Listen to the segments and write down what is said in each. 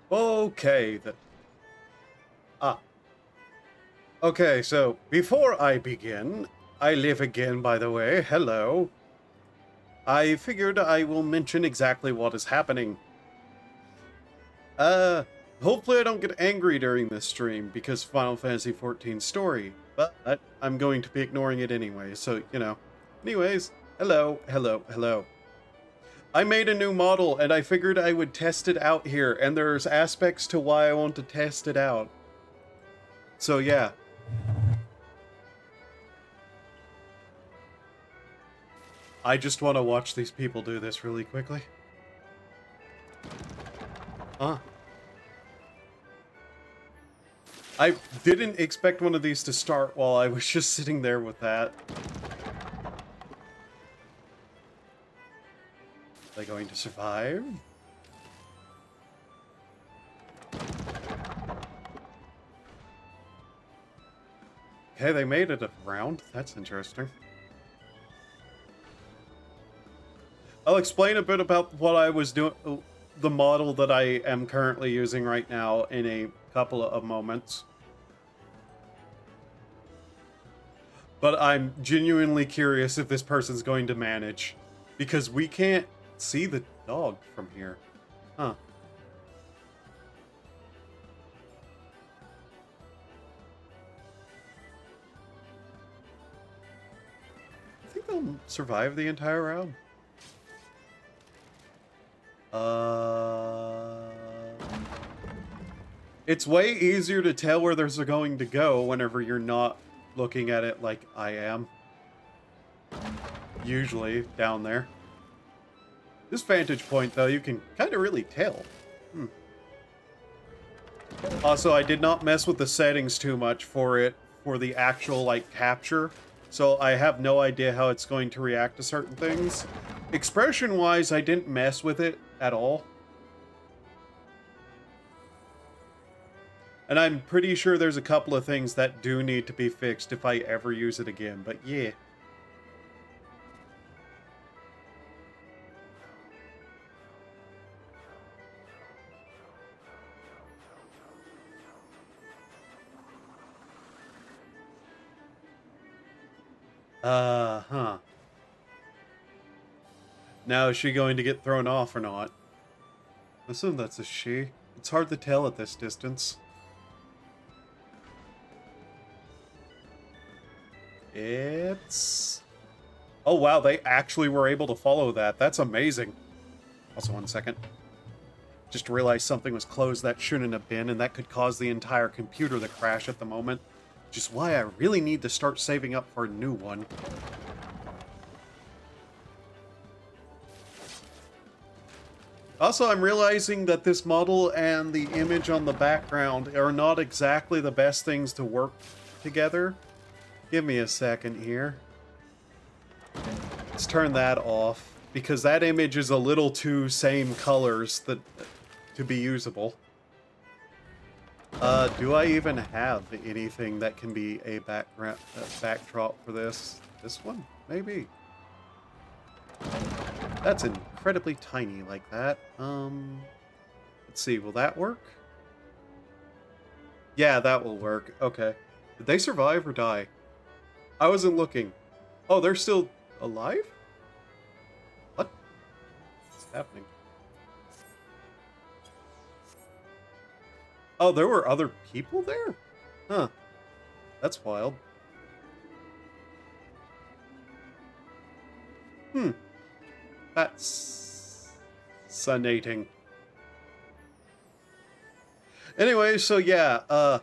Okay, ah, okay, so before I begin, I live again, by the way, hello. I figured I will mention exactly what is happening. Uh, Hopefully I don't get angry during this stream because Final Fantasy XIV story, but I'm going to be ignoring it anyway, so, you know. Anyways, hello. I made a new model and I figured I would test it out here, and there's aspects to why I want to test it out. So yeah, I just want to watch these people do this really quickly. Huh. I didn't expect one of these to start while I was just sitting there with that. Are they going to survive? Okay, they made it around. That's interesting. I'll explain a bit about what I was doing, the model that I am currently using right now in a couple of moments. But I'm genuinely curious if this person's going to manage, because we can't see the dog from here. Huh. I think they'll survive the entire round. It's way easier to tell where there's going to go whenever you're not looking at it like I am. Usually, down there. This vantage point, though, you can kind of really tell. Also, I did not mess with the settings too much for it, for the actual, like, capture. So I have no idea how it's going to react to certain things. Expression-wise, I didn't mess with it at all. And I'm pretty sure there's a couple of things that do need to be fixed if I ever use it again, but yeah. Huh. Now, is she going to get thrown off or not? I assume that's a she. It's hard to tell at this distance. It's... Oh wow, they actually were able to follow that. That's amazing. Also, 1 second. Just realized something was closed that shouldn't have been, and that could cause the entire computer to crash at the moment. Which is why I really need to start saving up for a new one. Also, I'm realizing that this model and the image on the background are not exactly the best things to work together. Give me a second here. Let's turn that off, because that image is a little too same colors to be usable. Do I even have anything that can be a backdrop for this? This one? Maybe. That's incredibly tiny like that. Let's see, will that work? Yeah, that will work. Okay. Did they survive or die? I wasn't looking. Oh, they're still alive? What? What's happening? Oh, there were other people there? Huh. That's wild. That's fascinating. Anyway, so yeah,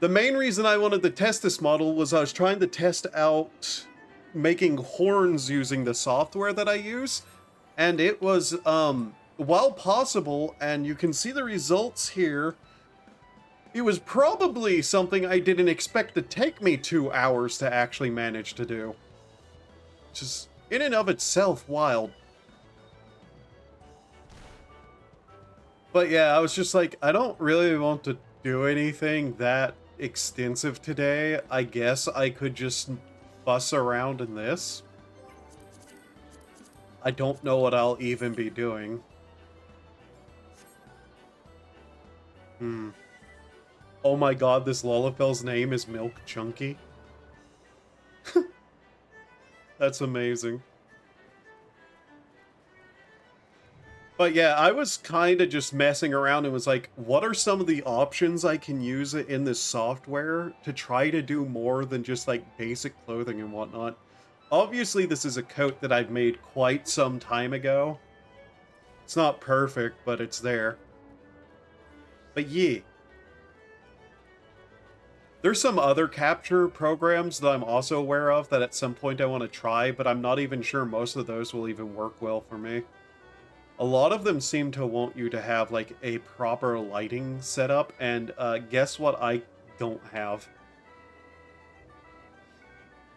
the main reason I wanted to test this model was I was trying to test out making horns using the software that I use, and it was, while possible, and you can see the results here, it was probably something I didn't expect to take me 2 hours to actually manage to do. Which is, in and of itself, wild. But yeah, I was just like, I don't really want to do anything that extensive today. I guess I could just fuss around in this. I don't know what I'll even be doing. Hmm. Oh my god, this Lullafel's name is Milk Chunky. That's amazing. But yeah, I was kind of just messing around and was like, what are some of the options I can use in this software to try to do more than just like basic clothing and whatnot? Obviously, this is a coat that I've made quite some time ago. It's not perfect, but it's there. But yeah. There's some other capture programs that I'm also aware of that at some point I want to try, but I'm not even sure most of those will even work well for me. A lot of them seem to want you to have like a proper lighting setup, and guess what I don't have?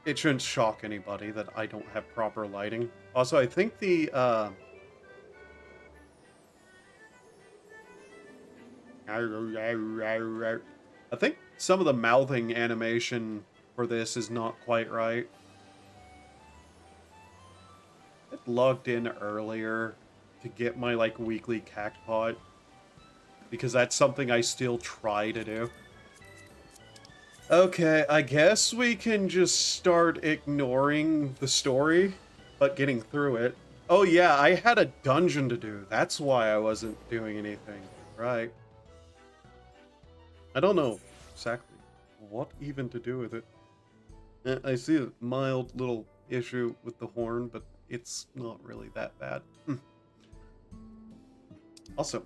It shouldn't shock anybody that I don't have proper lighting. Also, I think I think some of the mouthing animation for this is not quite right. I logged in earlier to get my like weekly cactpot because that's something I still try to do. Okay, I guess we can just start ignoring the story, but getting through it. Oh yeah, I had a dungeon to do. That's why I wasn't doing anything. Right. I don't know exactly what even to do with it. I see a mild little issue with the horn, but it's not really that bad. Also,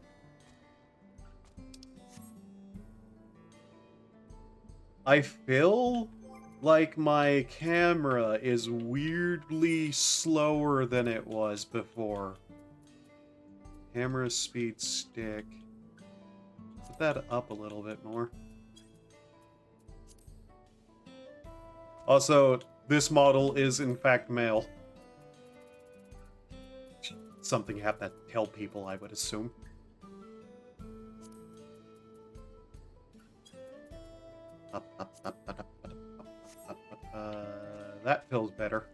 I feel like my camera is weirdly slower than it was before. Camera speed stick. Put that up a little bit more. Also, this model is in fact male. Something you have to tell people, I would assume. That feels better.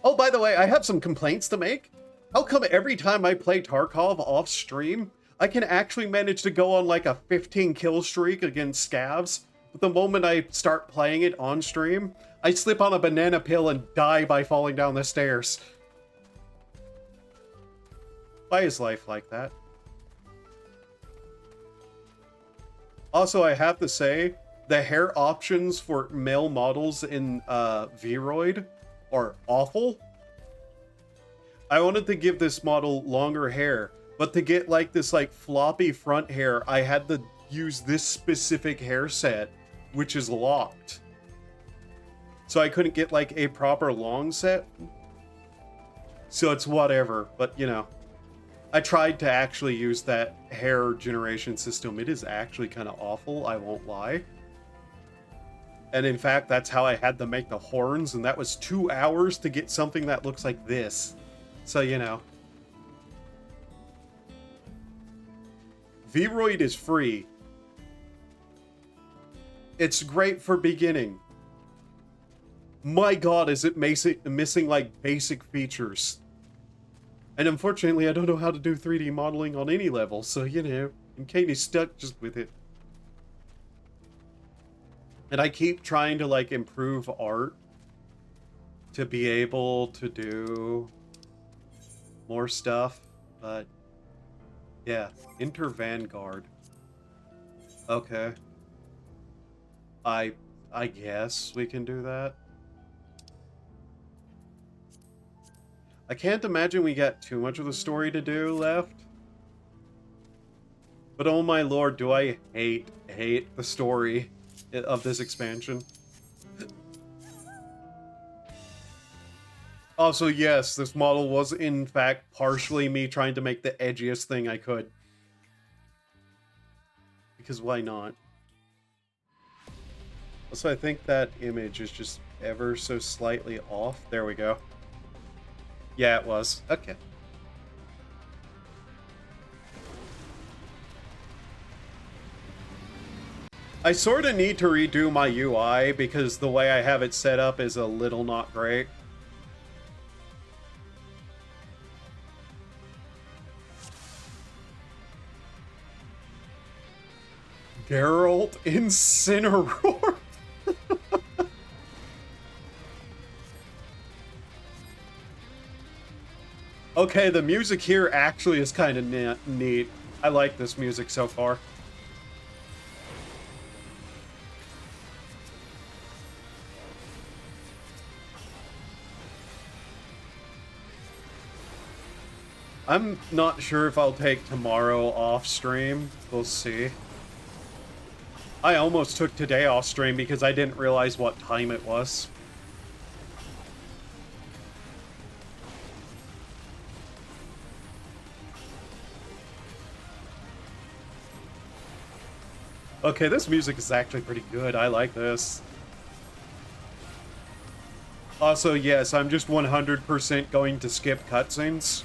Oh, by the way, I have some complaints to make. How come every time I play Tarkov off stream, I can actually manage to go on like a 15 kill streak against scavs, but the moment I start playing it on stream, I slip on a banana peel and die by falling down the stairs. Why is life like that? Also, I have to say, the hair options for male models in Vroid are awful. I wanted to give this model longer hair, but to get like this like floppy front hair, I had to use this specific hair set, which is locked. So I couldn't get like a proper long set. So it's whatever, but you know. I tried to actually use that hair generation system. It is actually kind of awful, I won't lie. And in fact, that's how I had to make the horns, and that was 2 hours to get something that looks like this. So, you know. Vroid is free. It's great for beginning. My god, is it missing like basic features. And unfortunately, I don't know how to do 3D modeling on any level, so, you know, I'm kind of stuck just with it. And I keep trying to, like, improve art to be able to do more stuff, but, yeah. Enter Vanguard. Okay. I guess we can do that. I can't imagine we got too much of the story to do left. But oh my lord, do I hate the story of this expansion. Also, yes, this model was in fact partially me trying to make the edgiest thing I could. Because why not? Also, I think that image is just ever so slightly off. There we go. Yeah, it was. Okay. I sort of need to redo my UI because the way I have it set up is a little not great. Geralt Incineroar. Okay, the music here actually is kind of neat. I like this music so far. I'm not sure if I'll take tomorrow off stream. We'll see. I almost took today off stream because I didn't realize what time it was. Okay, this music is actually pretty good. I like this. Also, yes, I'm just 100% going to skip cutscenes.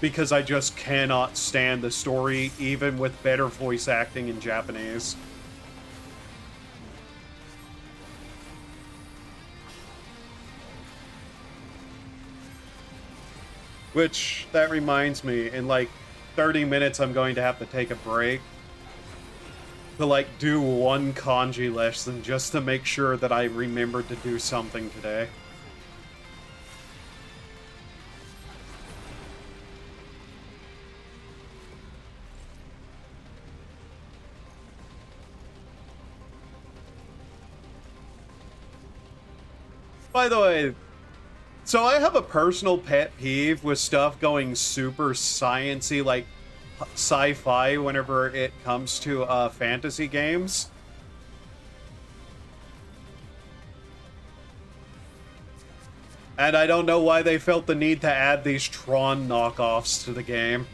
Because I just cannot stand the story, even with better voice acting in Japanese. Which, that reminds me, in like 30 minutes I'm going to have to take a break to like do one kanji lesson just to make sure that I remembered to do something today. By the way, so I have a personal pet peeve with stuff going super science-y, like sci-fi, whenever it comes to fantasy games. And I don't know why they felt the need to add these Tron knockoffs to the game.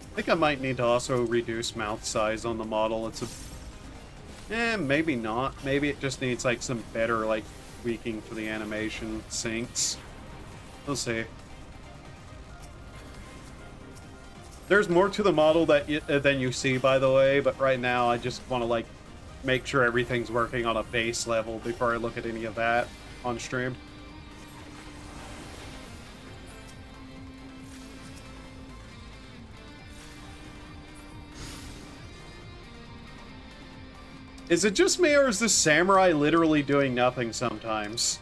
I think I might need to also reduce mouth size on the model. It's a... maybe not. Maybe it just needs, like, some better, like, tweaking for the animation syncs. We'll see. There's more to the model than you see, by the way, but right now I just want to, like, make sure everything's working on a base level before I look at any of that on stream. Is it just me, or is this samurai literally doing nothing sometimes?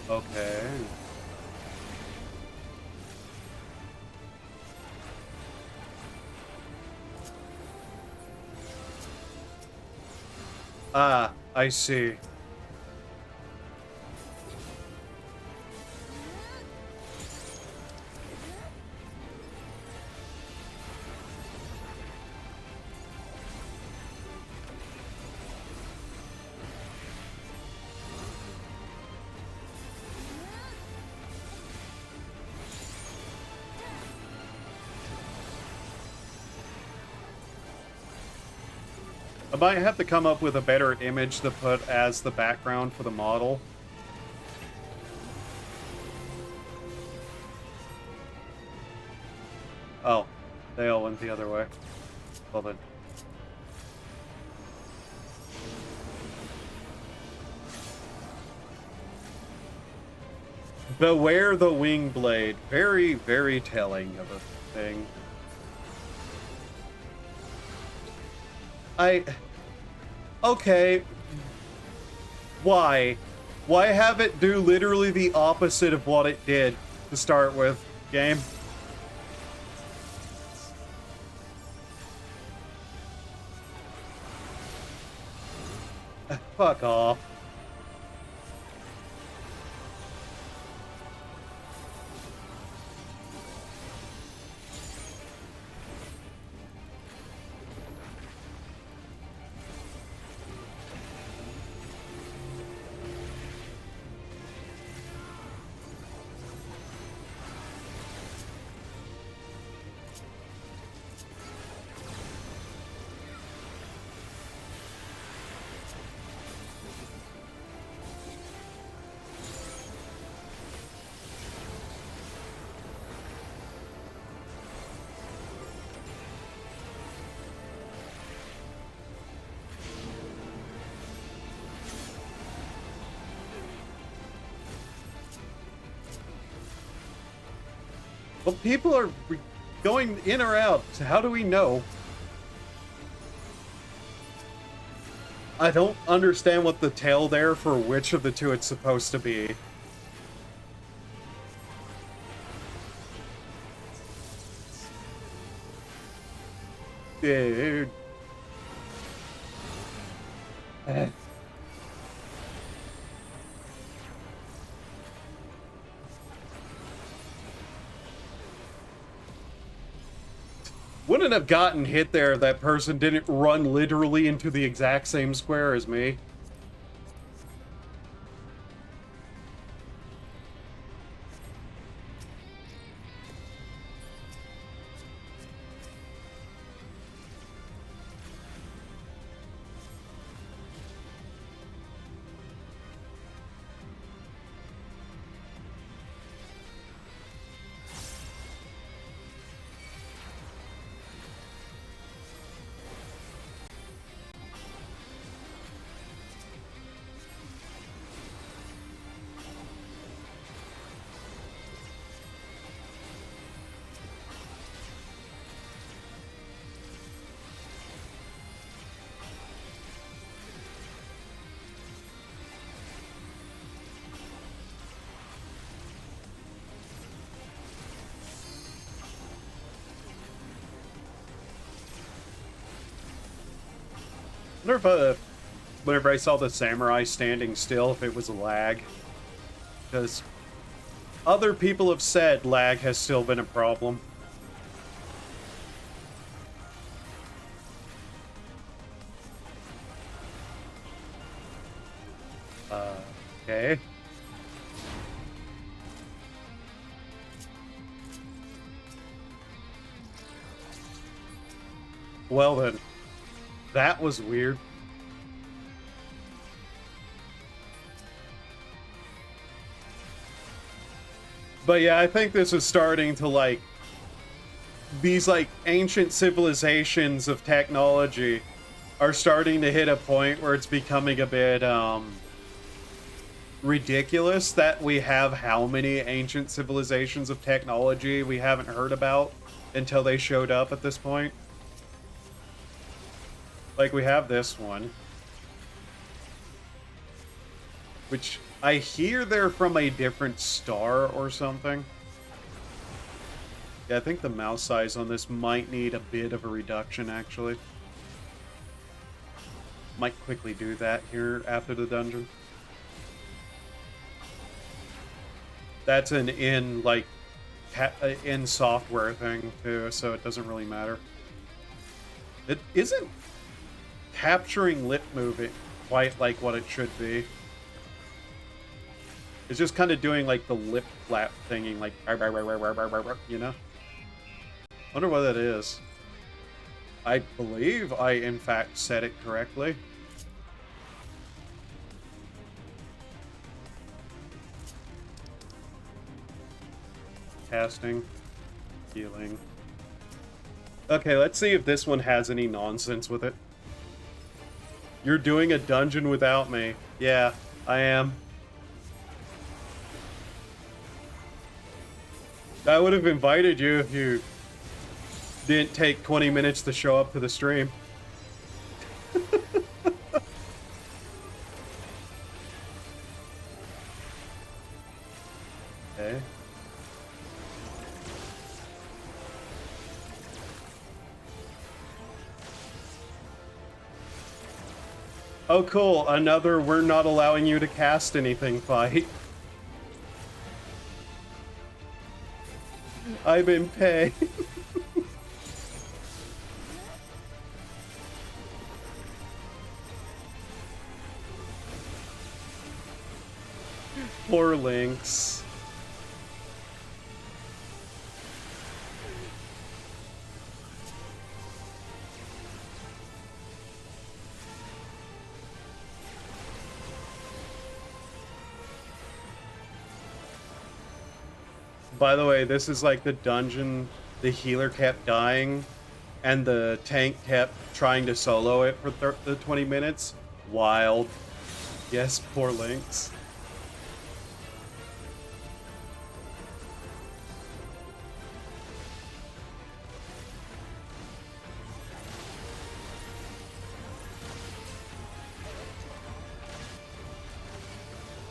Okay. Ah, I see. I might have to come up with a better image to put as the background for the model. Oh, they all went the other way. Well then. Beware the wing blade. Very, very telling of a thing. Okay. Why? Why have it do literally the opposite of what it did to start with, game? Fuck off. Well, people are going in or out. How do we know? I don't understand what the tail there for which of the two it's supposed to be. Dude. Wouldn't have gotten hit there if that person didn't run literally into the exact same square as me. I wonder if whenever I saw the samurai standing still, if it was a lag. Because other people have said lag has still been a problem. Okay. Well then, that was weird. But yeah, I think this is starting to, like, these, like, ancient civilizations of technology are starting to hit a point where it's becoming a bit, ridiculous that we have how many ancient civilizations of technology we haven't heard about until they showed up at this point. Like, we have this one, which I hear they're from a different star or something. Yeah, I think the mouse size on this might need a bit of a reduction, actually. Might quickly do that here after the dungeon. That's an in software thing, too, so it doesn't really matter. It isn't capturing lip moving quite like what it should be. It's just kind of doing, like, the lip flap thinging, like, you know? Wonder what that is. I believe I, in fact, said it correctly. Casting. Healing. Okay, let's see if this one has any nonsense with it. You're doing a dungeon without me. Yeah, I am. I would have invited you if you didn't take 20 minutes to show up to the stream. Okay. Oh, cool. Another we're not allowing you to cast anything fight. I'm in pay. Poor Lynx. By the way, this is like the dungeon the healer kept dying and the tank kept trying to solo it for the 20 minutes. Wild. Yes, poor Lynx.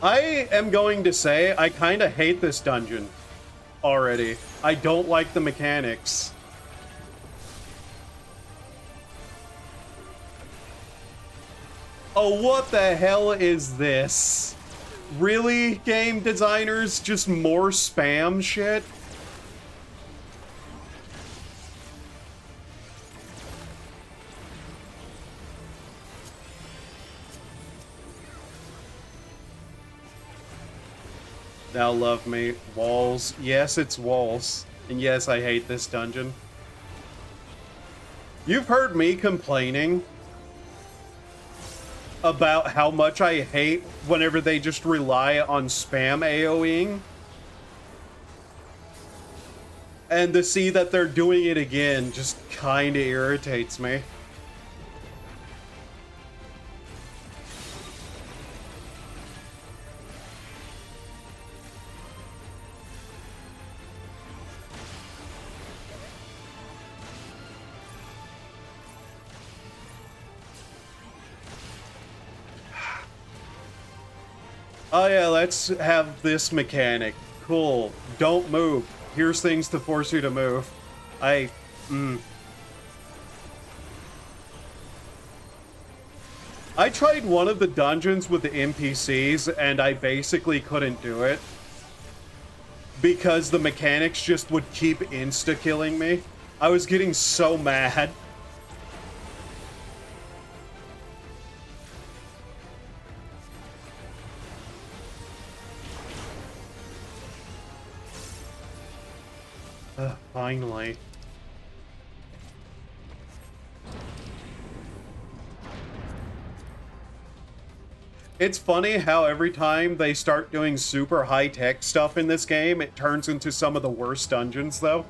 I am going to say I kind of hate this dungeon already. I don't like the mechanics. Oh, what the hell is this? Really, game designers? Just more spam shit? Thou love me. Walls. Yes, it's walls. And yes, I hate this dungeon. You've heard me complaining about how much I hate whenever they just rely on spam AoEing. And to see that they're doing it again just kinda irritates me. Oh yeah, let's have this mechanic. Cool. Don't move. Here's things to force you to move. I tried one of the dungeons with the NPCs and I basically couldn't do it. Because the mechanics just would keep insta-killing me. I was getting so mad. Finally. It's funny how every time they start doing super high-tech stuff in this game, it turns into some of the worst dungeons, though.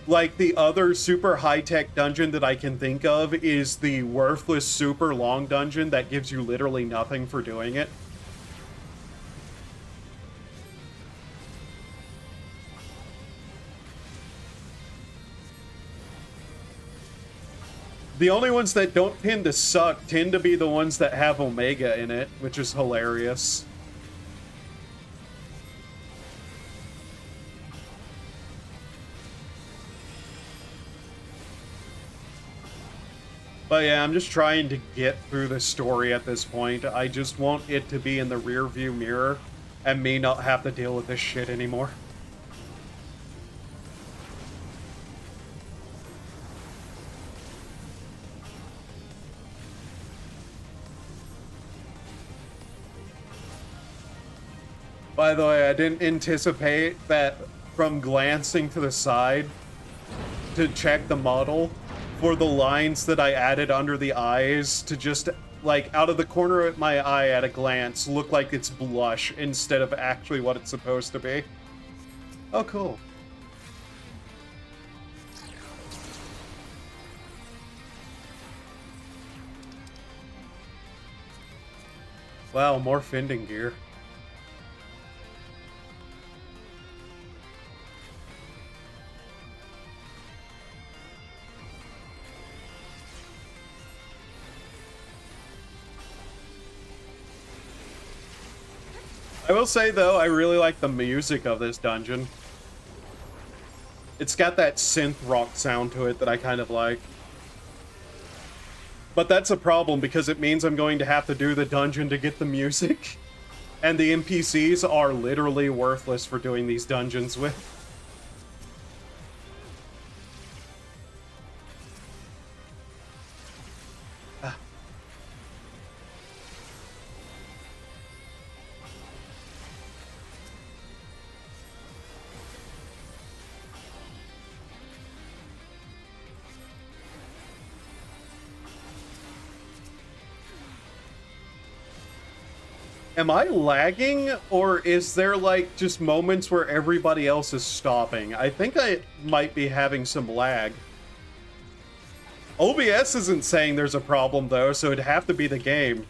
Like, the other super high-tech dungeon that I can think of is the worthless super long dungeon that gives you literally nothing for doing it. The only ones that don't tend to suck tend to be the ones that have Omega in it, which is hilarious. But yeah, I'm just trying to get through the story at this point. I just want it to be in the rearview mirror and me not have to deal with this shit anymore. By the way, I didn't anticipate that from glancing to the side to check the model for the lines that I added under the eyes to just, like, out of the corner of my eye at a glance, look like it's blush instead of actually what it's supposed to be. Oh, cool. Wow, more fending gear. I will say, though, I really like the music of this dungeon. It's got that synth rock sound to it that I kind of like. But that's a problem because it means I'm going to have to do the dungeon to get the music. And the NPCs are literally worthless for doing these dungeons with. Am I lagging, or is there, like, just moments where everybody else is stopping? I think I might be having some lag. OBS isn't saying there's a problem, though, so it'd have to be the game.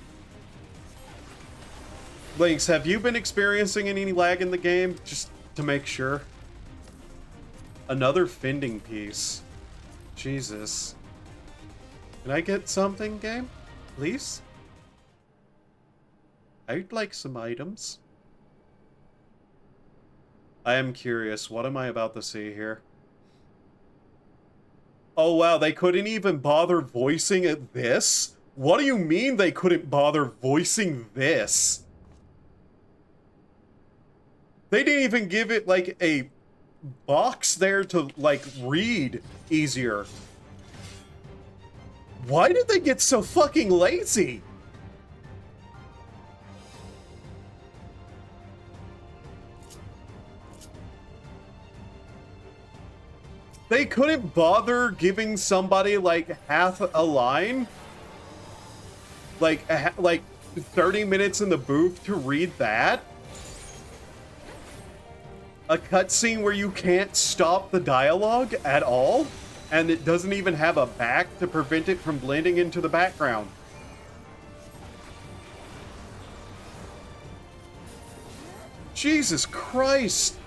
Lynx, have you been experiencing any lag in the game? Just to make sure. Another fending piece. Jesus. Can I get something, game? Please? I'd like some items. I am curious. What am I about to see here? Oh, wow. They couldn't even bother voicing this? What do you mean they couldn't bother voicing this? They didn't even give it, like, a box there to, like, read easier. Why did they get so fucking lazy? They couldn't bother giving somebody, like, half a line? Like 30 minutes in the booth to read that? A cutscene where you can't stop the dialogue at all? And it doesn't even have a back to prevent it from blending into the background. Jesus Christ!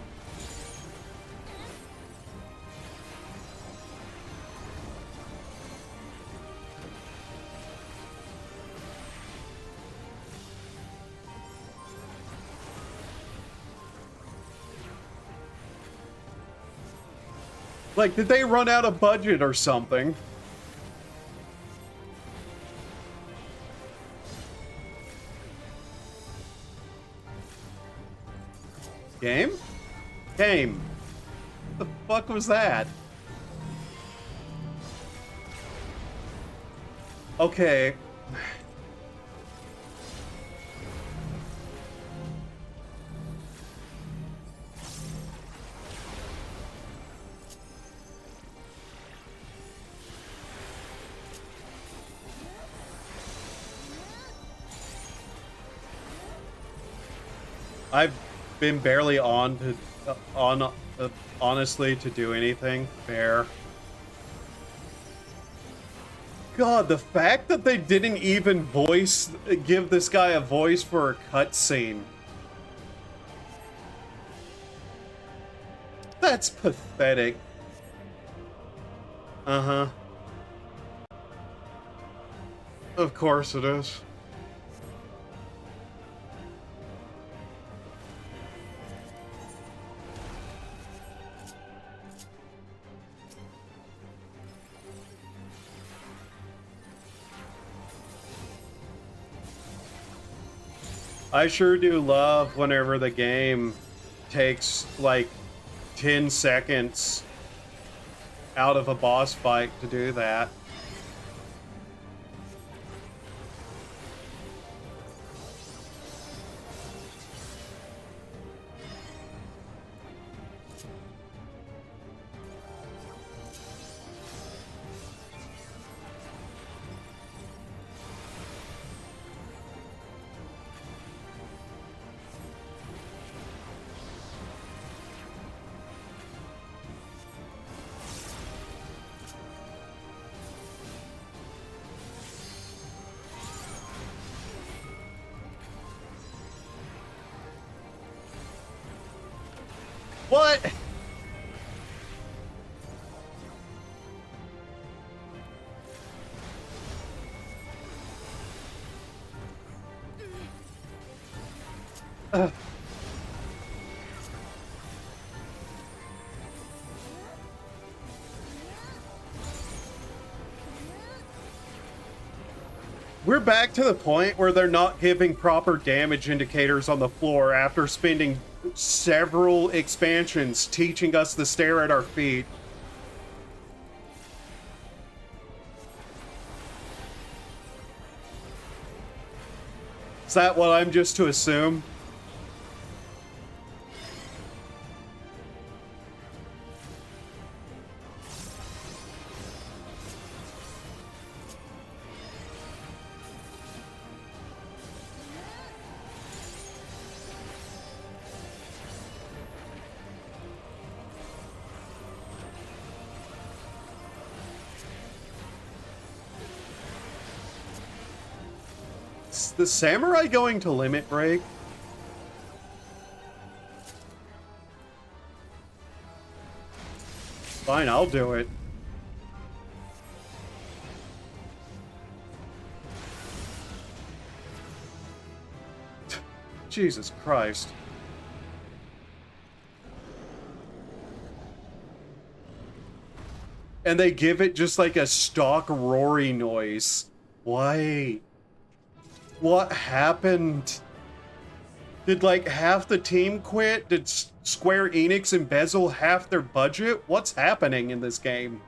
Like, did they run out of budget or something? Game? Game. What the fuck was that? Okay. I've been barely on to honestly to do anything fair. God, the fact that they didn't even give this guy a voice for a cutscene. That's pathetic. Uh-huh. Of course it is. I sure do love whenever the game takes, like, 10 seconds out of a boss fight to do that. What? We're back to the point where they're not giving proper damage indicators on the floor after spending several expansions teaching us to stare at our feet. Is that what I'm just to assume? Is the samurai going to limit break? Fine, I'll do it. Jesus Christ. And they give it just like a stock Rory noise. Why? What happened? Did like half the team quit? Did Square Enix embezzle half their budget? What's happening in this game?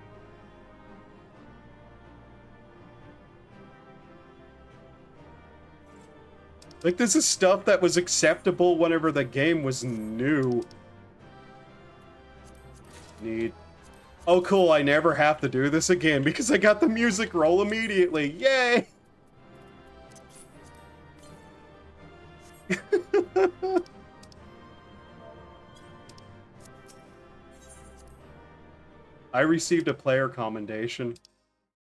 Like, this is stuff that was acceptable whenever the game was new. Need. Oh, cool, I never have to do this again because I got the music roll immediately. Yay! I received a player commendation.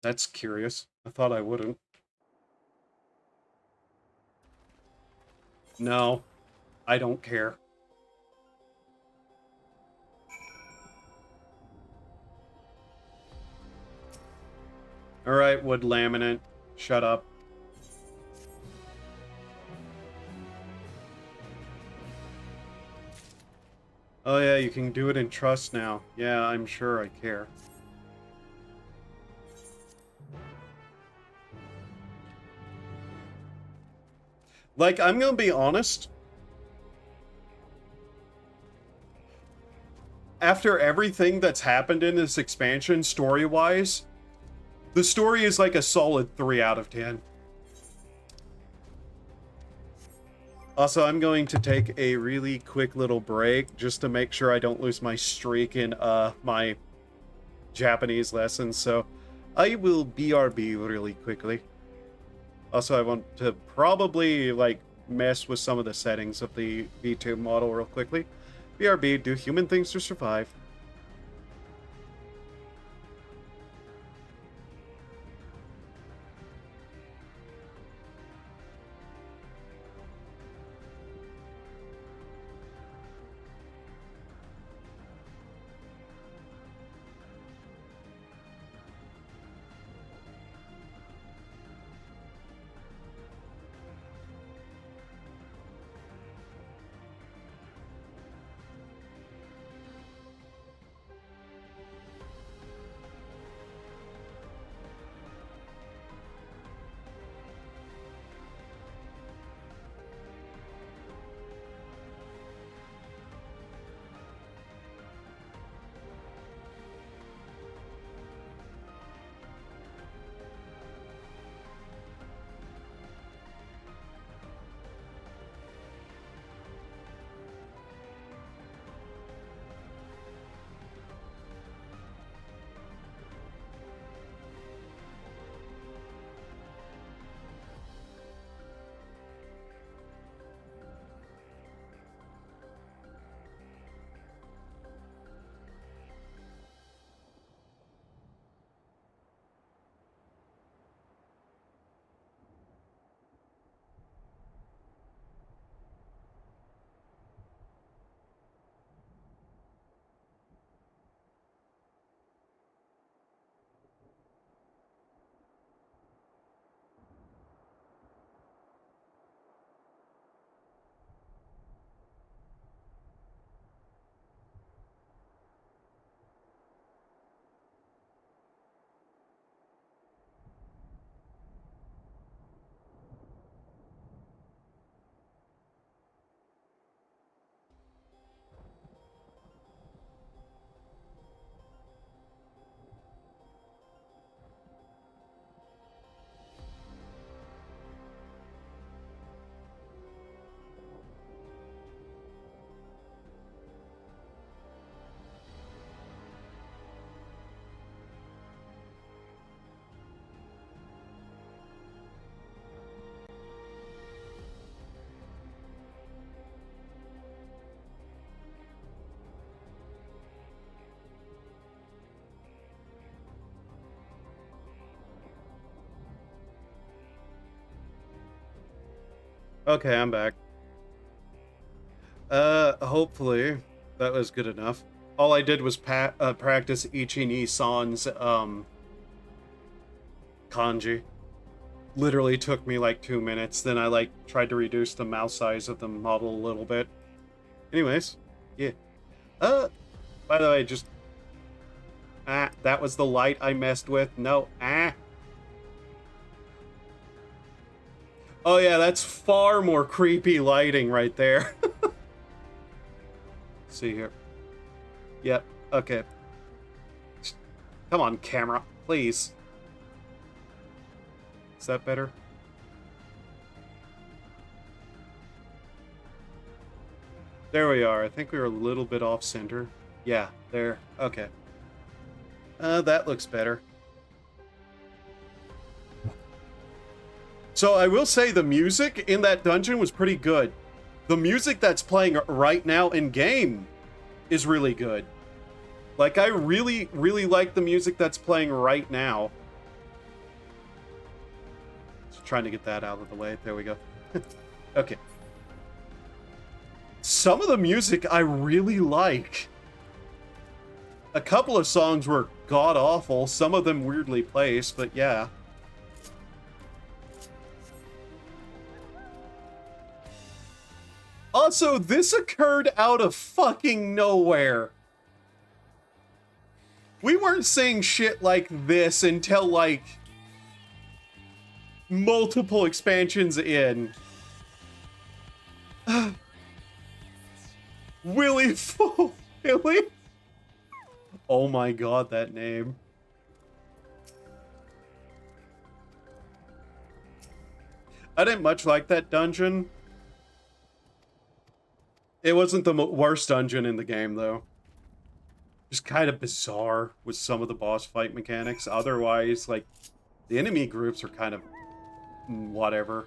That's curious. I thought I wouldn't. No, I don't care. Alright, wood laminate. Shut up. Oh yeah, you can do it in trust now. Yeah, I'm sure I care. Like, I'm gonna be honest. After everything that's happened in this expansion, story-wise, the story is like a solid 3 out of 10. Also, I'm going to take a really quick little break just to make sure I don't lose my streak in my Japanese lessons, so I will BRB really quickly. Also, I want to probably, like, mess with some of the settings of the V2 model real quickly. BRB, do human things to survive. Okay, I'm back. Hopefully that was good enough. All I did was practice Ichi-ni-san's, kanji. Literally took me like 2 minutes. Then I like tried to reduce the mouse size of the model a little bit. Anyways, yeah. By the way, just that was the light I messed with. No, Oh yeah, that's far more creepy lighting right there. See here. Yep. Okay. Come on, camera, please. Is that better? There we are. I think we were a little bit off center. Yeah, there. Okay. That looks better. So I will say the music in that dungeon was pretty good. The music that's playing right now in game is really good. Like, I really, really like the music that's playing right now. Just trying to get that out of the way. There we go. Okay. Some of the music I really like. A couple of songs were god-awful, some of them weirdly placed, but yeah. Also, this occurred out of fucking nowhere. We weren't seeing shit like this until, like, multiple expansions in. Willy Full Billy? Oh my god, that name. I didn't much like that dungeon. It wasn't the worst dungeon in the game, though. Just kind of bizarre with some of the boss fight mechanics. Otherwise, like, the enemy groups are kind of whatever.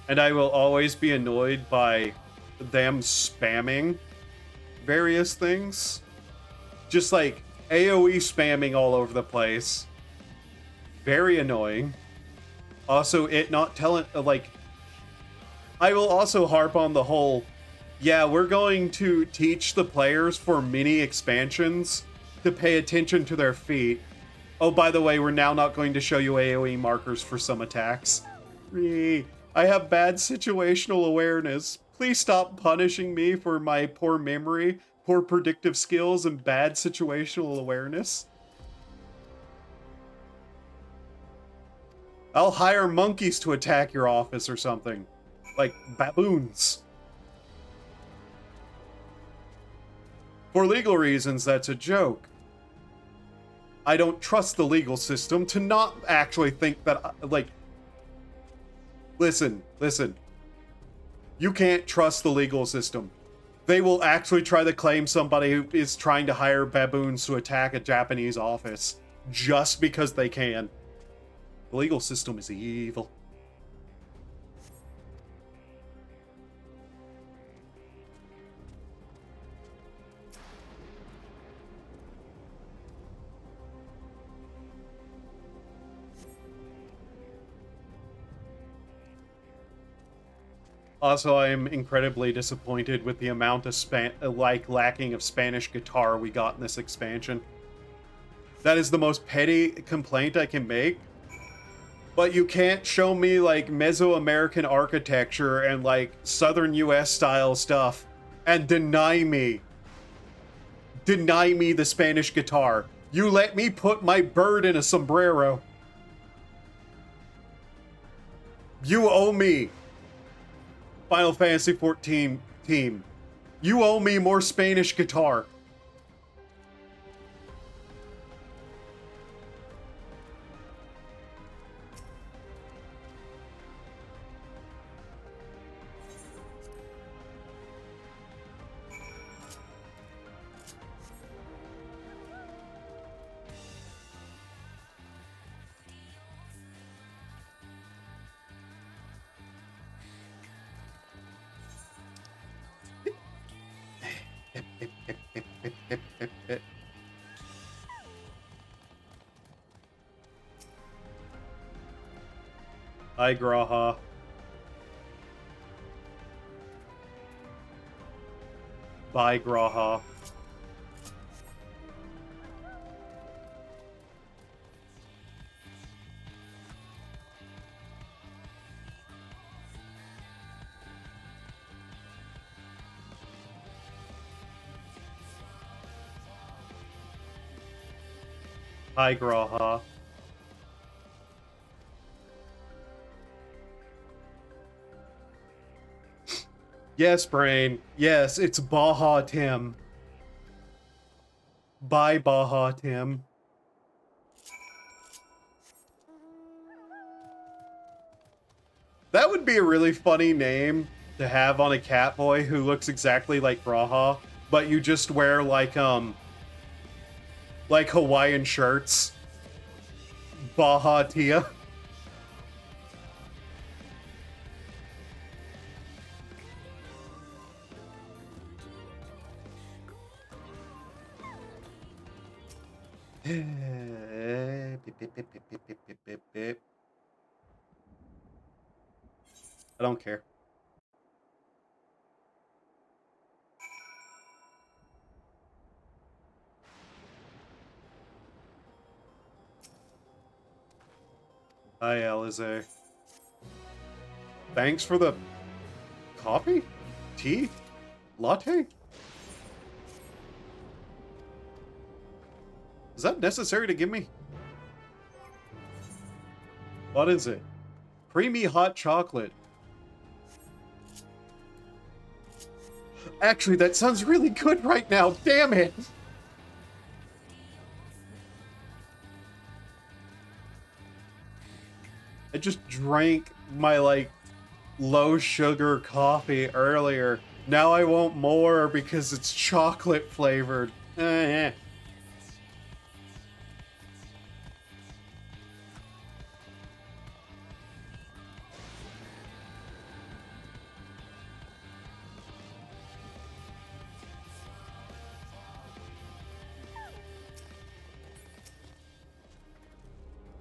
And I will always be annoyed by them spamming various things. Just like AoE spamming all over the place. Very annoying. Also, it not telling, like, I will also harp on the whole, yeah, we're going to teach the players for mini expansions to pay attention to their feet. Oh, by the way, we're now not going to show you AoE markers for some attacks. I have bad situational awareness. Please stop punishing me for my poor memory, poor predictive skills, and bad situational awareness. I'll hire monkeys to attack your office or something. Like baboons. For legal reasons, that's a joke. I don't trust the legal system to not actually think that, like... Listen. You can't trust the legal system. They will actually try to claim somebody who is trying to hire baboons to attack a Japanese office just because they can. The legal system is evil. Also, I am incredibly disappointed with the amount of lacking of Spanish guitar we got in this expansion. That is the most petty complaint I can make. But you can't show me, like, Mesoamerican architecture and, like, Southern US style stuff and deny me the Spanish guitar. You let me put my bird in a sombrero. You owe me. Final Fantasy XIV team. You owe me more Spanish guitar. Hi, Graha. Bye, Graha. Hi, Graha. Yes, Brain. Yes, it's Baja Tim. Bye, Baja Tim. That would be a really funny name to have on a Catboy who looks exactly like Graha, but you just wear like Hawaiian shirts. Baja Tia. I don't care. Hi, Alize. Thanks for the coffee? Tea? Latte? Is that necessary to give me? What is it? Creamy hot chocolate. Actually, that sounds really good right now. Damn it! I just drank my, like, low sugar coffee earlier. Now I want more because it's chocolate flavored.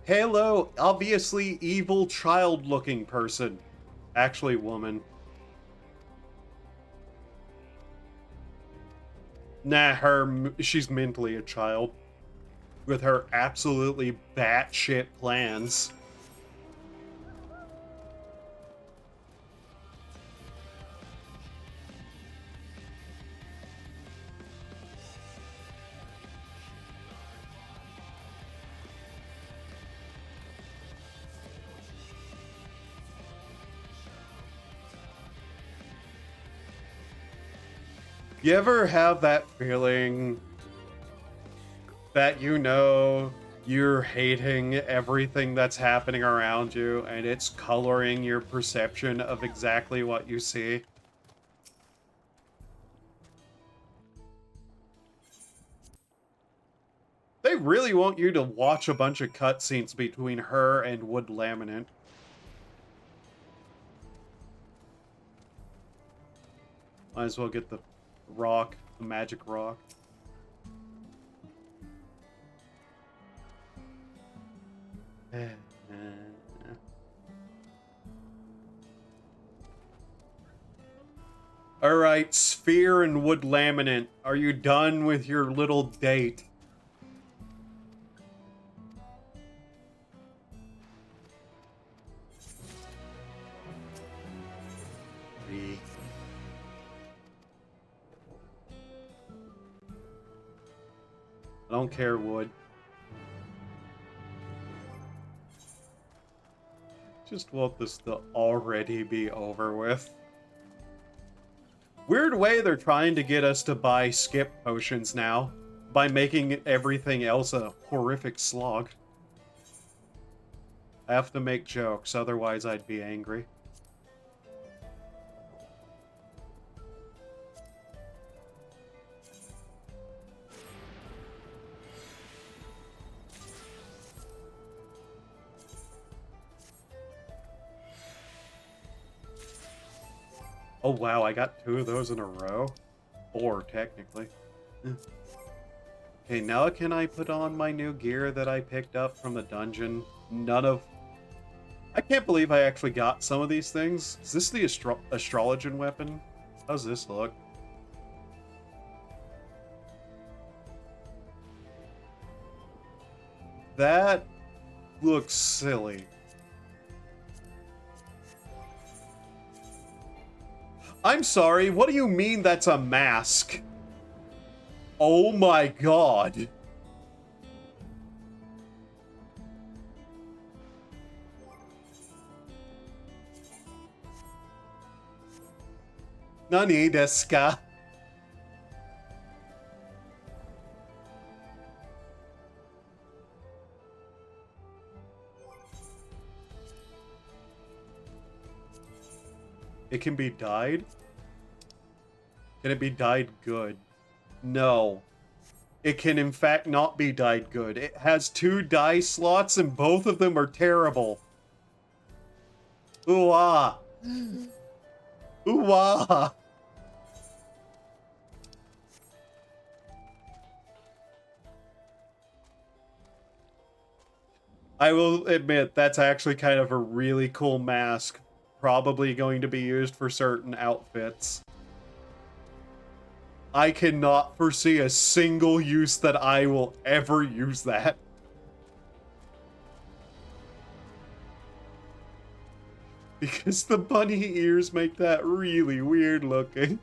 Hello, obviously evil child-looking person. Actually, woman. Nah, she's mentally a child. With her absolutely batshit plans. You ever have that feeling that you know you're hating everything that's happening around you and it's coloring your perception of exactly what you see? They really want you to watch a bunch of cutscenes between her and wood laminate. Might as well get the rock, the magic rock. Alright, Sphere and wood laminate, are you done with your little date? I don't care, wood. Just want this to already be over with. Weird way they're trying to get us to buy skip potions now, by making everything else a horrific slog. I have to make jokes, otherwise I'd be angry. Oh wow, I got 2 of those in a row? 4, technically. Okay, now can I put on my new gear that I picked up from the dungeon? I can't believe I actually got some of these things. Is this the astrologian weapon? How's this look? That looks silly. I'm sorry, what do you mean that's a mask? Oh my god. Nani desu ka? It can be dyed? Can it be dyed good? No. It can in fact not be dyed good. It has 2 dye slots and both of them are terrible. Ooh ah. Ooh ah. I will admit, that's actually kind of a really cool mask. Probably going to be used for certain outfits. I cannot foresee a single use that I will ever use that. Because the bunny ears make that really weird looking.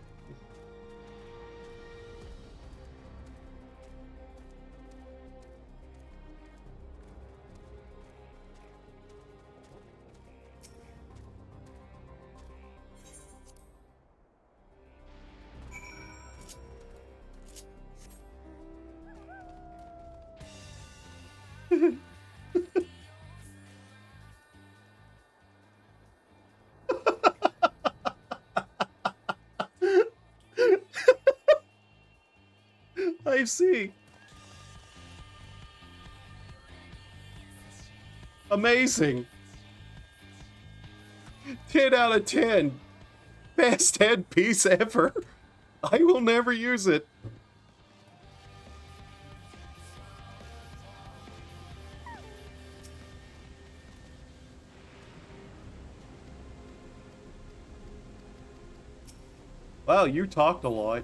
I see. Amazing. 10 out of 10. Best headpiece ever. I will never use it. Wow, you talked a lot.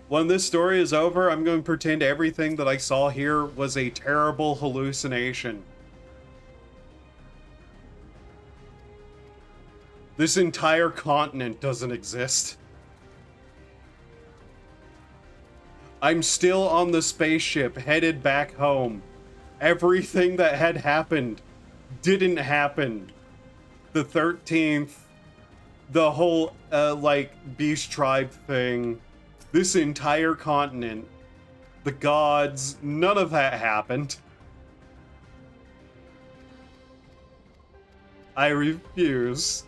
When this story is over, I'm going to pretend everything that I saw here was a terrible hallucination. This entire continent doesn't exist. I'm still on the spaceship, headed back home. Everything that had happened didn't happen. The 13th, the whole, like, beast tribe thing, this entire continent, the gods, none of that happened. I refuse.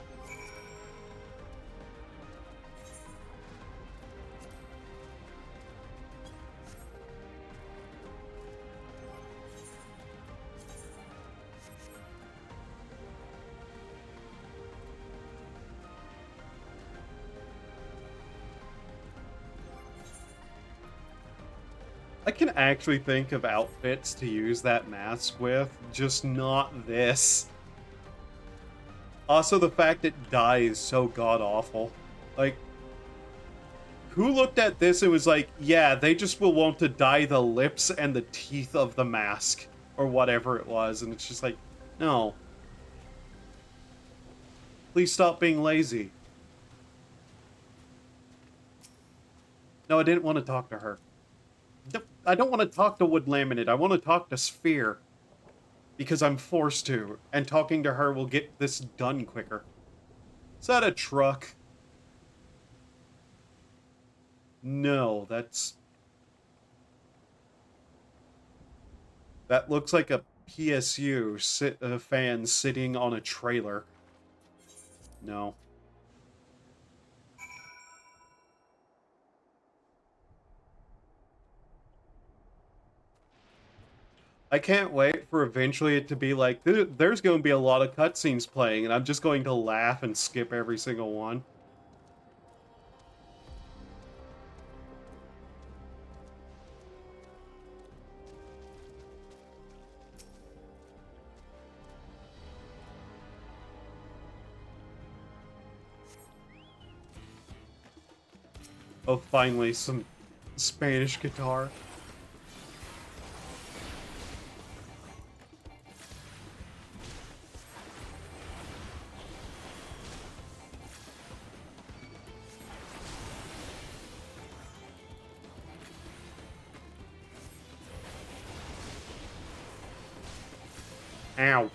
I can actually think of outfits to use that mask with, just not this. Also, the fact it dies so god-awful. Like, who looked at this and was like, yeah, they just will want to dye the lips and the teeth of the mask, or whatever it was, and it's just like, no. Please stop being lazy. No, I didn't want to talk to her. I don't want to talk to Wood Laminate, I want to talk to Sphere. Because I'm forced to, and talking to her will get this done quicker. Is that a truck? No, that's... That looks like a PSU fan sitting on a trailer. No. I can't wait for eventually it to be like, there's going to be a lot of cutscenes playing, and I'm just going to laugh and skip every single one. Oh, finally, some Spanish guitar. Ow.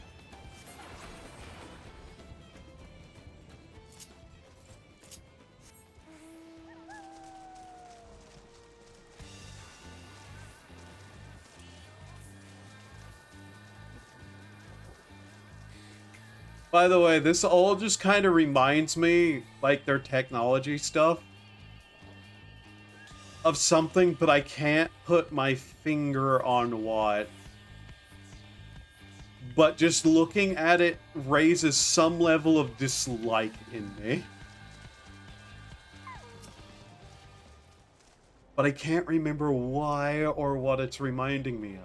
By the way, this all just kind of reminds me, like their technology stuff, of something, but I can't put my finger on what. But just looking at it raises some level of dislike in me. But I can't remember why or what it's reminding me of.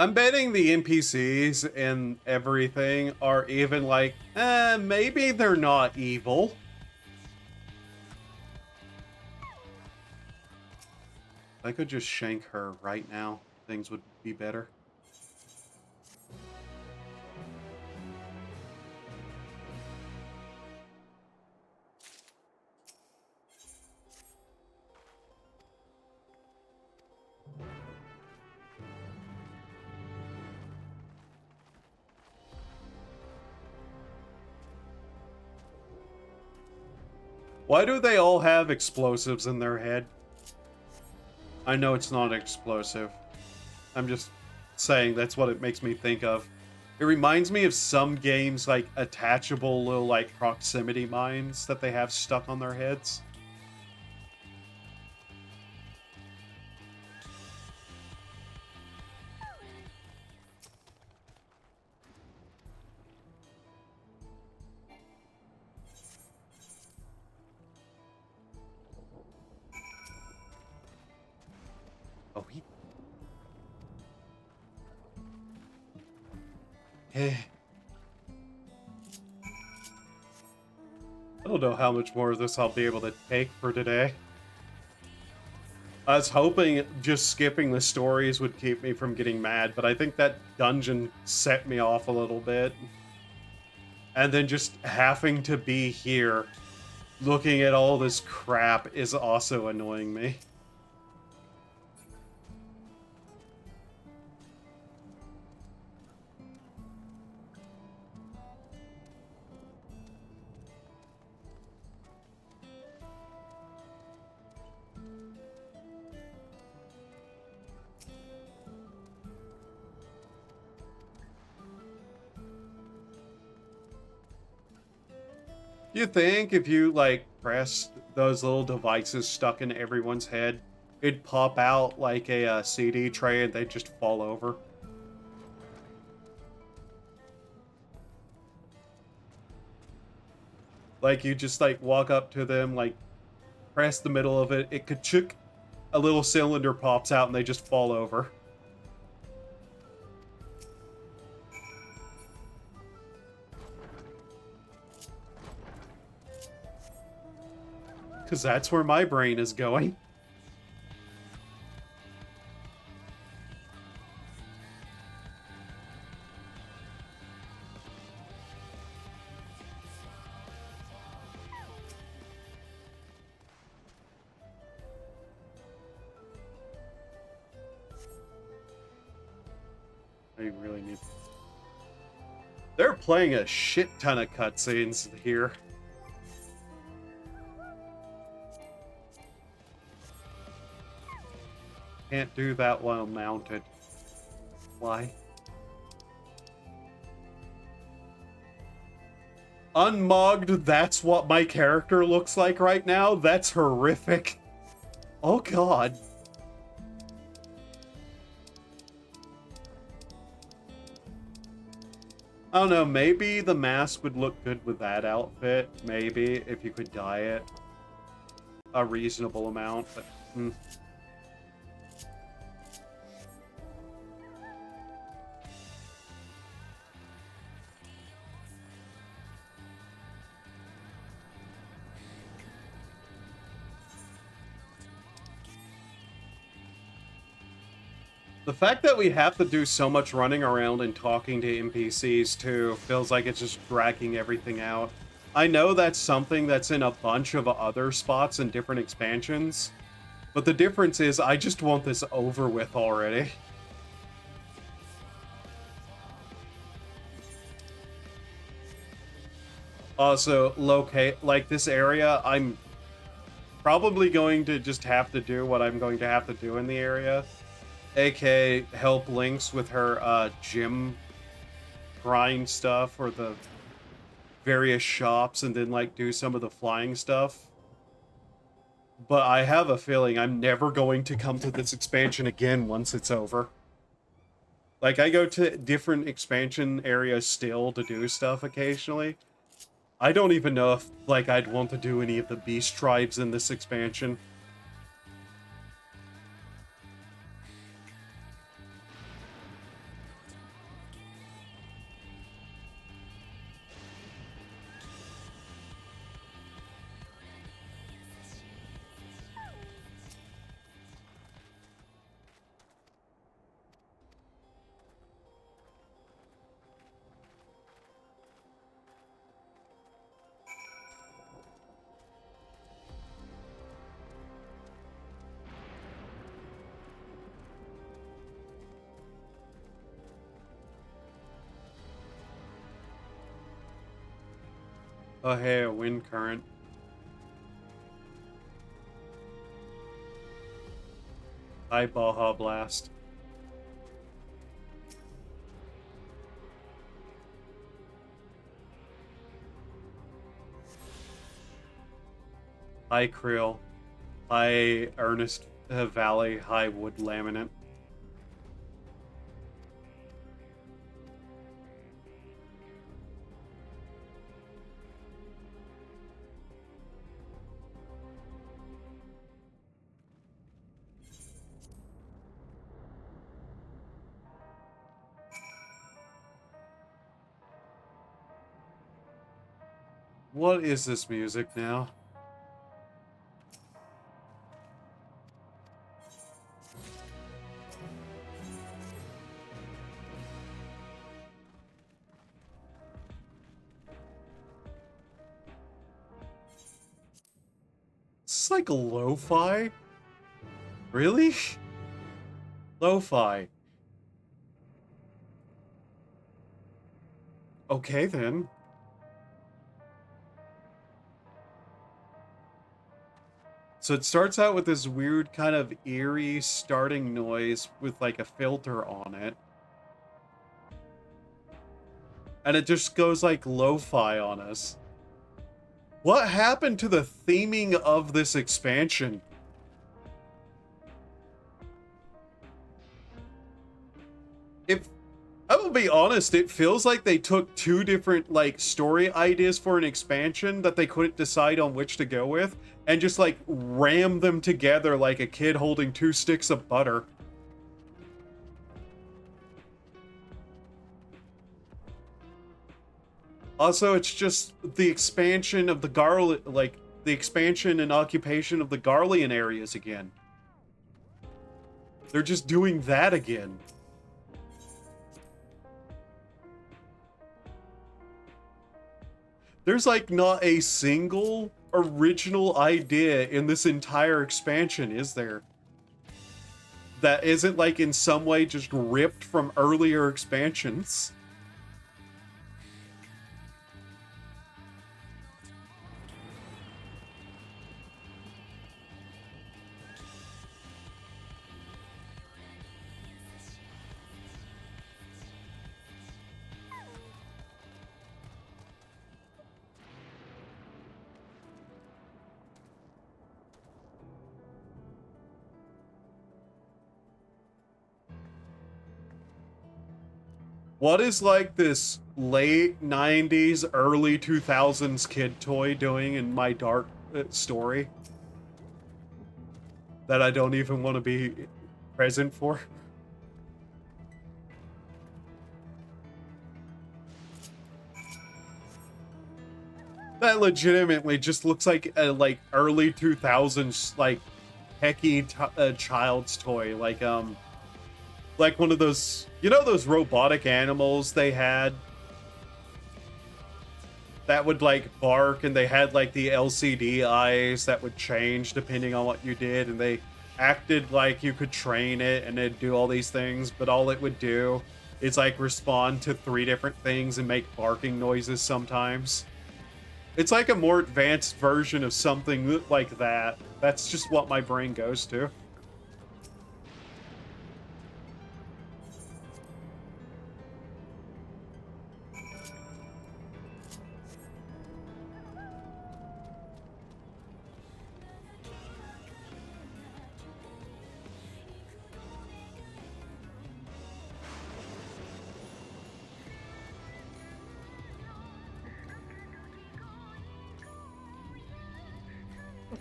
I'm betting the NPCs and everything are even like, maybe they're not evil. If I could just shank her right now, things would be better. Why do they all have explosives in their head? I know it's not explosive. I'm just saying that's what it makes me think of. It reminds me of some games like attachable little like proximity mines that they have stuck on their heads. Oh, I don't know how much more of this I'll be able to take for today. I was hoping just skipping the stories would keep me from getting mad, but I think that dungeon set me off a little bit. And then just having to be here, looking at all this crap, is also annoying me. Do you think if you, like, pressed those little devices stuck in everyone's head, it'd pop out like a CD tray and they'd just fall over? Like, you just, like, walk up to them, like, press the middle of it, it could chook, a little cylinder pops out and they just fall over. Because that's where my brain is going. I really need... They're playing a shit ton of cutscenes here. Can't do that while mounted. Why? Unmogged, that's what my character looks like right now? That's horrific. Oh god. I don't know, maybe the mask would look good with that outfit. Maybe, if you could dye it a reasonable amount, but... The fact that we have to do so much running around and talking to NPCs too feels like it's just dragging everything out. I know that's something that's in a bunch of other spots and different expansions, but the difference is I just want this over with already. Also, locate, like this area, I'm probably going to just have to do what I'm going to have to do in the area. AK help Lynx with her gym grind stuff or the various shops and then like do some of the flying stuff. But I have a feeling I'm never going to come to this expansion again once it's over. Like I go to different expansion areas still to do stuff occasionally. I don't even know if like I'd want to do any of the beast tribes in this expansion. Oh hey, a wind current. Hi, Baja Blast. Hi, Creel. Hi, Ernest Valley. Hi, Wood Laminate. What is this music now? It's like lo-fi? Really? Lo-fi. Okay, then. So it starts out with this weird kind of eerie starting noise with like a filter on it. And it just goes like lo-fi on us. What happened to the theming of this expansion? If I will be honest, it feels like they took two different like story ideas for an expansion that they couldn't decide on which to go with and just like rammed them together like a kid holding two sticks of butter. Also, it's just the expansion of the like the expansion and occupation of the Garlean areas again. They're just doing that again. There's like not a single original idea in this entire expansion, is there? That isn't like in some way just ripped from earlier expansions. What is like this late 90s, early 2000s kid toy doing in my dark story that I don't even want to be present for? That legitimately just looks like a like early 2000s like techie child's toy, like Like one of those, you know, those robotic animals they had that would like bark, and they had like the LCD eyes that would change depending on what you did, and they acted like you could train it and it'd do all these things, but all it would do is like respond to 3 different things and make barking noises sometimes. It's like a more advanced version of something like that. That's just what my brain goes to.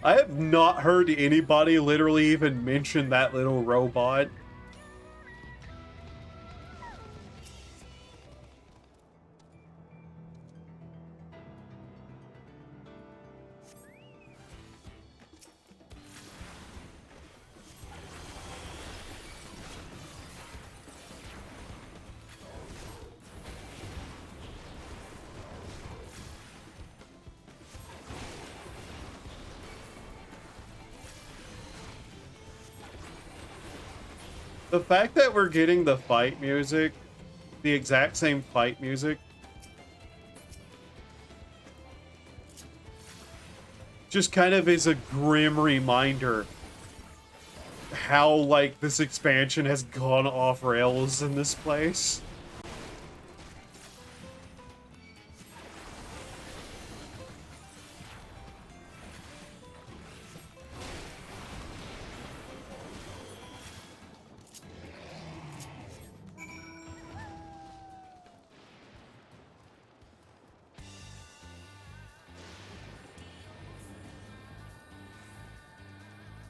I have not heard anybody literally even mention that little robot. The fact that we're getting the fight music, the exact same fight music, just kind of is a grim reminder how, like, this expansion has gone off rails in this place.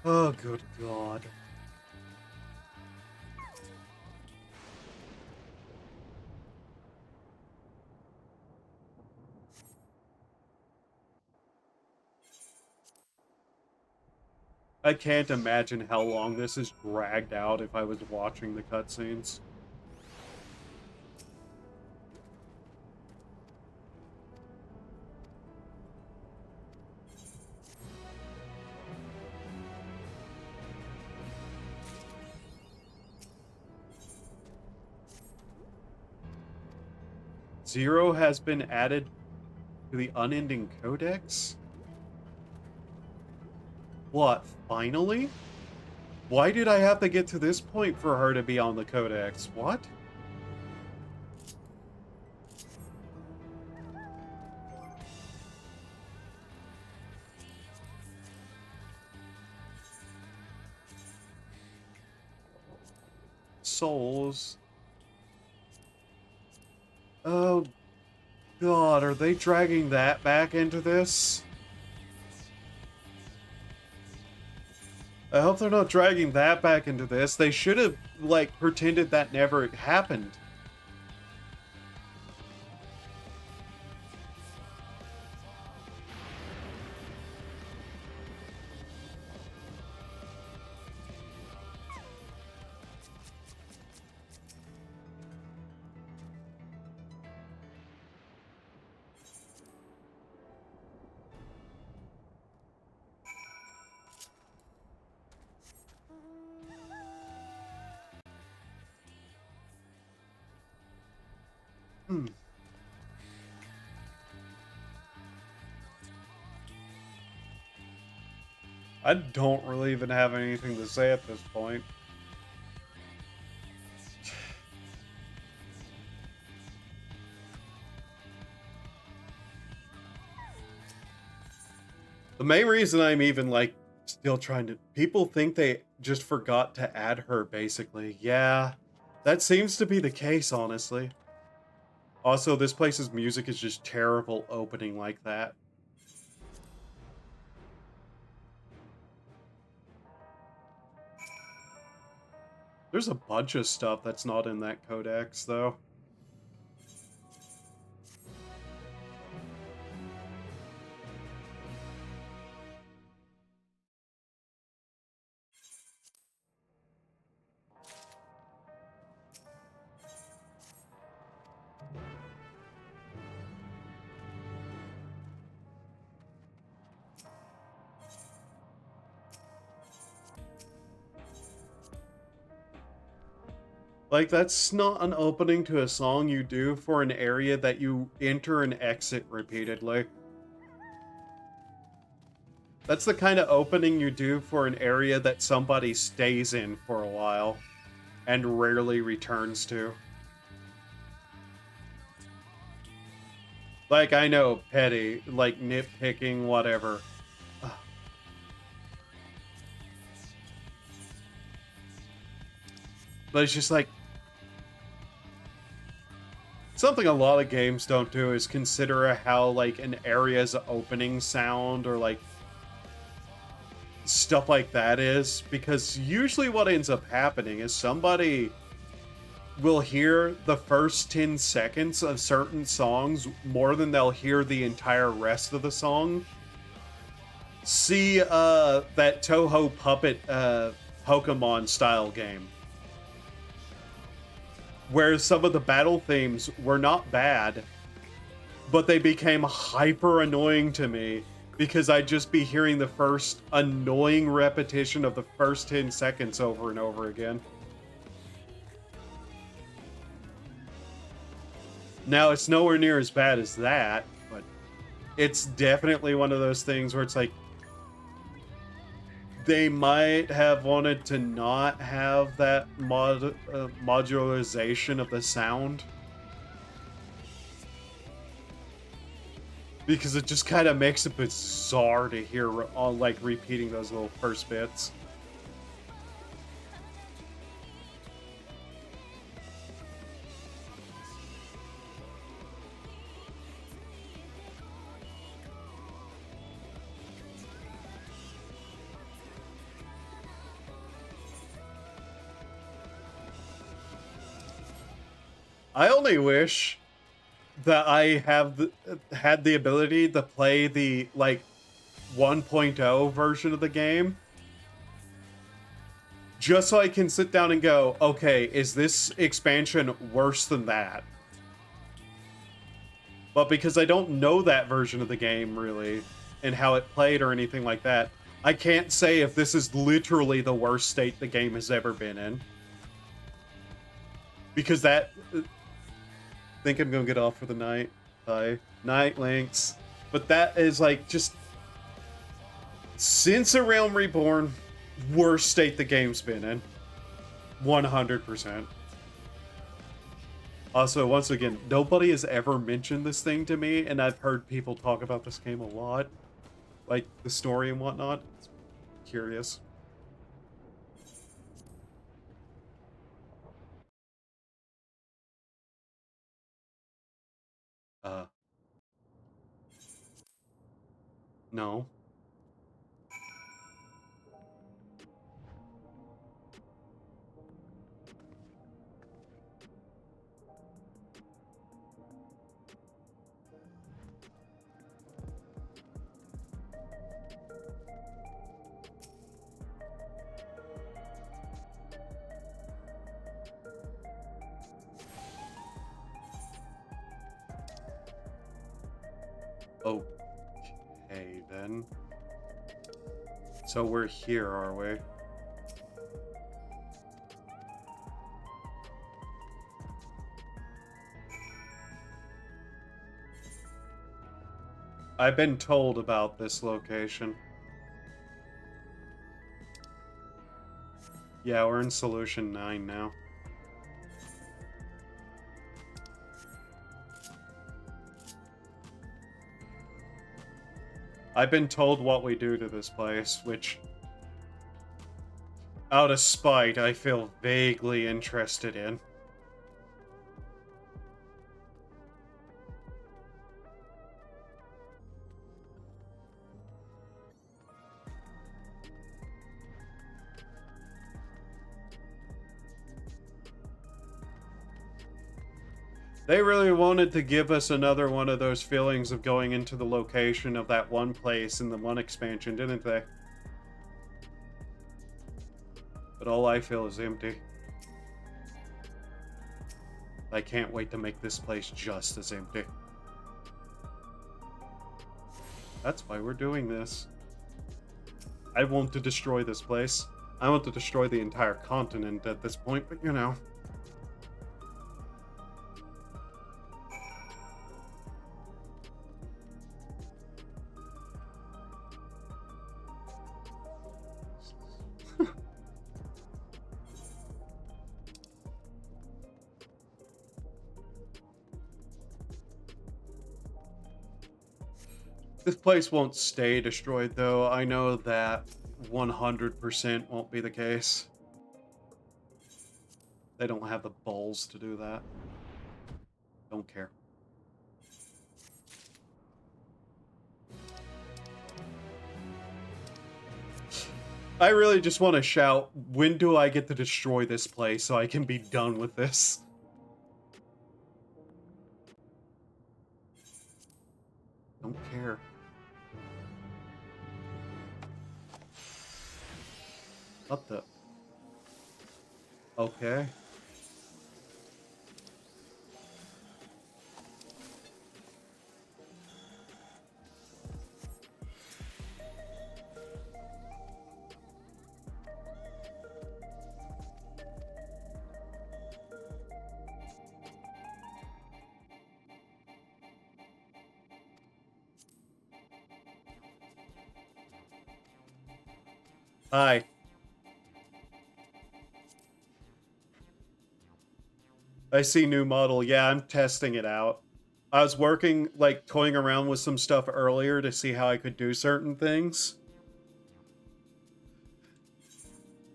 Oh, good God. I can't imagine how long this is dragged out if I was watching the cutscenes. Zero has been added to the unending codex? What, finally? Why did I have to get to this point for her to be on the codex? What? Souls. Oh, God, are they dragging that back into this? I hope they're not dragging that back into this. They should have, like, pretended that never happened. Hmm. I don't really even have anything to say at this point. The main reason I'm even, like, still trying to... People think they just forgot to add her, basically. Yeah, that seems to be the case, honestly. Also, this place's music is just terrible opening like that. There's a bunch of stuff that's not in that codex, though. Like, that's not an opening to a song you do for an area that you enter and exit repeatedly. That's the kind of opening you do for an area that somebody stays in for a while and rarely returns to. Like, I know, petty, like nitpicking, whatever. Ugh. But it's just like, something a lot of games don't do is consider how, like, an area's opening sound or, like, stuff like that is. Because usually what ends up happening is somebody will hear the first 10 seconds of certain songs more than they'll hear the entire rest of the song. See that Toho Puppet Pokemon style game, where some of the battle themes were not bad, but they became hyper annoying to me because I'd just be hearing the first annoying repetition of the first 10 seconds over and over again. Now, it's nowhere near as bad as that, but it's definitely one of those things where it's like, they might have wanted to not have that modularization of the sound, because it just kind of makes it bizarre to hear like repeating those little first bits. I only wish that I had the ability to play the, like, 1.0 version of the game, just so I can sit down and go, okay, is this expansion worse than that? But because I don't know that version of the game, really, and how it played or anything like that, I can't say if this is literally the worst state the game has ever been in. Because that... think I'm gonna get off for the night. Bye. Night, Lynx. But that is, like, just... since A Realm Reborn, worst state the game's been in. 100%. Also, once again, nobody has ever mentioned this thing to me, and I've heard people talk about this game a lot. Like, the story and whatnot. It's curious. No. Okay, then. So we're here, are we? I've been told about this location. Yeah, we're in Solution 9 now. I've been told what we do to this place, which, out of spite, I feel vaguely interested in. They really wanted to give us another one of those feelings of going into the location of that one place in the one expansion, didn't they? But all I feel is empty. I can't wait to make this place just as empty. That's why we're doing this. I want to destroy this place. I want to destroy the entire continent at this point, but you know. This place won't stay destroyed, though. I know that 100% won't be the case. They don't have the balls to do that. Don't care. I really just want to shout, when do I get to destroy this place so I can be done with this? Don't care. What the? Okay. Hi. I see new model. Yeah, I'm testing it out. I was working, like, toying around with some stuff earlier to see how I could do certain things.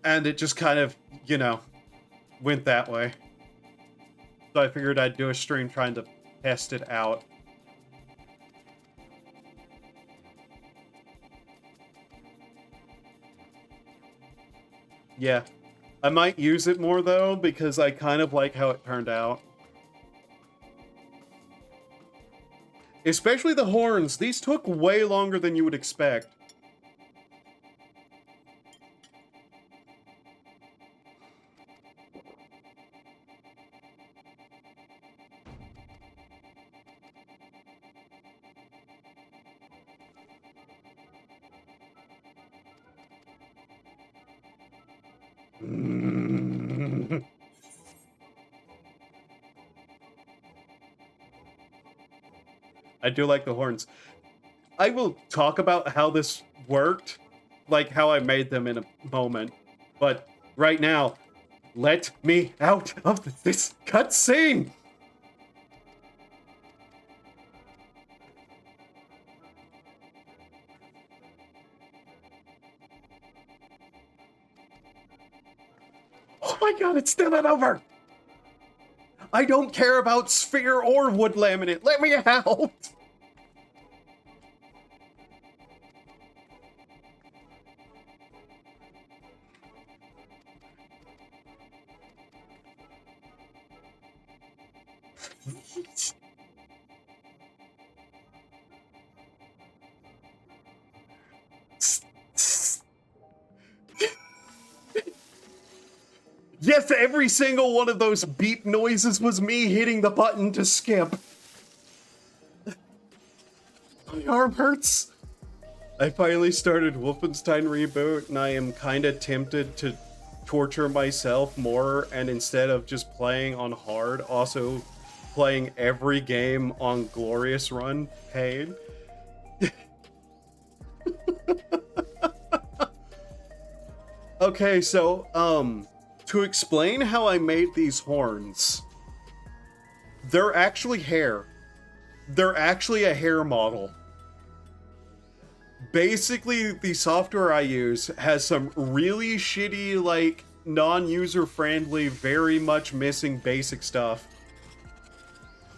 And it just kind of, you know, went that way. So I figured I'd do a stream trying to test it out. Yeah. I might use it more, though, because I kind of like how it turned out. Especially the horns. These took way longer than you would expect. I do like the horns. I will talk about how this worked, like how I made them in a moment. But right now, let me out of this cutscene! Oh my god, it's still not over! I don't care about sphere or wood laminate. Let me out! Yes, every single one of those beep noises was me hitting the button to skip. My arm hurts. I finally started Wolfenstein Reboot, and I am kind of tempted to torture myself more, and instead of just playing on hard, also playing every game on Glorious Run pain. Okay, so, to explain how I made these horns, they're actually hair. They're actually a hair model. Basically, the software I use has some really shitty, like, non-user-friendly, very much missing basic stuff.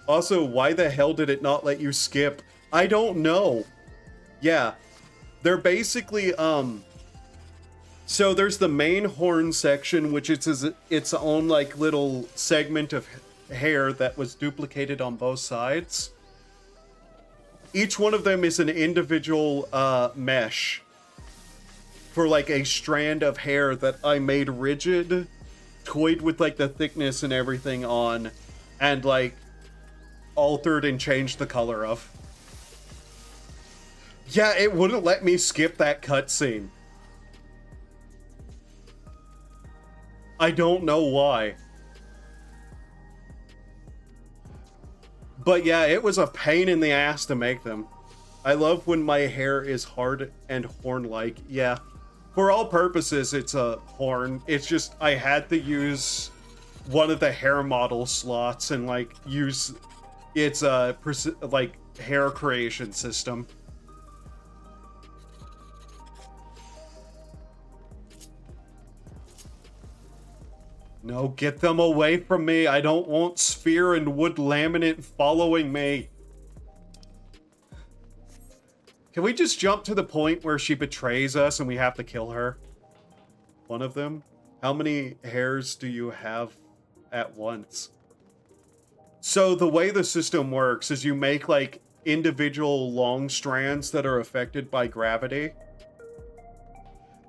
Also, why the hell did it not let you skip? I don't know. Yeah. They're basically, so there's the main horn section, which is its own, like, little segment of hair that was duplicated on both sides. Each one of them is an individual mesh for, like, a strand of hair that I made rigid, toyed with, like, the thickness and everything on, and, like, altered and changed the color of. Yeah, it wouldn't let me skip that cutscene. I don't know why. But yeah, it was a pain in the ass to make them. I love when my hair is hard and horn-like. Yeah, for all purposes, it's a horn. It's just, I had to use one of the hair model slots and, like, use its, like, hair creation system. No, get them away from me. I don't want sphere and wood laminate following me. Can we just jump to the point where she betrays us and we have to kill her? One of them? How many hairs do you have at once? So the way the system works is you make like individual long strands that are affected by gravity.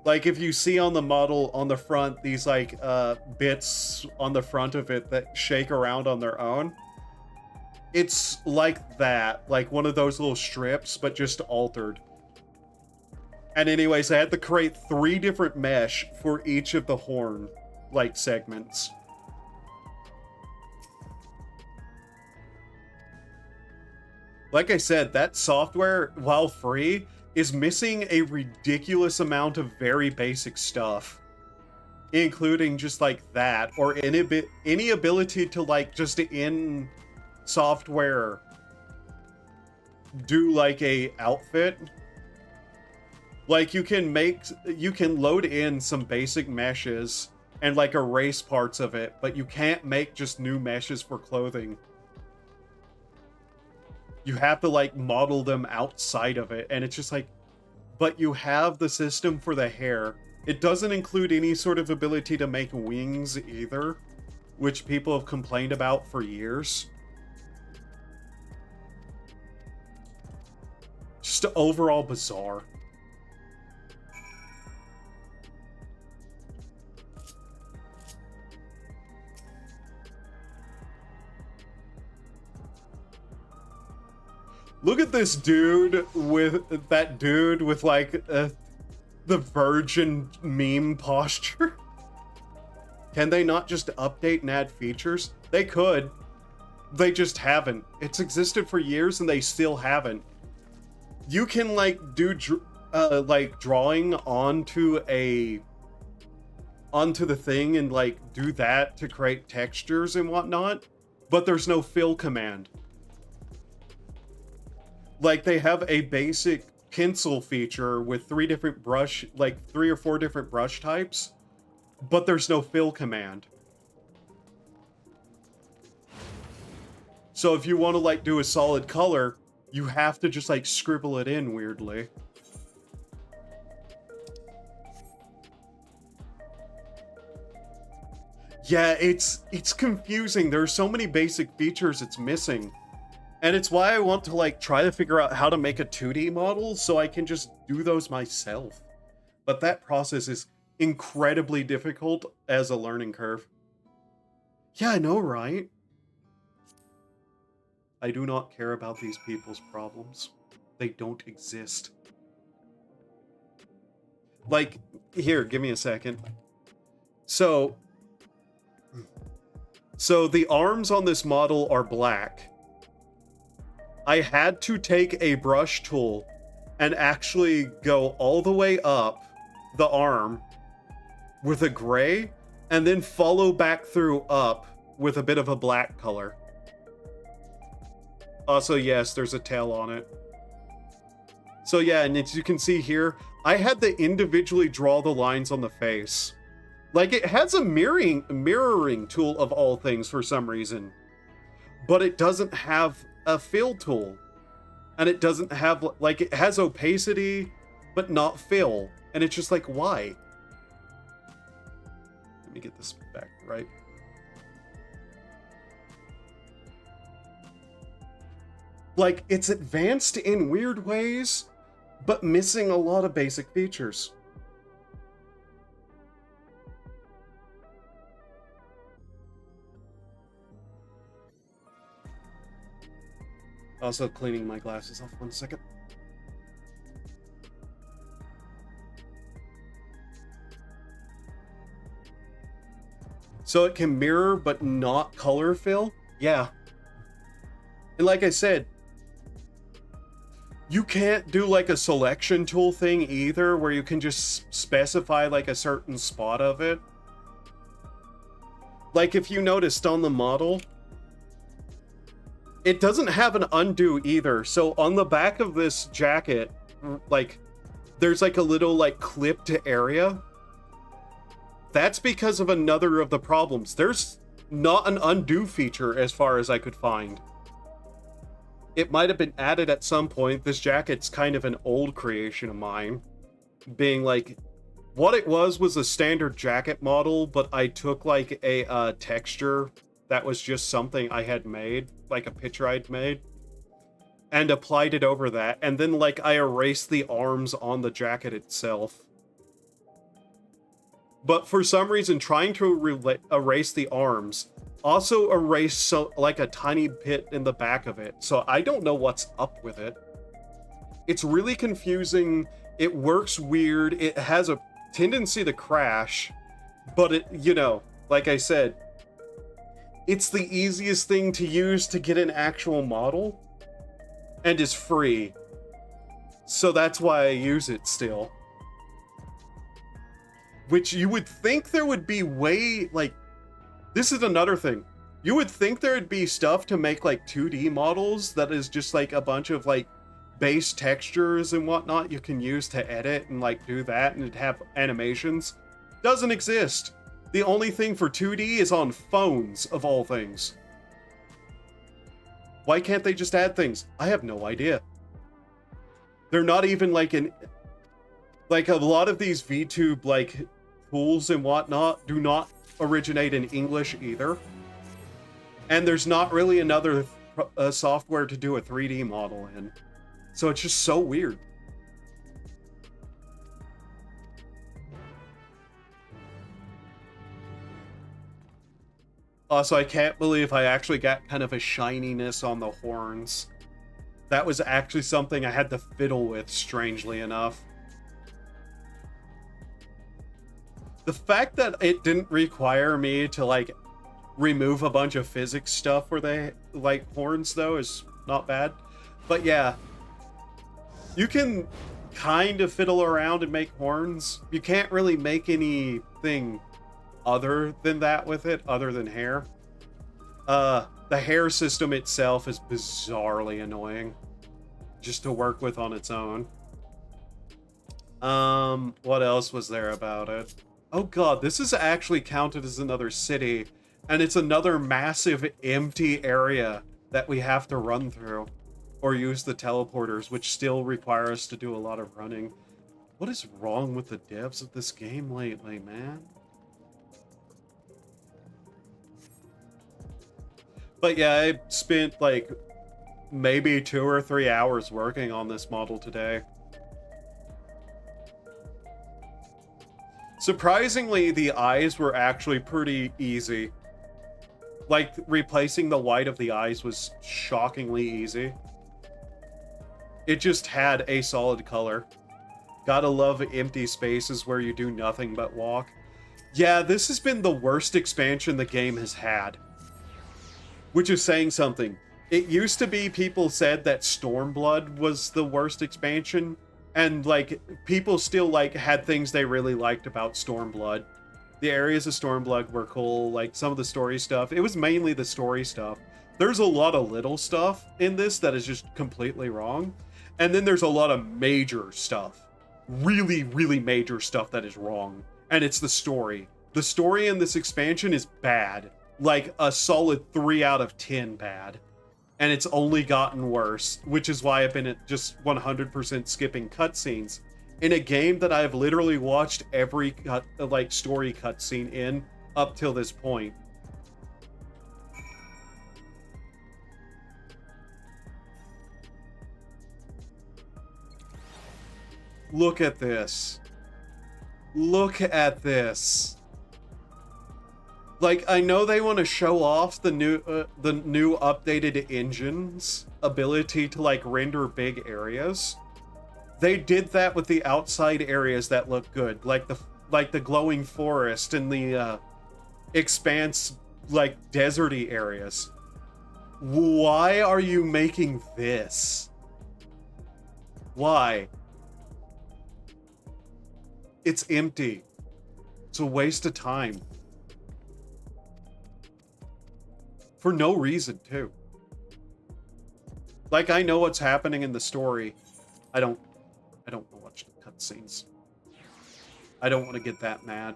Like if you see on the model on the front, these like bits on the front of it that shake around on their own. It's like that, like one of those little strips, but just altered. And anyways, I had to create 3 different mesh for each of the horn, like, segments. Like I said, that software, while free, is missing a ridiculous amount of very basic stuff. Including just like that, or any ability to like just in software do like a outfit. Like you can load in some basic meshes and like erase parts of it, but you can't make just new meshes for clothing. You have to like model them outside of it, and it's just like, but you have the system for the hair. It doesn't include any sort of ability to make wings either, which people have complained about for years. Just overall bizarre. Look at this dude with like the virgin meme posture. Can they not just update and add features? They could. They just haven't. It's existed for years and they still haven't. You can like do like drawing onto the thing and like do that to create textures and whatnot, but there's no fill command. Like they have a basic pencil feature with 3 different brush, like 3 or 4 different brush types, but there's no fill command. So if you want to like do a solid color, you have to just like scribble it in weirdly. Yeah, it's confusing. There are so many basic features it's missing. And it's why I want to like try to figure out how to make a 2D model so I can just do those myself. But that process is incredibly difficult as a learning curve. Yeah, I know, right? I do not care about these people's problems. They don't exist. Like, here, give me a second. So the arms on this model are black. I had to take a brush tool and actually go all the way up the arm with a gray and then follow back through up with a bit of a black color. Also, yes, there's a tail on it. So yeah, and as you can see here, I had to individually draw the lines on the face. Like, it has a mirroring tool of all things for some reason, but it doesn't have a fill tool, and it doesn't have, like, it has opacity but not fill, and it's just like, why? Let me get this back right. Like, it's advanced in weird ways but missing a lot of basic features. Also cleaning my glasses off, 1 second. So it can mirror but not color fill? Yeah. And like I said, you can't do like a selection tool thing either, where you can just specify like a certain spot of it. Like if you noticed on the model, it doesn't have an undo either. So on the back of this jacket, like, there's like a little like clipped area. That's because of another of the problems. There's not an undo feature as far as I could find. It might have been added at some point. This jacket's kind of an old creation of mine. Being like, what it was a standard jacket model, but I took like a texture that was just something I had made, like a picture I'd made, and applied it over that, and then like I erased the arms on the jacket itself. But for some reason, trying to erase the arms also erased like a tiny bit in the back of it. So I don't know what's up with it. It's really confusing. It works weird. It has a tendency to crash, but it, you know, like I said, it's the easiest thing to use to get an actual model and is free. So that's why I use it still. Which you would think there would be way, like, this is another thing. You would think there would be stuff to make like 2D models that is just like a bunch of like base textures and whatnot you can use to edit and like do that and have animations. Doesn't exist. The only thing for 2D is on phones, of all things. Why can't they just add things? I have no idea. They're not even like like a lot of these VTube like tools and whatnot do not originate in English either. And there's not really another software to do a 3D model in. So it's just so weird. Also, I can't believe I actually got kind of a shininess on the horns. That was actually something I had to fiddle with, strangely enough. The fact that it didn't require me to, like, remove a bunch of physics stuff for the, like, horns, though, is not bad. But yeah, you can kind of fiddle around and make horns. You can't really make anything other than that with it, other than hair. The hair system itself is bizarrely annoying just to work with on its own. What else was there about it? Oh god, this is actually counted as another city, and it's another massive empty area that we have to run through, or use the teleporters, which still require us to do a lot of running. What is wrong with the devs of this game lately, man? But yeah, I spent like maybe 2 or 3 hours working on this model today. Surprisingly, the eyes were actually pretty easy. Like, replacing the white of the eyes was shockingly easy. It just had a solid color. Gotta love empty spaces where you do nothing but walk. Yeah, this has been the worst expansion the game has had. Which is saying something. It used to be people said that Stormblood was the worst expansion, and like people still like had things they really liked about Stormblood. The areas of Stormblood were cool, like some of the story stuff. It was mainly the story stuff. There's a lot of little stuff in this that is just completely wrong. And then there's a lot of major stuff. Really, really major stuff that is wrong. And it's the story. The story in this expansion is bad. Like a solid 3 out of 10 bad. And it's only gotten worse, which is why I've been just 100% skipping cutscenes in a game that I've literally watched every story cutscene in up till this point. Look at this. Look at this. Like, I know they want to show off the new updated engine's ability to, like, render big areas. They did that with the outside areas that look good, like the glowing forest and the expanse, like, deserty areas. Why are you making this? Why? It's empty. It's a waste of time. For no reason, too. Like, I know what's happening in the story. I don't watch the cutscenes. I don't want to get that mad.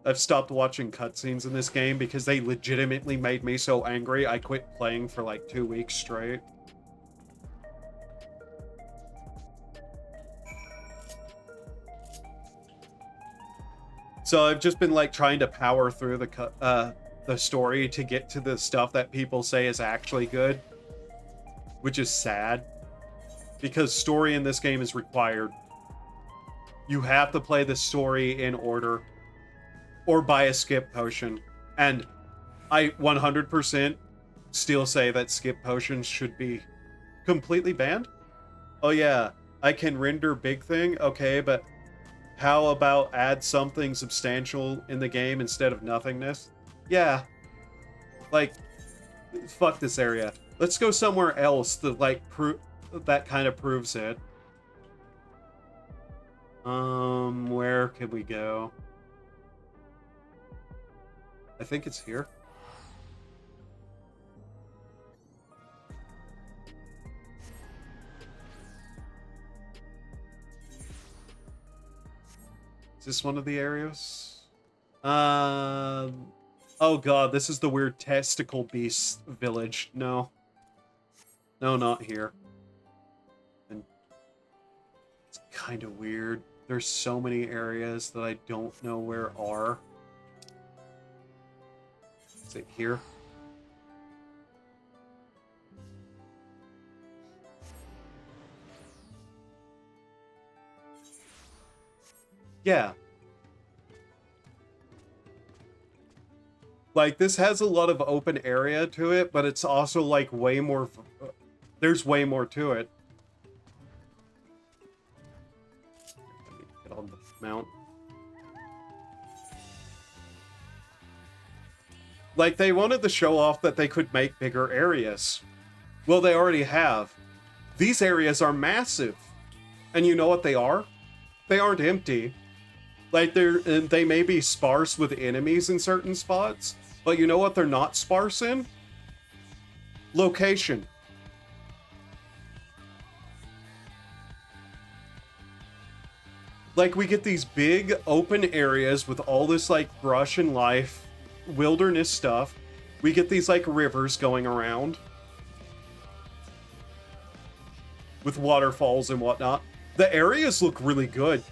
I've stopped watching cutscenes in this game because they legitimately made me so angry I quit playing for like 2 weeks straight. So I've just been like trying to power through the story to get to the stuff that people say is actually good, which is sad because story in this game is required. You have to play the story in order or buy a skip potion. And I 100% still say that skip potions should be completely banned. Oh yeah, I can render big thing, okay, but how about add something substantial in the game instead of nothingness? Yeah, like, fuck this area. Let's go somewhere else that like that kind of proves it. Where can we go? I think it's here. Is this one of the areas? Oh god, this is the weird testicle beast village. No. No, not here. And it's kind of weird. There's so many areas that I don't know where are. Is it here? Yeah. Like, this has a lot of open area to it, but it's also, like, way more... There's way more to it. I need to get on the mount. Like, they wanted to show off that they could make bigger areas. Well, they already have. These areas are massive. And you know what they are? They aren't empty. Like, they may be sparse with enemies in certain spots, but you know what they're not sparse in? Location. Like, we get these big open areas with all this, like, brush and life, wilderness stuff. We get these, like, rivers going around with waterfalls and whatnot. The areas look really good.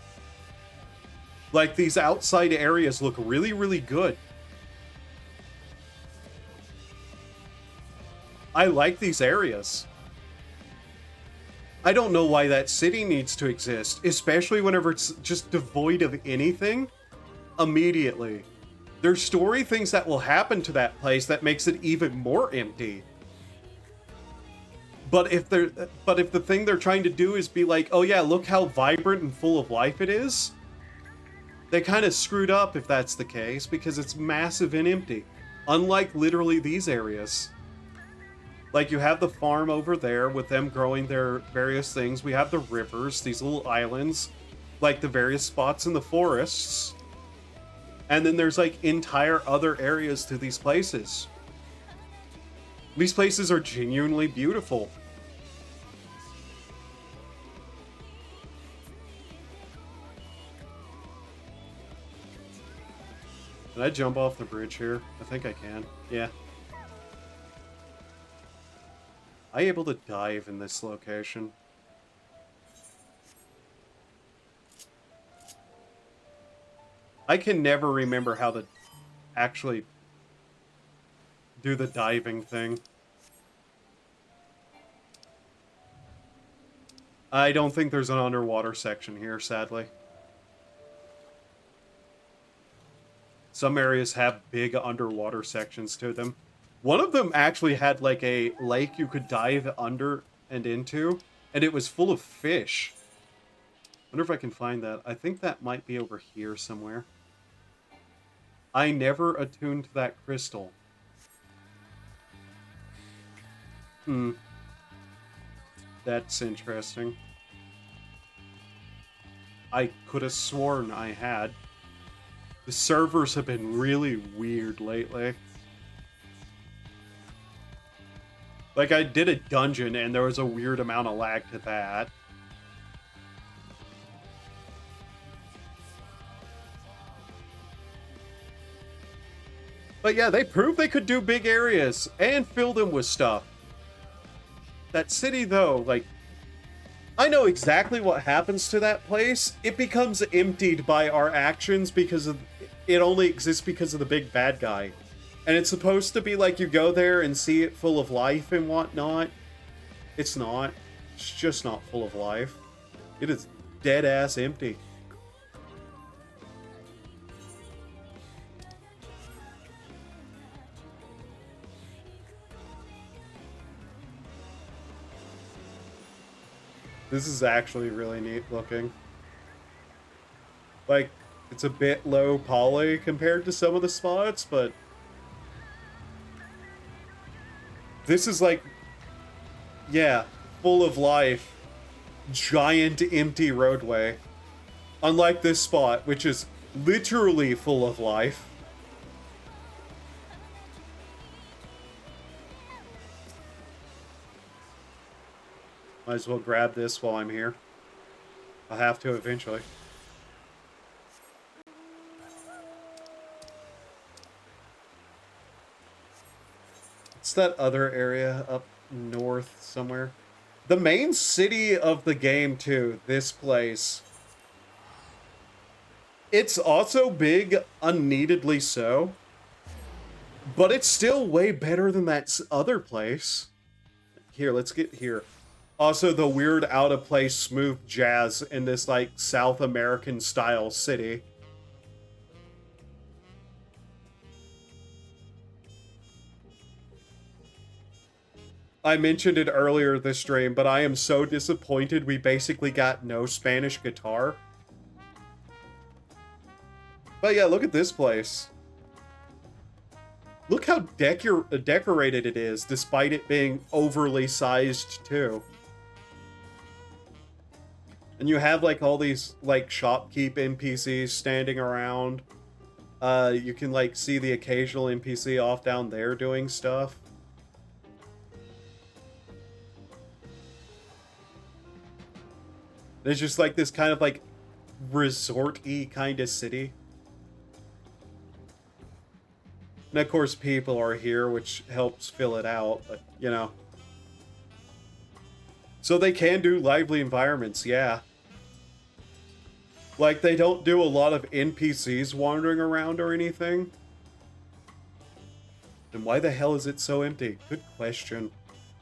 Like, these outside areas look really, really good. I like these areas. I don't know why that city needs to exist, especially whenever it's just devoid of anything. Immediately. There's story things that will happen to that place that makes it even more empty. But if the thing they're trying to do is be like, oh yeah, look how vibrant and full of life it is, they kind of screwed up if that's the case, because it's massive and empty. Unlike literally these areas. Like, you have the farm over there with them growing their various things. We have the rivers, these little islands, like the various spots in the forests. And then there's, like, entire other areas to these places. These places are genuinely beautiful. Can I jump off the bridge here? I think I can. Yeah. Am I able to dive in this location? I can never remember how to actually do the diving thing. I don't think there's an underwater section here, sadly. Some areas have big underwater sections to them. One of them actually had like a lake you could dive under and into, and it was full of fish. Wonder if I can find that. I think that might be over here somewhere. I never attuned to that crystal. That's interesting. I could have sworn I had. The servers have been really weird lately. Like, I did a dungeon and there was a weird amount of lag to that. But yeah, they proved they could do big areas and fill them with stuff. That city, though, like, I know exactly what happens to that place. It becomes emptied by our actions because of it only exists because of the big bad guy. And it's supposed to be like you go there and see it full of life and whatnot. It's not. It's just not full of life. It is dead ass empty. This is actually really neat looking. Like, it's a bit low poly compared to some of the spots, but this is like, yeah, full of life, giant empty roadway. Unlike this spot, which is literally full of life. Might as well grab this while I'm here. I'll have to eventually. It's that other area up north somewhere. The main city of the game, too, this place. It's also big, unneededly so. But it's still way better than that other place. Here, let's get here. Also, the weird, out-of-place, smooth jazz in this, like, South American-style city. I mentioned it earlier this stream, but I am so disappointed we basically got no Spanish guitar. But yeah, look at this place. Look how decorated it is, despite it being overly sized, too. And you have, like, all these, like, shopkeep NPCs standing around. You can, like, see the occasional NPC off down there doing stuff. There's just, like, this kind of, like, resort-y kind of city. And, of course, people are here, which helps fill it out, but, you know. So they can do lively environments, yeah. Like, they don't do a lot of NPCs wandering around or anything. Then why the hell is it so empty? Good question.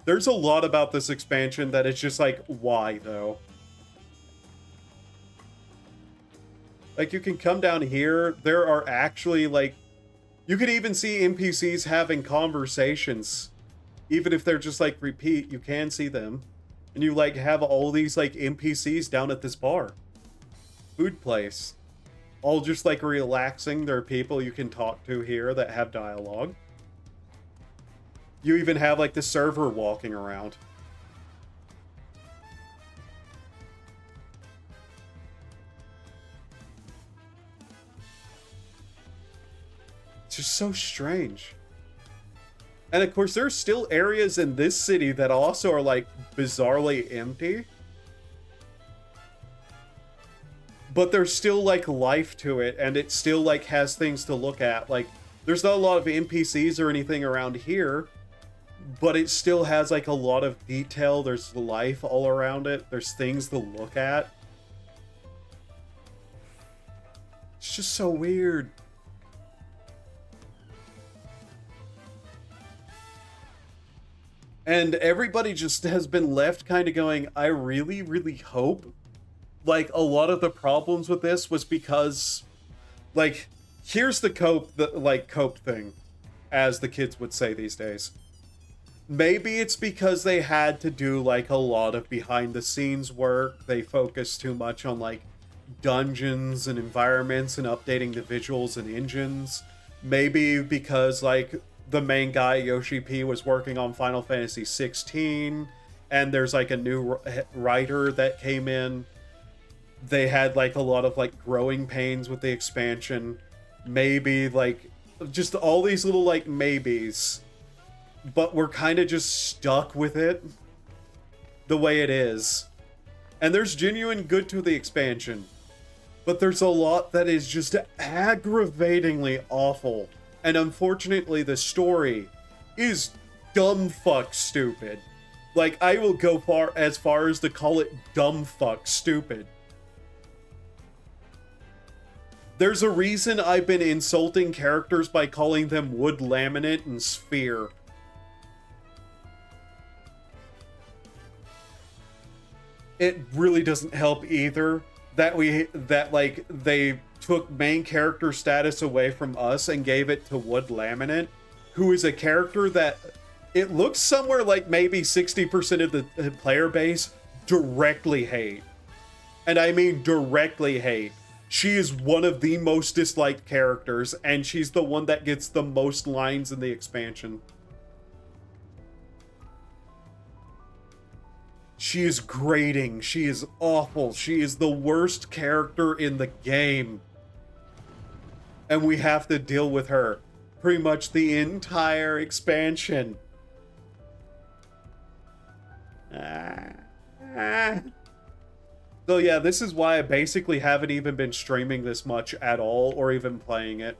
There's a lot about this expansion that is just like, why, though? Like, you can come down here, there are actually, like... You could even see NPCs having conversations. Even if they're just, like, repeat, you can see them. And you, like, have all these, like, NPCs down at this bar. Food place. All just, like, relaxing. There are people you can talk to here that have dialogue. You even have, like, the server walking around. It's just so strange. And of course, there's still areas in this city that also are, like, bizarrely empty. But there's still, like, life to it, and it still, like, has things to look at. Like, there's not a lot of NPCs or anything around here, but it still has, like, a lot of detail. There's life all around it. There's things to look at. It's just so weird. And everybody just has been left kind of going, I really, really hope, like, a lot of the problems with this was because, like, here's the cope thing, as the kids would say these days. Maybe it's because they had to do, like, a lot of behind-the-scenes work. They focused too much on, like, dungeons and environments and updating the visuals and engines. Maybe because, like, the main guy, Yoshi P, was working on Final Fantasy 16, and there's, like, a new writer that came in. They had, like, a lot of, like, growing pains with the expansion. Maybe, like, just all these little, like, maybes. But we're kind of just stuck with it the way it is. And there's genuine good to the expansion. But there's a lot that is just aggravatingly awful And unfortunately, the story is dumb fuck stupid. Like, I will go far as to call it dumb fuck stupid. There's a reason I've been insulting characters by calling them wood laminate and sphere. It really doesn't help either that like they took main character status away from us and gave it to wood laminate, who is a character that it looks somewhere like maybe 60% of the player base directly hate. And I mean directly hate. She is one of the most disliked characters, and she's the one that gets the most lines in the expansion. She is grating. She is awful. She is the worst character in the game. And we have to deal with her pretty much the entire expansion. So yeah, this is why I basically haven't even been streaming this much at all, or even playing it.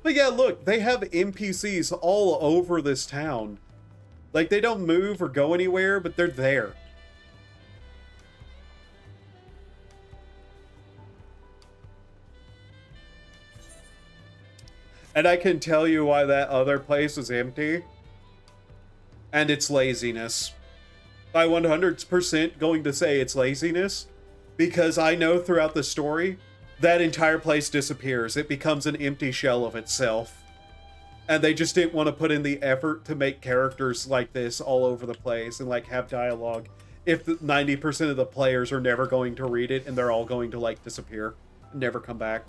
But yeah, look, they have NPCs all over this town. Like, they don't move or go anywhere, but they're there. And I can tell you why that other place is empty. And it's laziness. I'm 100% going to say it's laziness, because I know throughout the story, that entire place disappears. It becomes an empty shell of itself. And they just didn't want to put in the effort to make characters like this all over the place and like have dialogue if 90% of the players are never going to read it and they're all going to like disappear and never come back.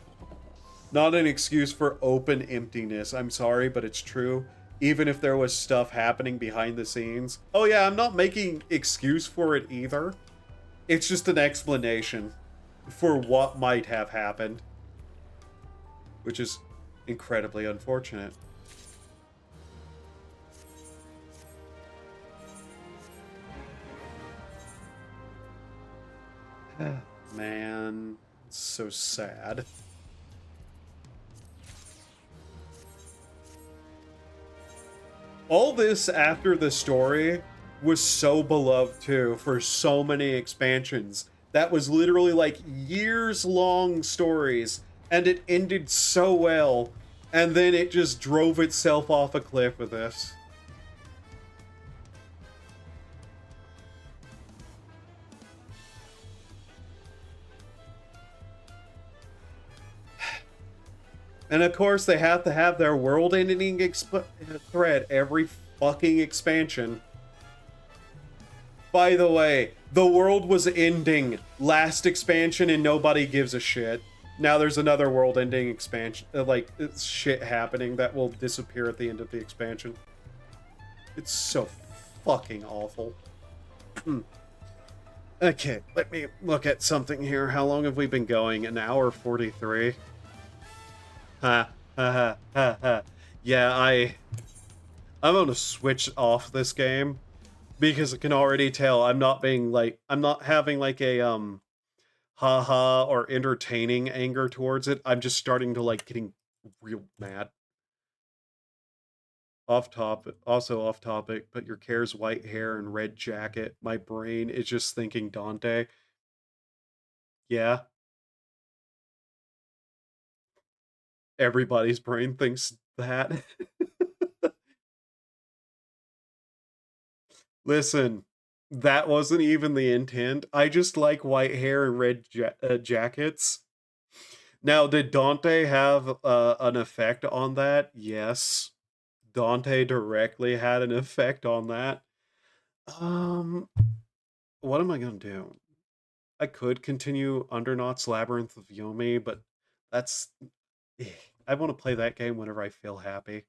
Not an excuse for open emptiness. I'm sorry, but it's true. Even if there was stuff happening behind the scenes. Oh yeah, I'm not making excuse for it either. It's just an explanation for what might have happened. Which is incredibly unfortunate. Man, it's so sad. All this after the story was so beloved too for so many expansions. That was literally like years long stories, and it ended so well, and then it just drove itself off a cliff with this. And of course, they have to have their world-ending thread every fucking expansion. By the way, the world was ending last expansion and nobody gives a shit. Now there's another world-ending expansion, like, it's shit happening that will disappear at the end of the expansion. It's so fucking awful. Okay, let me look at something here. How long have we been going? An hour 43? Ha ha ha ha. Yeah, I'm gonna switch off this game because I can already tell I'm not having like a haha or entertaining anger towards it. I'm just starting to like getting real mad. Off topic, also off topic, but your Care's white hair and red jacket. My brain is just thinking Dante. Yeah, everybody's brain thinks that. Listen, that wasn't even the intent. I just like white hair and red jackets. Now, did Dante have an effect on that? Yes. Dante directly had an effect on that. Um, what am I gonna do? I could continue Undernaut's Labyrinth of Yomi, but that's... I want to play that game whenever I feel happy.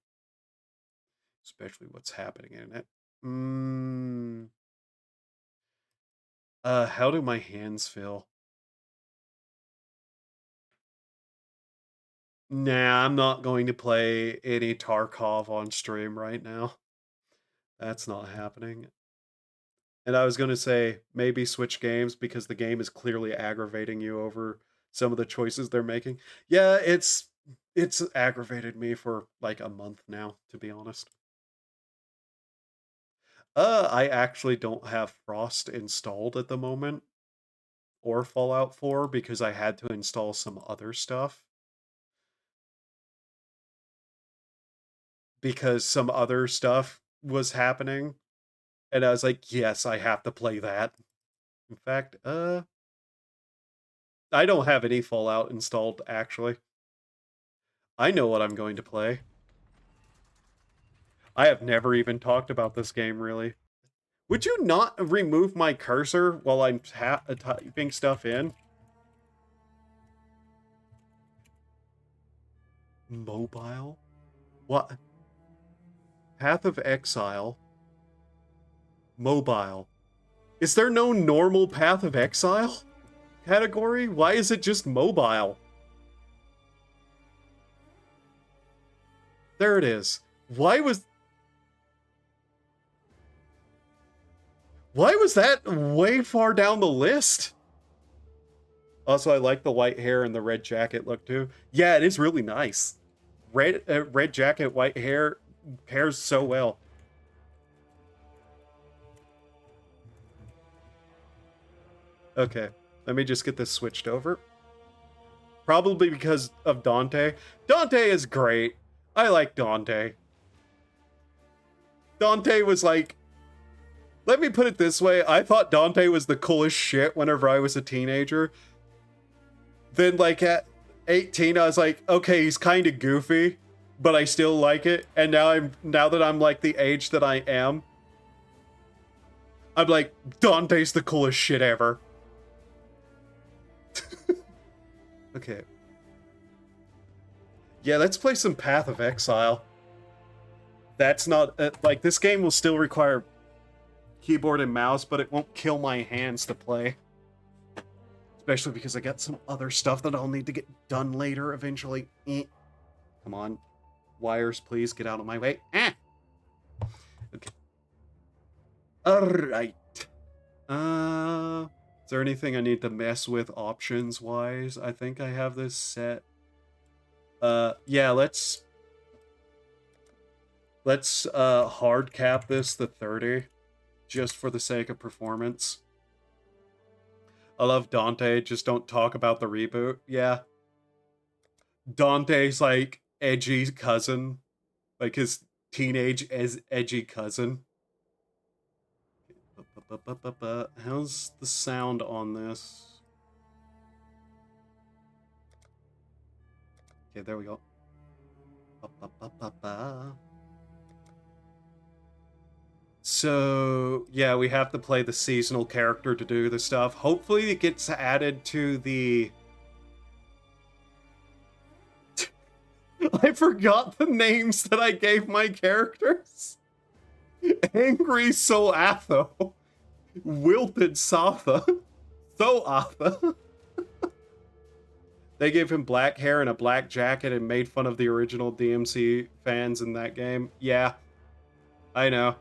Especially what's happening in it. How do my hands feel? Nah, I'm not going to play any Tarkov on stream right now. That's not happening. And I was going to say, maybe switch games because the game is clearly aggravating you over some of the choices they're making. Yeah, it's It's aggravated me for like a month now, to be honest. I actually don't have Frost installed at the moment, or Fallout 4, because I had to install some other stuff. Because some other stuff was happening, and I was like, yes, I have to play that. In fact, I don't have any Fallout installed, actually. I know what I'm going to play. I have never even talked about this game, really. Would you not remove my cursor while I'm typing stuff in? Mobile? What? Path of Exile. Mobile. Is there no normal Path of Exile category? Why is it just mobile? There it is. Why was that way far down the list? Also, I like the white hair and the red jacket look too. Yeah, it is really nice. Red jacket, white hair pairs so well. Okay, let me just get this switched over. Probably because of Dante. Dante is great. I like Dante. Dante was like... Let me put it this way. I thought Dante was the coolest shit whenever I was a teenager. Then, like, at 18, I was like, okay, he's kind of goofy, but I still like it. And now that I'm like the age that I am, I'm like, Dante's the coolest shit ever. Okay. Yeah, let's play some Path of Exile. That's not... like, this game will still require keyboard and mouse, but it won't kill my hands to play. Especially because I got some other stuff that I'll need to get done later eventually. Come on. Wires, please, get out of my way. Okay. Alright. Is there anything I need to mess with options-wise? I think I have this set. Yeah, let's hard cap this to 30, just for the sake of performance. I love Dante, just don't talk about the reboot. Yeah. Dante's like edgy cousin. Like his teenage edgy cousin. How's the sound on this? Okay, there we go. So, yeah, we have to play the seasonal character to do the stuff. Hopefully it gets added to the... I forgot the names that I gave my characters. Angry Soatho. Wilted Satha. Soatha. They gave him black hair and a black jacket and made fun of the original DMC fans in that game. Yeah, I know.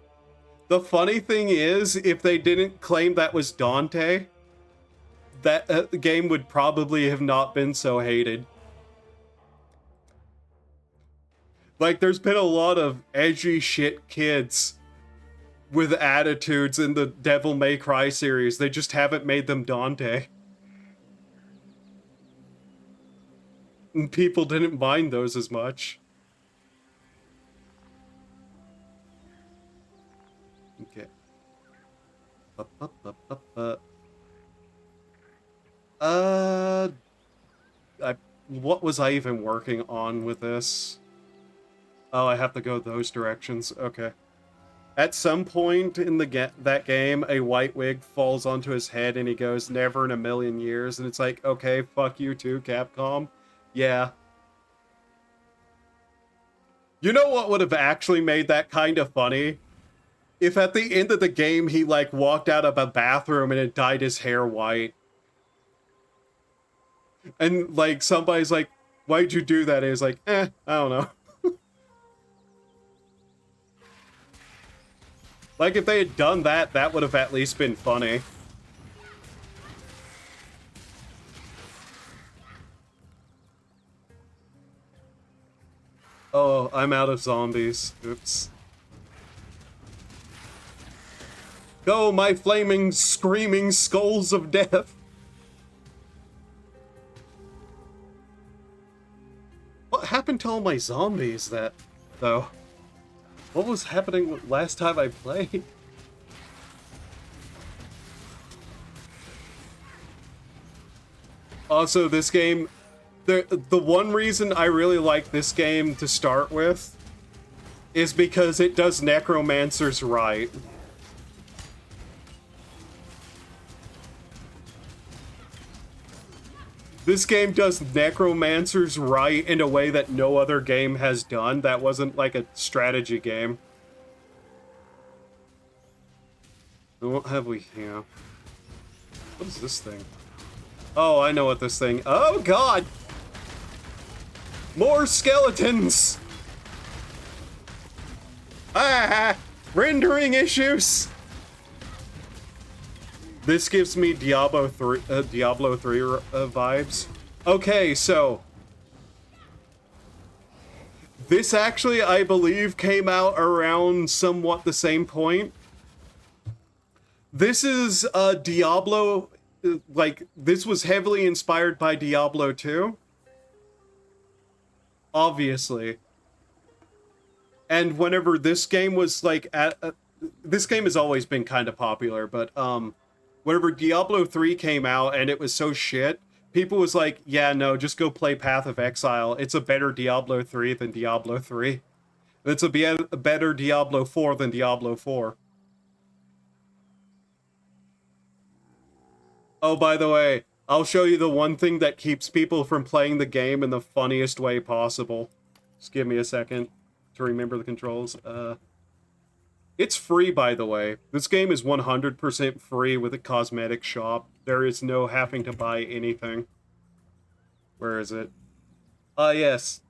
The funny thing is, if they didn't claim that was Dante, that the game would probably have not been so hated. Like, there's been a lot of edgy shit kids with attitudes in the Devil May Cry series. They just haven't made them Dante. And people didn't mind those as much. Okay. What was I even working on with this? Oh, I have to go those directions. Okay. At some point in that game, a white wig falls onto his head and he goes, "Never in a million years." And it's like, okay, fuck you too, Capcom. Yeah. You know what would have actually made that kind of funny? If at the end of the game he, like, walked out of a bathroom and it dyed his hair white. And, like, somebody's like, "Why'd you do that?" And he's like, I don't know. Like, if they had done that, that would have at least been funny. Oh, I'm out of zombies. Oops. Go, my flaming, screaming skulls of death! What happened to all my zombies though? What was happening last time I played? Also, this game, the one reason I really like this game to start with is because it does necromancers right. This game does necromancers right in a way that no other game has done. That wasn't like a strategy game. What have we here? What is this thing? Oh, I know what this thing... Oh, God! More skeletons! Ah! Rendering issues! This gives me Diablo 3 vibes. Okay, so... This actually, I believe, came out around somewhat the same point. This is Diablo... Like, this was heavily inspired by Diablo 2. Obviously. And whenever this game was, like, this game has always been kind of popular, but, whenever Diablo 3 came out and it was so shit, people was like, yeah, no, just go play Path of Exile. It's a better Diablo 3 than Diablo 3. It's a better Diablo 4 than Diablo 4. Oh, by the way, I'll show you the one thing that keeps people from playing the game in the funniest way possible. Just give me a second to remember the controls. It's free, by the way. This game is 100% free with a cosmetic shop. There is no having to buy anything. Where is it? Yes.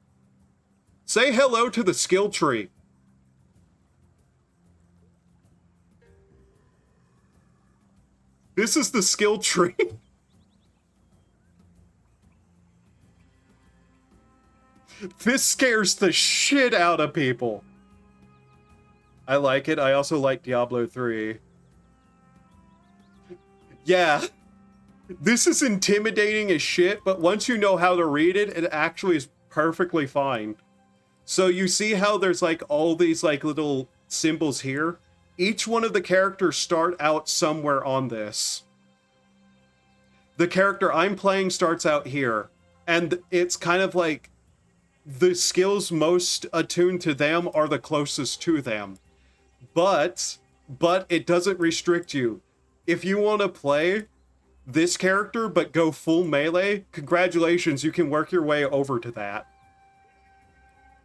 Say hello to the skill tree. This is the skill tree. This scares the shit out of people. I like it. I also like Diablo 3. Yeah. This is intimidating as shit, but once you know how to read it, it actually is perfectly fine. So you see how there's like all these like little symbols here? Each one of the characters start out somewhere on this. The character I'm playing starts out here, and it's kind of like the skills most attuned to them are the closest to them. But it doesn't restrict you. If you want to play this character but go full melee, congratulations, you can work your way over to that.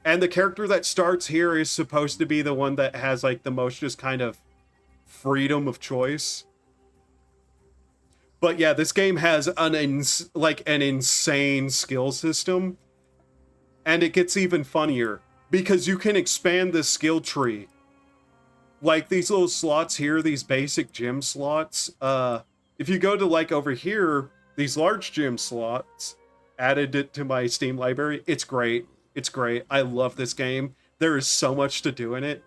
And the character that starts here is supposed to be the one that has like the most just kind of freedom of choice. But yeah, this game has an insane skill system. And it gets even funnier because you can expand the skill tree. Like these little slots here, these basic gym slots. If you go to like over here, these large gym slots, added it to my Steam library. It's great. It's great. I love this game. There is so much to do in it.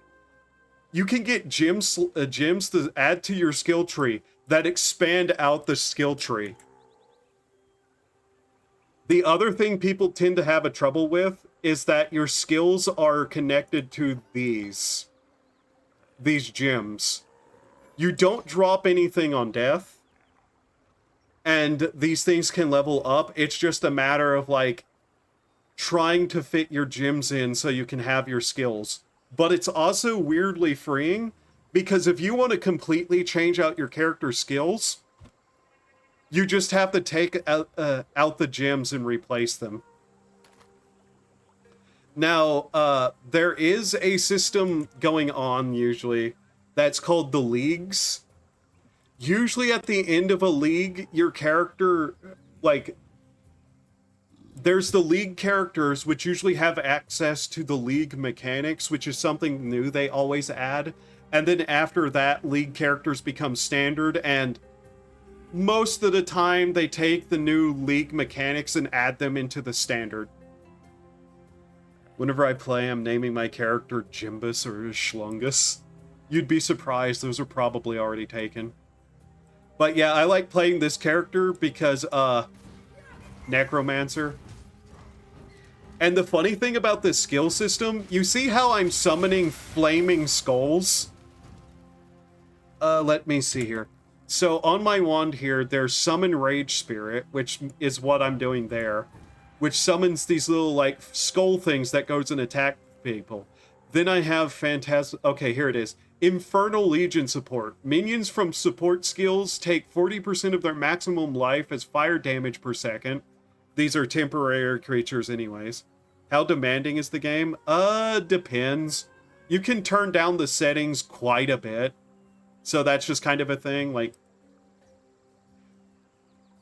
You can get gyms to add to your skill tree that expand out the skill tree. The other thing people tend to have a trouble with is that your skills are connected to these gyms. You don't drop anything on death, and these things can level up. It's just a matter of like trying to fit your gyms in so you can have your skills. But it's also weirdly freeing, because if you want to completely change out your character's skills, you just have to take out the gyms and replace them. Now, there is a system going on usually that's called the leagues. Usually at the end of a league, your character, like, there's the league characters, which usually have access to the league mechanics, which is something new they always add. And then after that, league characters become standard, and most of the time they take the new league mechanics and add them into the standard. Whenever I play, I'm naming my character Jimbus or Schlungus. You'd be surprised, those are probably already taken. But yeah, I like playing this character because, Necromancer. And the funny thing about this skill system, you see how I'm summoning flaming skulls? Let me see here. So on my wand here, there's Summon Rage Spirit, which is what I'm doing there, which summons these little, like, skull things that goes and attack people. Then I have Phantasm... Okay, here it is. Infernal Legion support. Minions from support skills take 40% of their maximum life as fire damage per second. These are temporary creatures anyways. How demanding is the game? Depends. You can turn down the settings quite a bit. So that's just kind of a thing, like...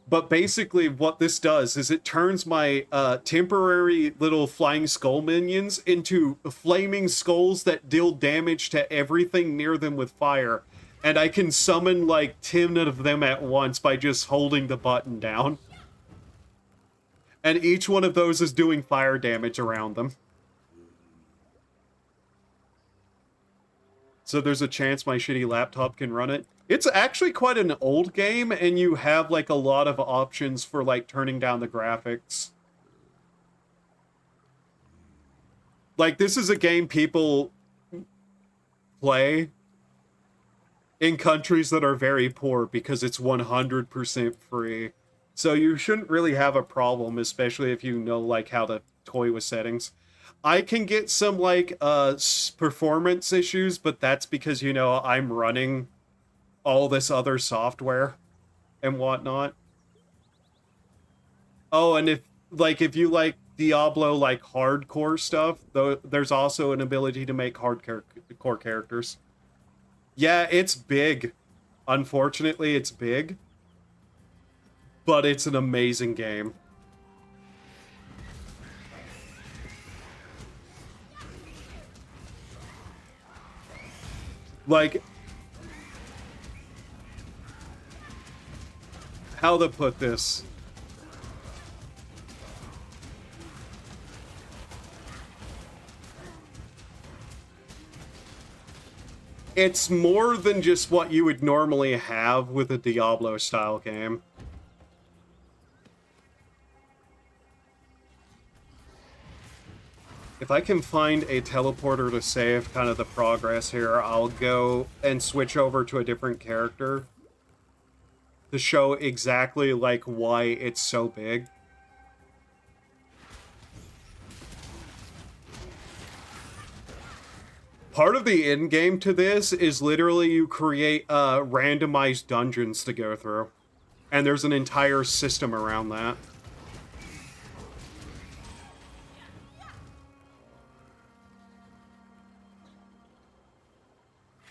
But basically what this does is it turns my temporary little flying skull minions into flaming skulls that deal damage to everything near them with fire. And I can summon like 10 of them at once by just holding the button down. And each one of those is doing fire damage around them. So there's a chance my shitty laptop can run it. It's actually quite an old game, and you have, like, a lot of options for, like, turning down the graphics. Like, this is a game people play in countries that are very poor because it's 100% free. So you shouldn't really have a problem, especially if you know, like, how to toy with settings. I can get some, like, performance issues, but that's because, you know, I'm running all this other software and whatnot. Oh, and if you like Diablo, like, hardcore stuff, though, there's also an ability to make hardcore characters. Yeah, it's big. Unfortunately, it's big. But it's an amazing game. Like, how to put this? It's more than just what you would normally have with a Diablo-style game. If I can find a teleporter to save kind of the progress here, I'll go and switch over to a different character to show exactly, like, why it's so big. Part of the end game to this is literally you create randomized dungeons to go through. And there's an entire system around that.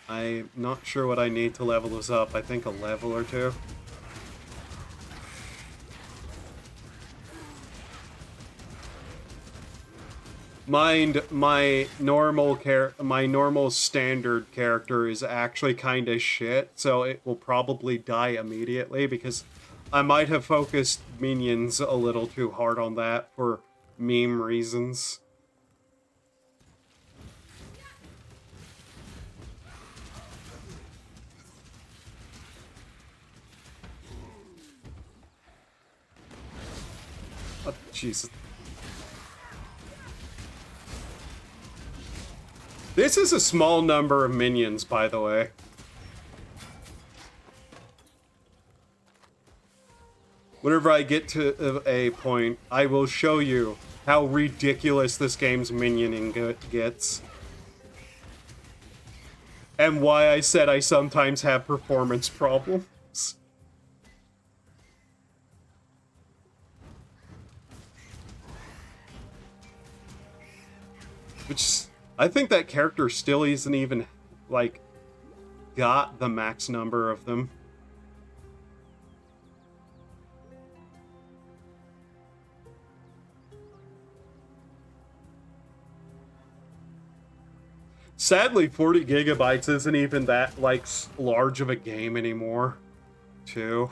I'm not sure what I need to level this up. I think a level or two. Mind, my normal standard character is actually kind of shit, so it will probably die immediately because I might have focused minions a little too hard on that for meme reasons. Oh, Jesus. This is a small number of minions, by the way. Whenever I get to a point, I will show you how ridiculous this game's minioning gets. And why I said I sometimes have performance problems. Which... I think that character still isn't even, like, got the max number of them. Sadly, 40 gigabytes isn't even that, like, large of a game anymore, too.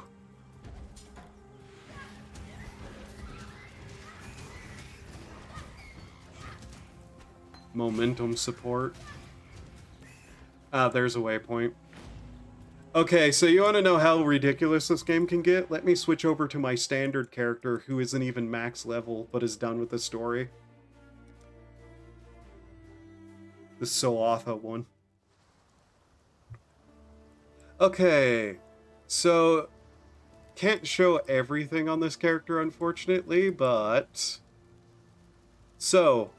Momentum support. Ah, there's a waypoint. Okay, so you want to know how ridiculous this game can get? Let me switch over to my standard character who isn't even max level, but is done with the story. The Soatha one. Okay, so can't show everything on this character, unfortunately, but... So,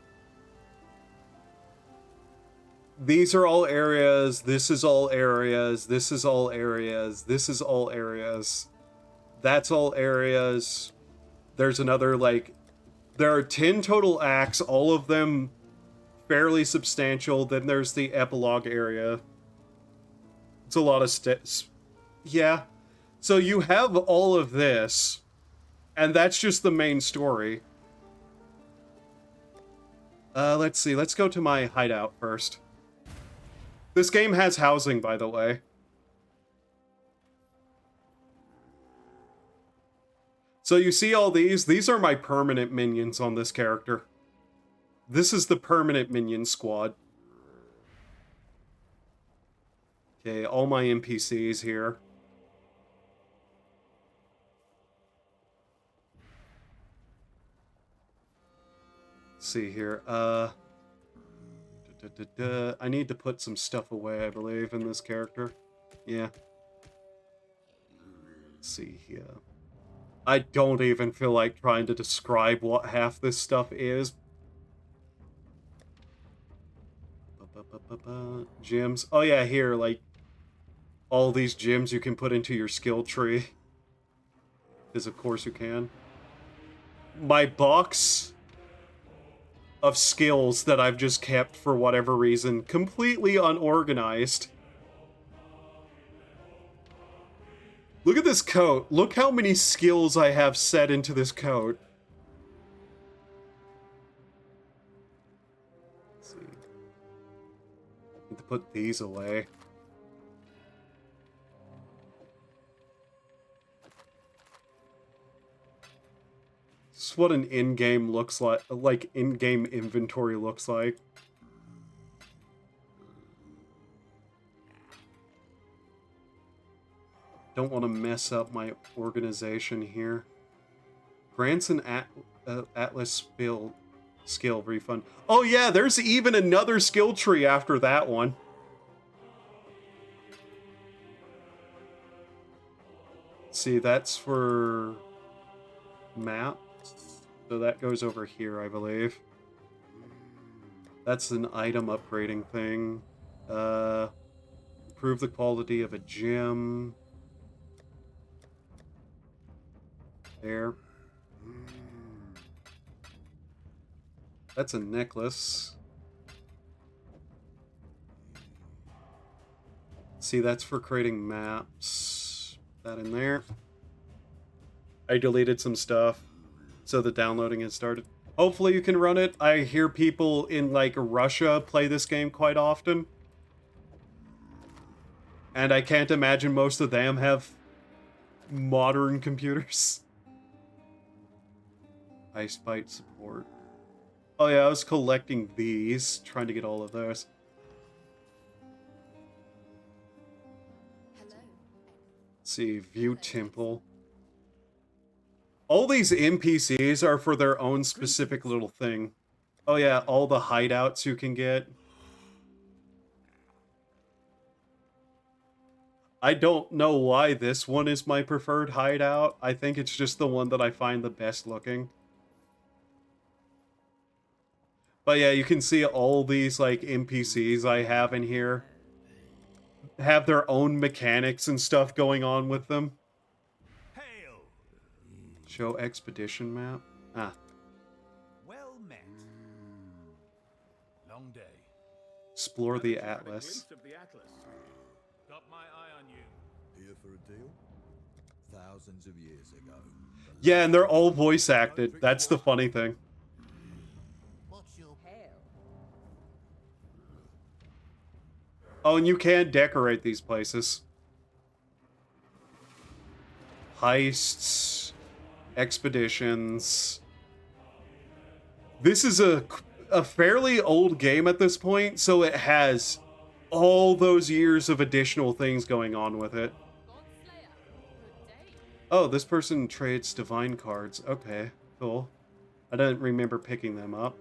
these are all areas, this is all areas, this is all areas, this is all areas, that's all areas. There's another, like, there are 10 total acts, all of them fairly substantial. Then there's the epilogue area. It's a lot of steps. Yeah. So you have all of this, and that's just the main story. Let's see, let's go to my hideout first. This game has housing, by the way. So you see all these are my permanent minions on this character. This is the permanent minion squad. Okay, all my NPCs here. Let's see here, I need to put some stuff away, I believe, in this character. Yeah. Let's see here. I don't even feel like trying to describe what half this stuff is. Gems. Oh yeah, here, like, all these gems you can put into your skill tree. Because of course you can. My box of skills that I've just kept for whatever reason, completely unorganized. Look at this coat. Look how many skills I have set into this coat. Let's see. Need to put these away. This is what an in-game looks like in-game inventory looks like. Don't want to mess up my organization here. Grants an Atlas skill refund. Oh yeah, there's even another skill tree after that one. See, that's for maps. So that goes over here, I believe. That's an item upgrading thing. Improve the quality of a gem. There. That's a necklace. See, that's for creating maps. That in there. I deleted some stuff, so the downloading has started. Hopefully you can run it. I hear people in, like, Russia play this game quite often. And I can't imagine most of them have modern computers. Ice Bite support. Oh yeah, I was collecting these, trying to get all of those. Let's see, view temple. All these NPCs are for their own specific little thing. Oh yeah, all the hideouts you can get. I don't know why this one is my preferred hideout. I think it's just the one that I find the best looking. But yeah, you can see all these, like, NPCs I have in here have their own mechanics and stuff going on with them. Hail. Show expedition map. Ah. Well met. Long day. Explore the Atlas. Got my eye on you. Here for a deal? Thousands of years ago. Yeah, and they're all voice acted. That's the funny thing. Oh, and you can decorate these places. Heists, expeditions. This is a fairly old game at this point, so it has all those years of additional things going on with it. Oh, this person trades divine cards. Okay, cool. I don't remember picking them up.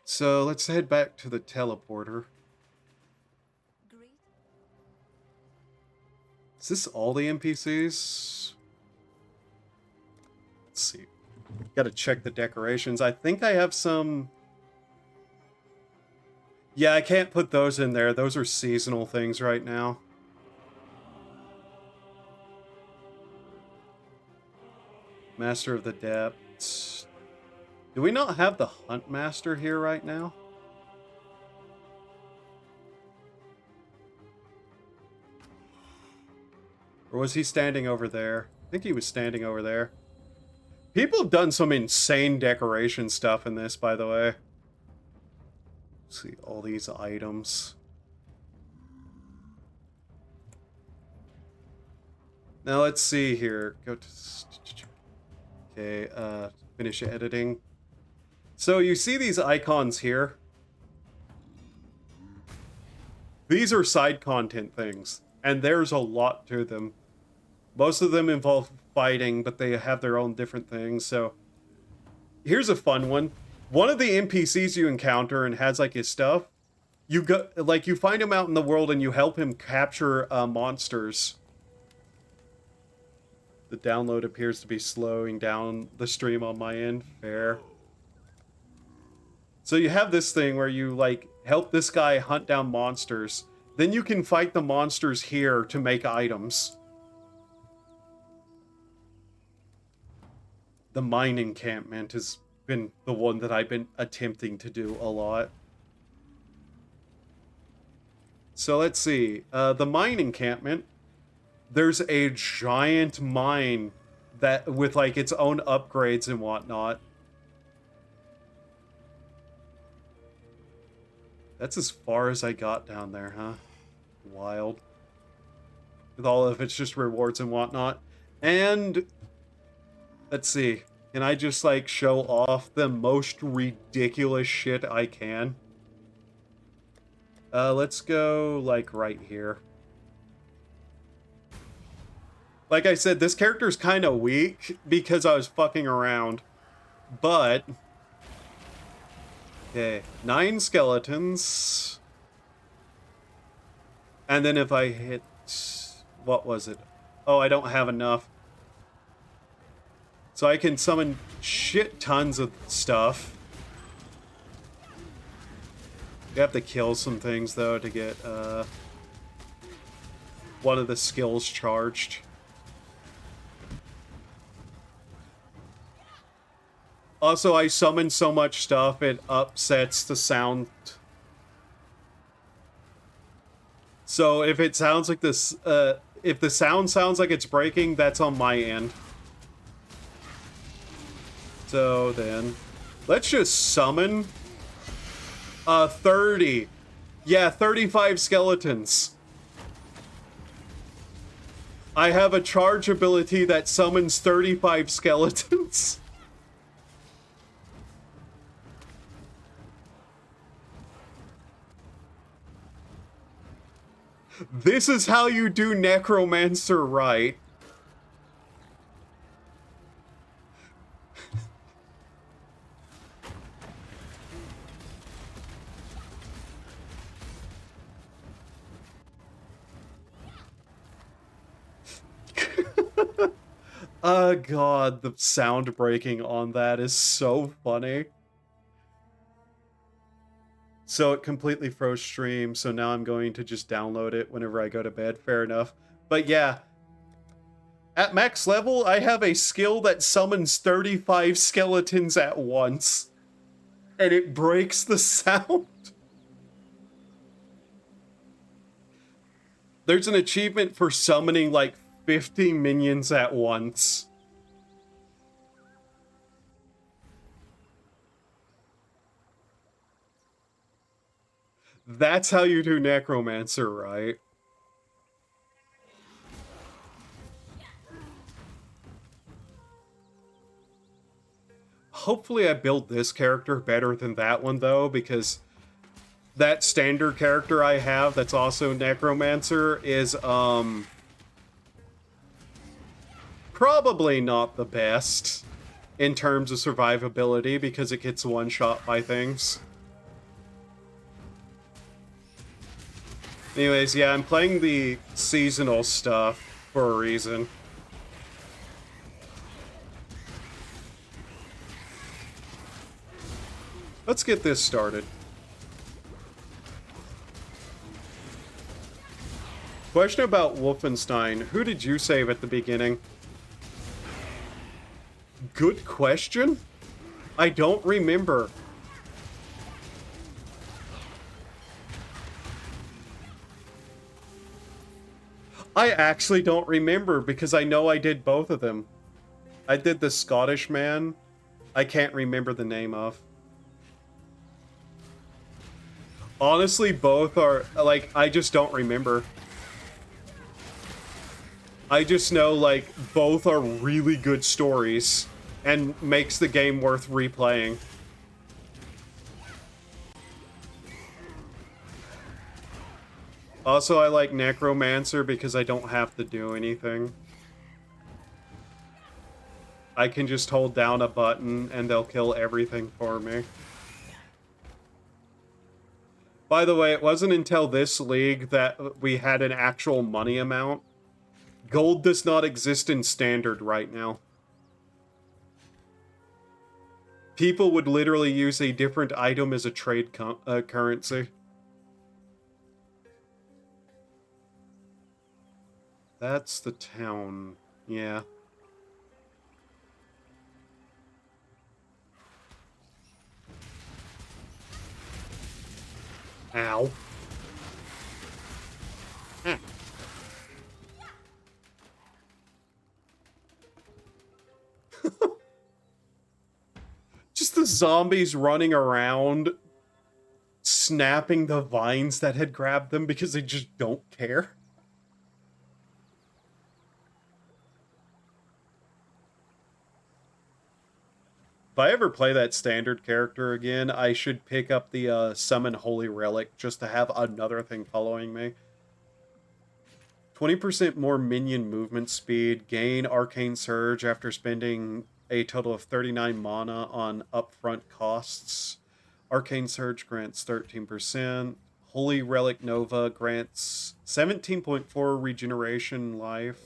So let's head back to the teleporter. Is this all the NPCs? Let's see. Gotta check the decorations. I think I have some... Yeah, I can't put those in there. Those are seasonal things right now. Master of the Depths. Do we not have the Hunt Master here right now? Or was he standing over there? I think he was standing over there. People have done some insane decoration stuff in this, by the way. Let's see, all these items. Now let's see here. Go to... Okay, finish editing. So you see these icons here? These are side content things, and there's a lot to them. Most of them involve fighting, but they have their own different things, so... Here's a fun one. One of the NPCs you encounter and has, like, his stuff, you go, like, you find him out in the world and you help him capture, monsters. The download appears to be slowing down the stream on my end. Fair. So you have this thing where you, like, help this guy hunt down monsters. Then you can fight the monsters here to make items. The mine encampment has been the one that I've been attempting to do a lot. So let's see. The mine encampment, there's a giant mine that with like its own upgrades and whatnot. That's as far as I got down there, huh? Wild. With all of it's just rewards and whatnot. And let's see. Can I just like show off the most ridiculous shit I can? Let's go like right here. Like I said, this character's kind of weak because I was fucking around. But... Okay, 9 skeletons. And then if I hit... What was it? Oh, I don't have enough. So I can summon shit tons of stuff. You have to kill some things, though, to get, one of the skills charged. Also, I summon so much stuff, it upsets the sound. So if it sounds like this, if the sound sounds like it's breaking, that's on my end. So then, let's just summon 30. Yeah, 35 skeletons. I have a charge ability that summons 35 skeletons. This is how you do Necromancer right. Oh god, the sound breaking on that is so funny. So it completely froze stream, so now I'm going to just download it whenever I go to bed. Fair enough. But yeah, at max level, I have a skill that summons 35 skeletons at once. And it breaks the sound. There's an achievement for summoning like 50 minions at once. That's how you do Necromancer, right? hopefully I build this character better than that one, though, because that standard character I have that's also Necromancer is, probably not the best in terms of survivability because it gets one-shot by things. Anyways, yeah, I'm playing the seasonal stuff for a reason. Let's get this started. Question about Wolfenstein. Who did you save at the beginning? Good question. I don't remember. I actually don't remember because I know I did both of them. I did the Scottish man. I can't remember the name of. Honestly, both are, like, I just don't remember. I just know, like, both are really good stories and makes the game worth replaying. Also, I like Necromancer because I don't have to do anything. I can just hold down a button and they'll kill everything for me. By the way, it wasn't until this league that we had an actual money amount. Gold does not exist in standard right now. People would literally use a different item as a trade currency. That's the town. Yeah. Ow. Just the zombies running around, snapping the vines that had grabbed them because they just don't care. If I ever play that standard character again, I should pick up the Summon Holy Relic just to have another thing following me. 20% more minion movement speed, gain Arcane Surge after spending a total of 39 mana on upfront costs. Arcane Surge grants 13%. Holy Relic Nova grants 17.4 regeneration life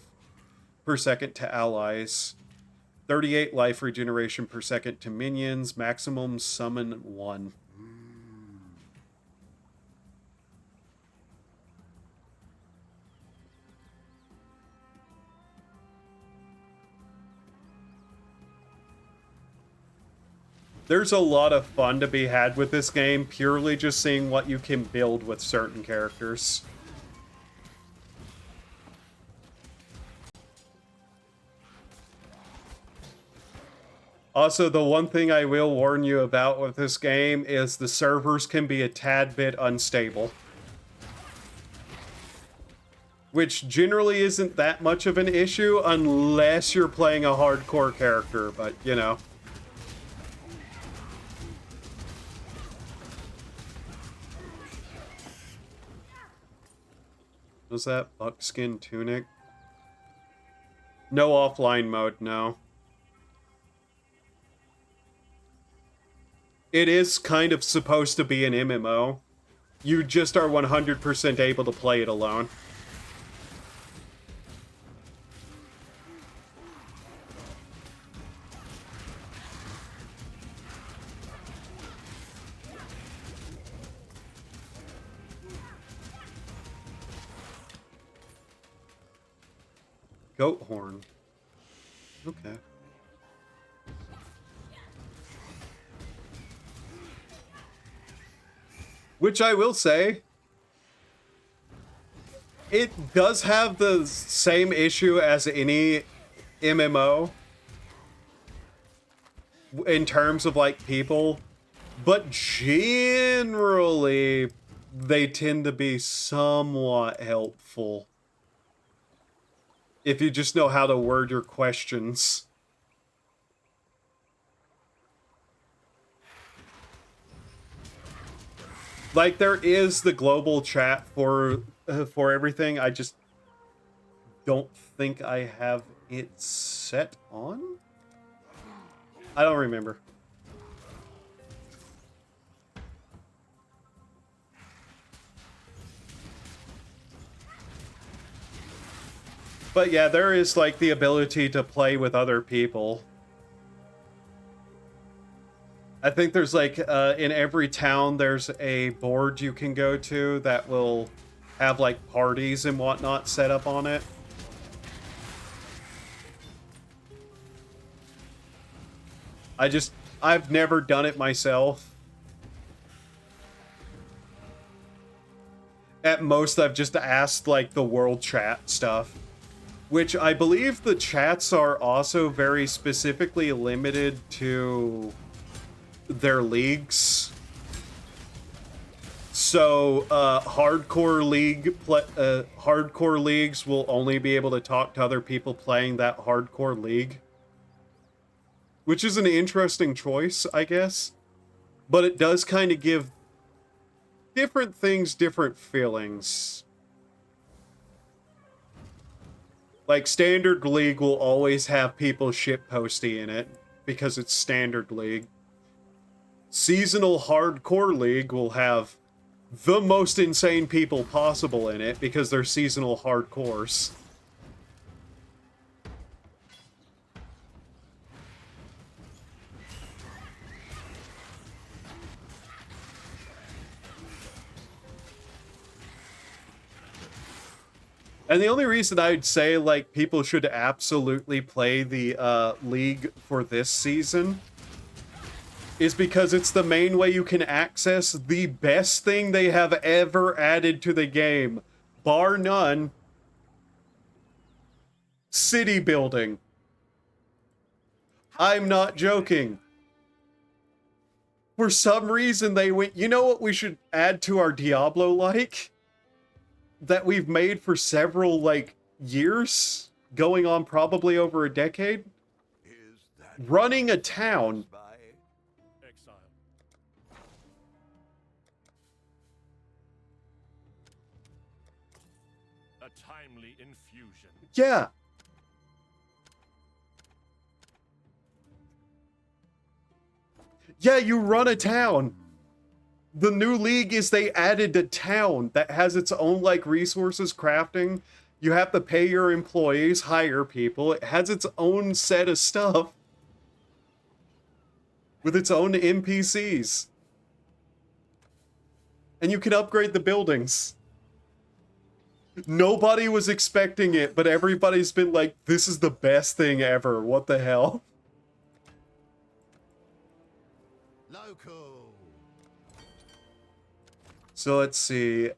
per second to allies. 38 life regeneration per second to minions. Maximum summon 1. There's a lot of fun to be had with this game, purely just seeing what you can build with certain characters. Also, the one thing I will warn you about with this game is the servers can be a tad bit unstable. Which generally isn't that much of an issue unless you're playing a hardcore character, but, you know. Was that buckskin tunic? No offline mode, no. It is kind of supposed to be an MMO. You just are 100% able to play it alone. Goat horn. Okay. Which I will say, it does have the same issue as any MMO in terms of, like, people, but generally they tend to be somewhat helpful if you just know how to word your questions. Like, there is the global chat for everything. I just don't think I have it set on. I don't remember. But yeah, there is like the ability to play with other people. I think there's like in every town there's a board you can go to that will have like parties and whatnot set up on it. I've never done it myself. At most I've just asked like the world chat stuff, which I believe the chats are also very specifically limited to their leagues. So hardcore leagues will only be able to talk to other people playing that hardcore league, which is an interesting choice, I guess. But it does kind of give different things different feelings. Like, Standard League will always have people shitposty in it because it's Standard League. Seasonal Hardcore League will have the most insane people possible in it because they're seasonal hardcores. And the only reason I'd say, like, people should absolutely play the League for this season is because it's the main way you can access the best thing they have ever added to the game, bar none, city building. I'm not joking. For some reason they went, you know what we should add to our Diablo-like? That we've made for several, like, years, going on probably over a decade? Running a town. Exile. A timely infusion. Yeah. Yeah, you run a town. The new league is they added a town that has its own, like, resources crafting. You have to pay your employees, hire people. It has its own set of stuff. With its own NPCs. And you can upgrade the buildings. Nobody was expecting it, but everybody's been like, this is the best thing ever. What the hell? Local. So let's see.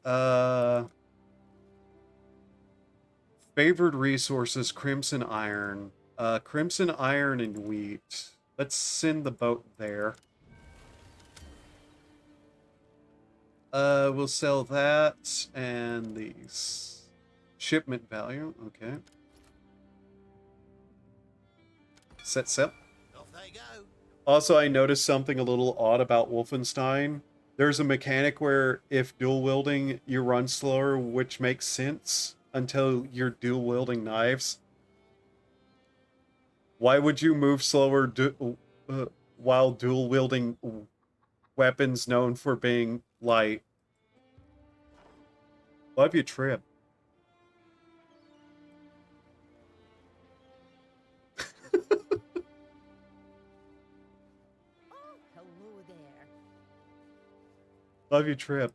Favored resources, Crimson Iron. Crimson Iron and Wheat. Let's send the boat there. We'll sell that and these. Shipment value, okay. Set sail. Off they go. Also, I noticed something a little odd about Wolfenstein. There's a mechanic where if dual wielding, you run slower, which makes sense until you're dual wielding knives. Why would you move slower while dual wielding weapons known for being light? Why have you trip? Oh, hello there. Love you, Trip.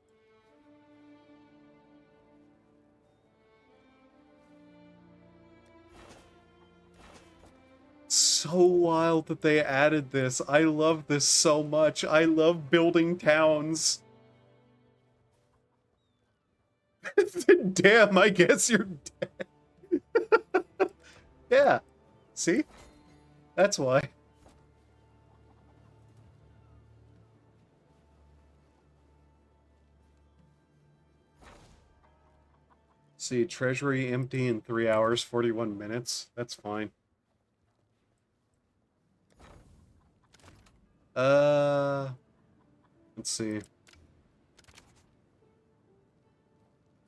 So wild that they added this. I love this so much. I love building towns. Damn, I guess you're dead. Yeah. See? That's why. See, treasury empty in 3 hours, 41 minutes. That's fine. Let's see.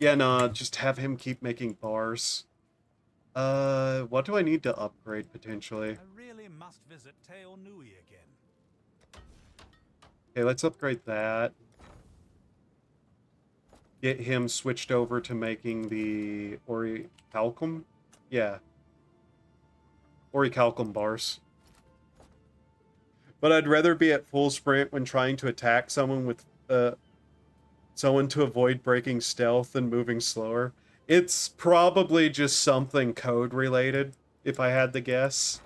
Yeah, nah, just have him keep making bars. What do I need to upgrade potentially? I really must visit Teo Nui again. Okay, let's upgrade that. Get him switched over to making the orichalcum? Yeah. Orichalcum bars. But I'd rather be at full sprint when trying to attack someone with someone to avoid breaking stealth and moving slower. It's probably just something code related, if I had to guess.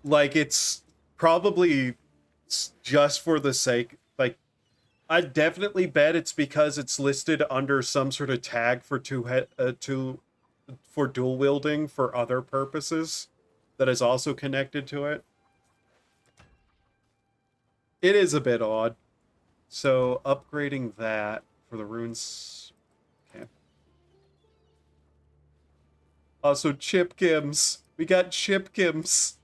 Like, it's probably just for the sake, like, I'd definitely bet it's because it's listed under some sort of tag for for dual wielding for other purposes that is also connected to it. It is a bit odd. So upgrading that for the runes. Okay. Also Chipkims. We got Chipkims.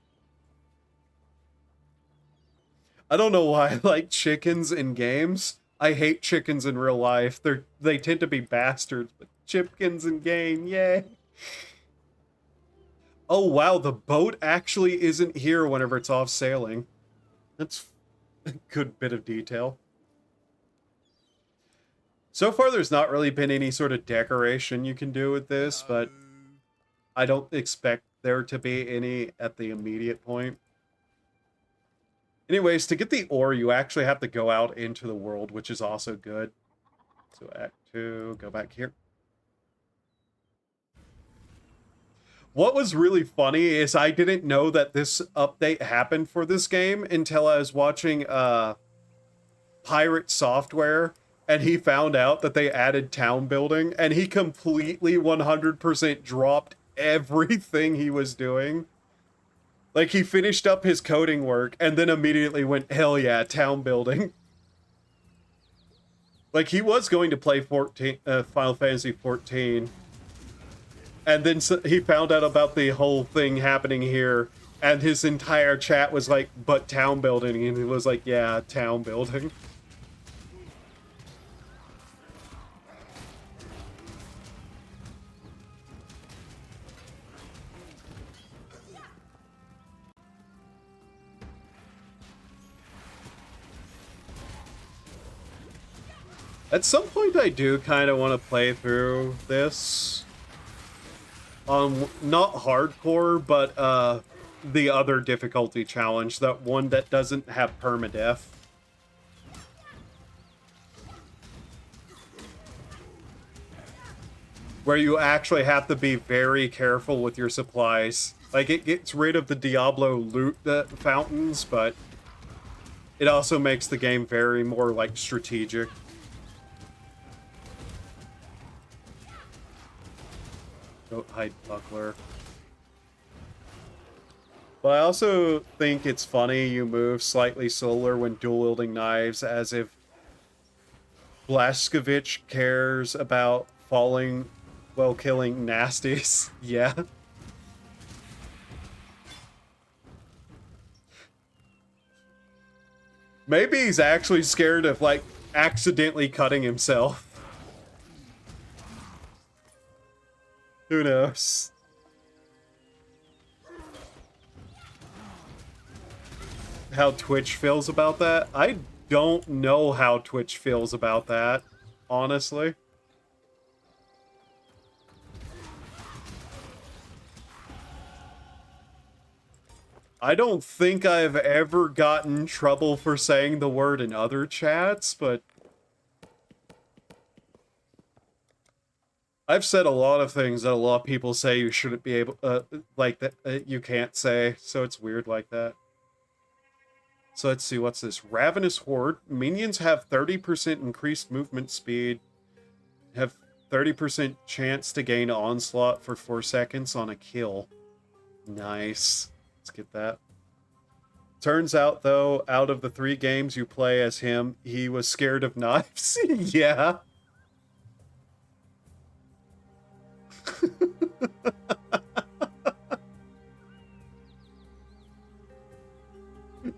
I don't know why I like chickens in games. I hate chickens in real life. They tend to be bastards, but Chipkins in game, yay. Oh wow, the boat actually isn't here whenever it's off sailing. That's a good bit of detail. So far, there's not really been any sort of decoration you can do with this, but I don't expect there to be any at the immediate point. Anyways, to get the ore, you actually have to go out into the world, which is also good. So Act 2, go back here. What was really funny is I didn't know that this update happened for this game until I was watching Pirate Software, and he found out that they added town building, and he completely 100% dropped everything he was doing. Like, he finished up his coding work, and then immediately went, hell yeah, town building. Like, he was going to play Final Fantasy 14, and then he found out about the whole thing happening here, and his entire chat was like, but town building, and he was like, yeah, town building. At some point, I do kind of want to play through this. Not hardcore, but the other difficulty challenge, that one that doesn't have permadeath. Where you actually have to be very careful with your supplies. Like, it gets rid of the Diablo loot fountains, but it also makes the game very more, like, strategic. Don't hide buckler. But I also think it's funny you move slightly slower when dual-wielding knives, as if Blaskovich cares about falling while killing nasties. Yeah. Maybe he's actually scared of, like, accidentally cutting himself. Who knows? How Twitch feels about that? I don't know how Twitch feels about that, honestly. I don't think I've ever gotten trouble for saying the word in other chats, but I've said a lot of things that a lot of people say you shouldn't be able, like, that you can't say, so it's weird like that. So let's see, what's this? Ravenous Horde. Minions have 30% increased movement speed, have 30% chance to gain onslaught for 4 seconds on a kill. Nice. Let's get that. Turns out, though, out of the 3 games you play as him, he was scared of knives. Yeah.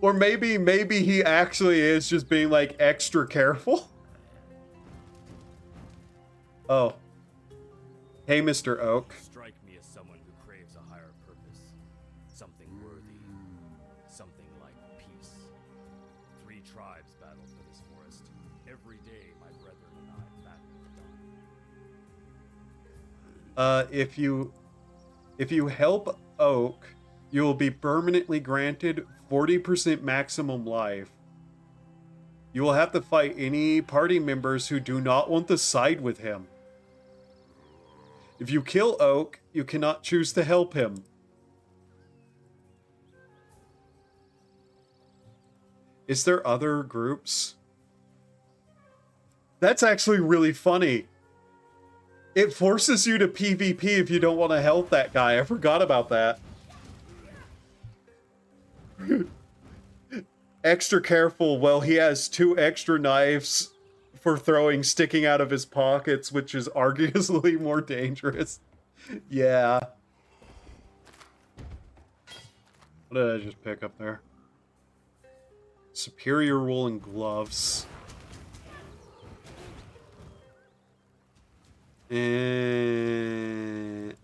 Or maybe he actually is just being, like, extra careful. Oh. Hey, Mr. Oak. Strike me as someone who craves a higher purpose. Something worthy. Something like peace. 3 tribes battle for this forest. Every day my brethren and I battle with dawn. If you help Oak, you will be permanently granted 40% maximum life. You will have to fight any party members who do not want to side with him. If you kill Oak, you cannot choose to help him. Is there other groups? That's actually really funny. It forces you to PvP if you don't want to help that guy. I forgot about that. Extra careful. Well, he has 2 extra knives for throwing sticking out of his pockets, which is arguably more dangerous. Yeah. What did I just pick up there? Superior woolen gloves.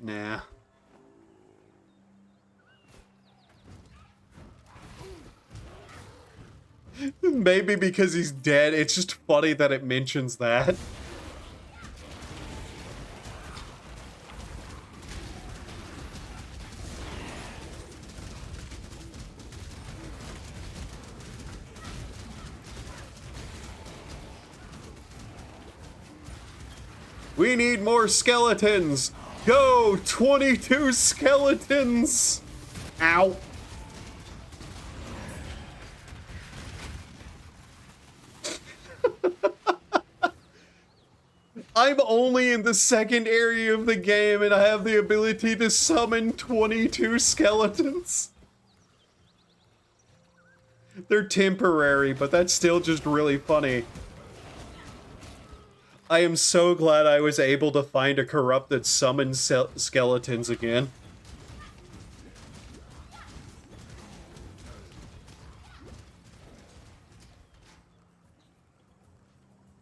Nah. Maybe because he's dead, it's just funny that it mentions that. We need more skeletons! Go! 22 skeletons! Ow. I'm only in the second area of the game and I have the ability to summon 22 skeletons. They're temporary, but that's still just really funny. I am so glad I was able to find a corrupted summon skeletons again.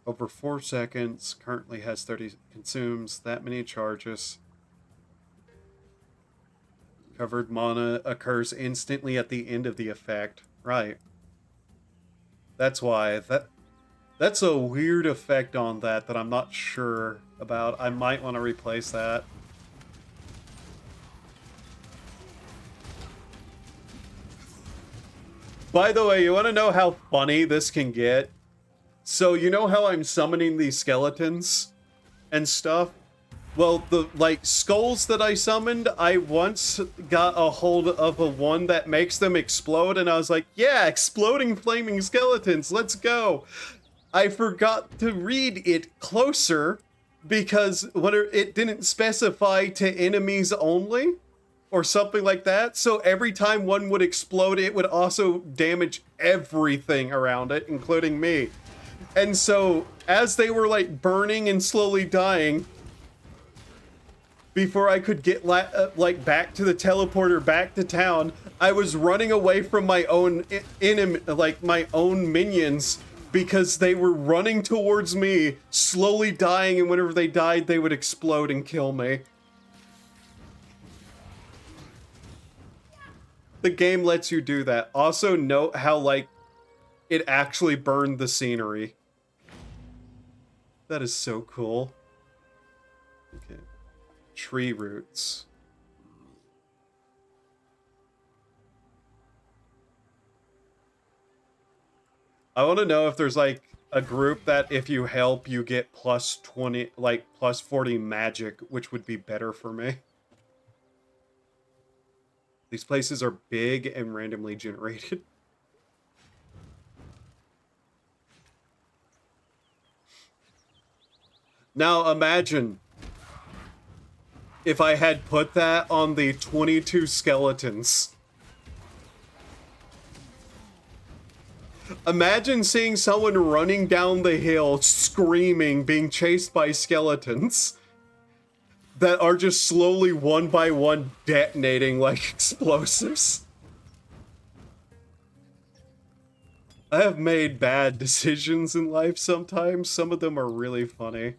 Over 4 seconds, currently has 30, consumes that many charges. Covered mana occurs instantly at the end of the effect. Right. That's why. That's a weird effect on that I'm not sure about. I might want to replace that. By the way, you want to know how funny this can get? So you know how I'm summoning these skeletons and stuff? Well, the skulls that I summoned, I once got a hold of a one that makes them explode, and I was like, yeah, exploding flaming skeletons, let's go. I forgot to read it closer because it didn't specify to enemies only or something like that. So every time one would explode, it would also damage everything around it, including me. And so, as they were, burning and slowly dying, before I could get, back to the teleporter, back to town, I was running away from my own enemy, my own minions, because they were running towards me, slowly dying, and whenever they died, they would explode and kill me. The game lets you do that. Also, note how, it actually burned the scenery. That is so cool. Okay. Tree roots. I want to know if there's, a group that if you help, you get plus 20, plus 40 magic, which would be better for me. These places are big and randomly generated. Now imagine if I had put that on the 22 skeletons. Imagine seeing someone running down the hill, screaming, being chased by skeletons that are just slowly one by one detonating like explosives. I have made bad decisions in life sometimes. Some of them are really funny.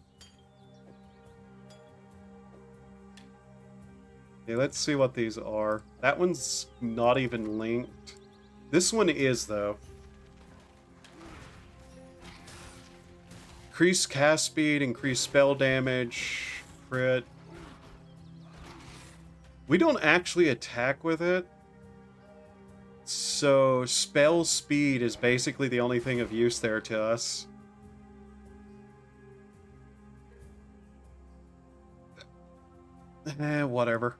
Okay, let's see what these are. That one's not even linked. This one is, though. Increase cast speed, increase spell damage, crit. We don't actually attack with it. So, spell speed is basically the only thing of use there to us. Whatever.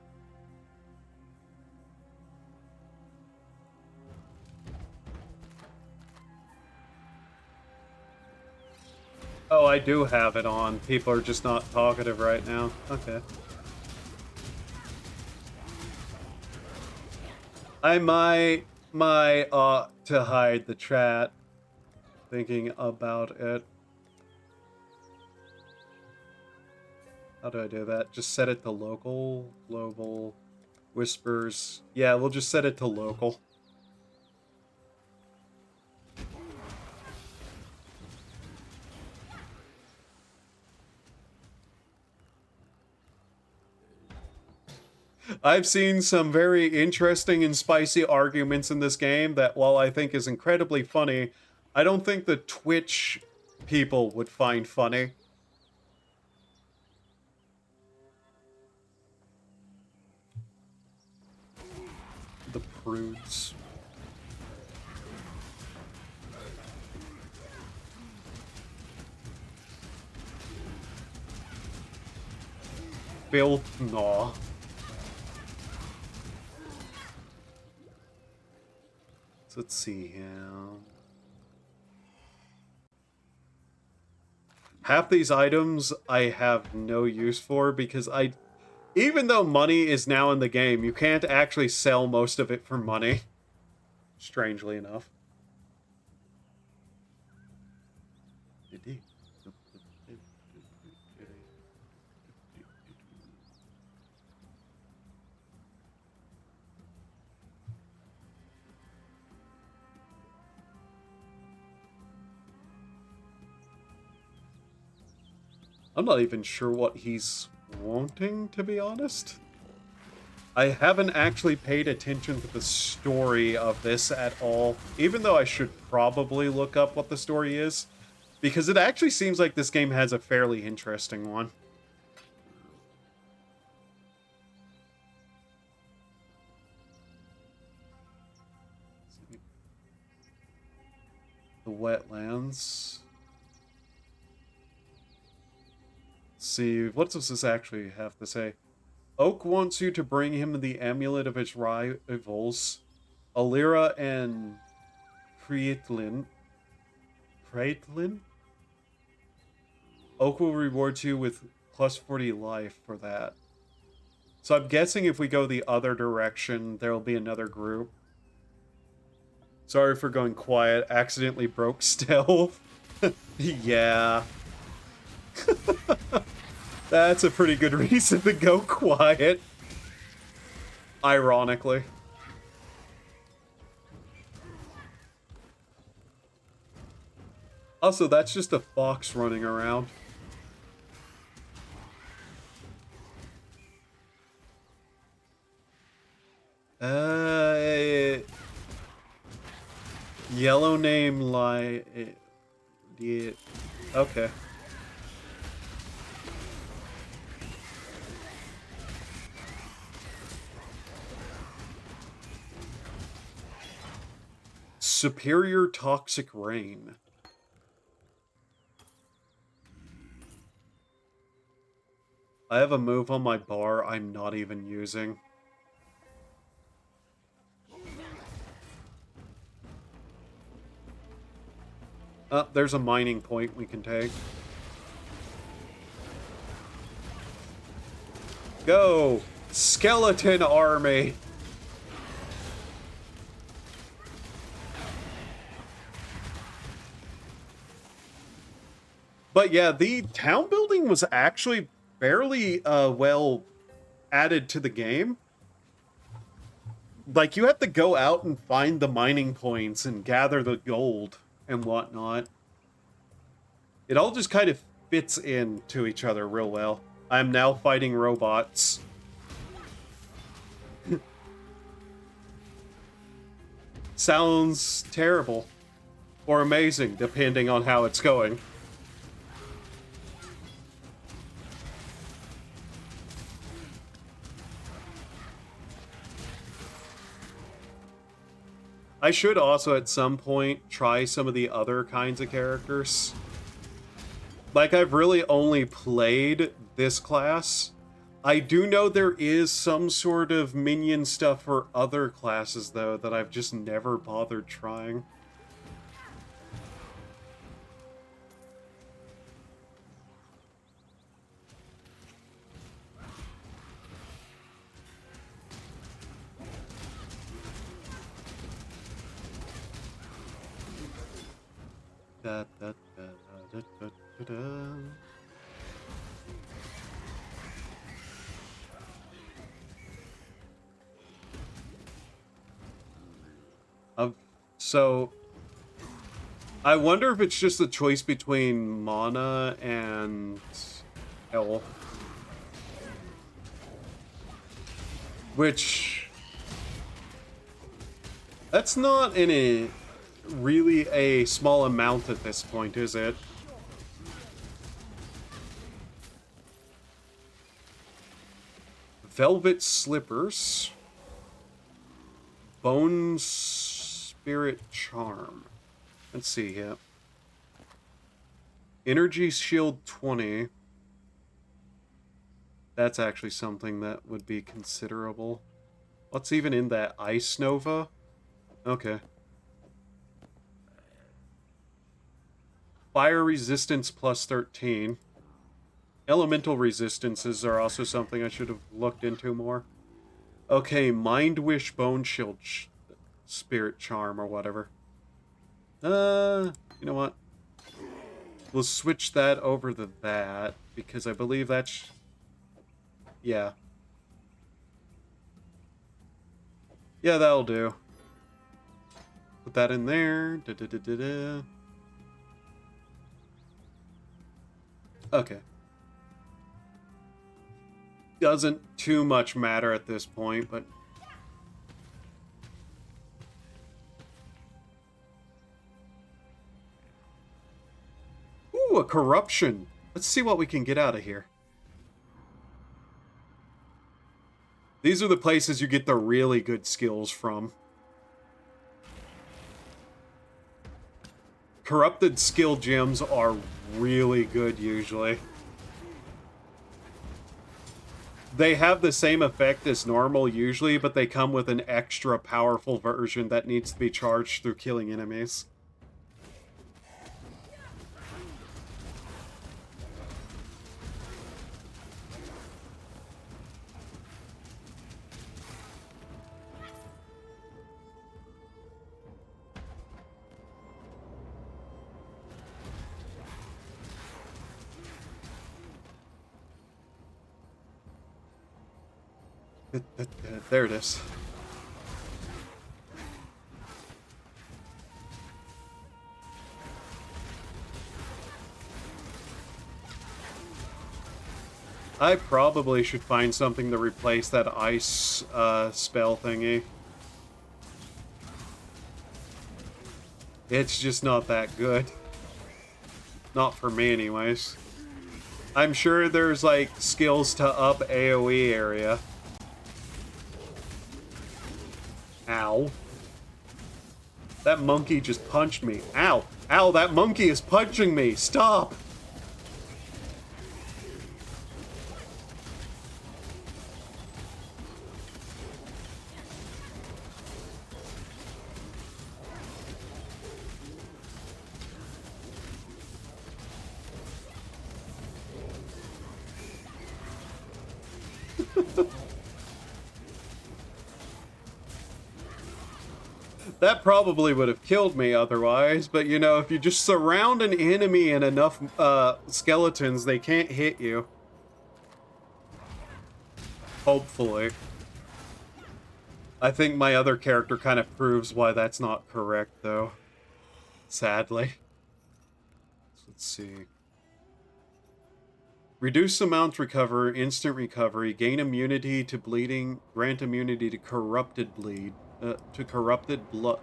Oh, I do have it on. People are just not talkative right now. Okay. I might ought to hide the chat. Thinking about it. How do I do that? Just set it to local, global, whispers. Yeah, we'll just set it to local. I've seen some very interesting and spicy arguments in this game that, while I think is incredibly funny, I don't think the Twitch people would find funny. The prudes. Filth, nah. So let's see here. Half these items I have no use for because even though money is now in the game, you can't actually sell most of it for money. Strangely enough. I'm not even sure what he's wanting, to be honest. I haven't actually paid attention to the story of this at all, even though I should probably look up what the story is, because it actually seems like this game has a fairly interesting one. The wetlands. See, what does this actually have to say? Oak wants you to bring him the amulet of his rivals, Alira and Creatlin. Oak will reward you with plus 40 life for that. So I'm guessing if we go the other direction, there'll be another group. Sorry for going quiet. Accidentally broke stealth. Yeah. That's a pretty good reason to go quiet. Ironically. Also, that's just a fox running around. Yellow name like... Yeah, okay. Superior Toxic Rain. I have a move on my bar I'm not even using. There's a mining point we can take. Go! Skeleton Army! But yeah, the town building was actually fairly well added to the game. Like, you have to go out and find the mining points and gather the gold and whatnot. It all just kind of fits into each other real well. I'm now fighting robots. sounds terrible. Or amazing, depending on how it's going. I should also at some point try some of the other kinds of characters. Like, I've really only played this class. I do know there is some sort of minion stuff for other classes, though, that I've just never bothered trying. Da, da, da, da, da, da, da. So, I wonder if it's just a choice between mana and health. Which... That's not really a small amount at this point, is it? Velvet Slippers. Bone Spirit Charm. Let's see here. Energy Shield 20. That's actually something that would be considerable. What's even in that? Ice Nova? Okay. Fire Resistance plus 13. Elemental resistances are also something I should have looked into more. Okay, Mind Wish Bone Shield Spirit Charm or whatever. You know what? We'll switch that over to that, because I believe that's... Yeah. Yeah, that'll do. Put that in there. Da-da-da-da-da. Okay. Doesn't too much matter at this point, but... Ooh, a corruption. Let's see what we can get out of here. These are the places you get the really good skills from. Corrupted skill gems are really good usually. They have the same effect as normal usually, but they come with an extra powerful version that needs to be charged through killing enemies. There it is. I probably should find something to replace that ice spell thingy. It's just not that good. Not for me anyways. I'm sure there's like skills to up AoE area. Ow. That monkey just punched me. Ow. Ow, that monkey is punching me. Stop. That probably would have killed me otherwise, but you know, if you just surround an enemy and enough skeletons, they can't hit you. Hopefully. I think my other character kind of proves why that's not correct, though. Sadly. Let's see. Reduce amount recover, instant recovery, gain immunity to bleeding, grant immunity to corrupted bleed. To corrupted blood.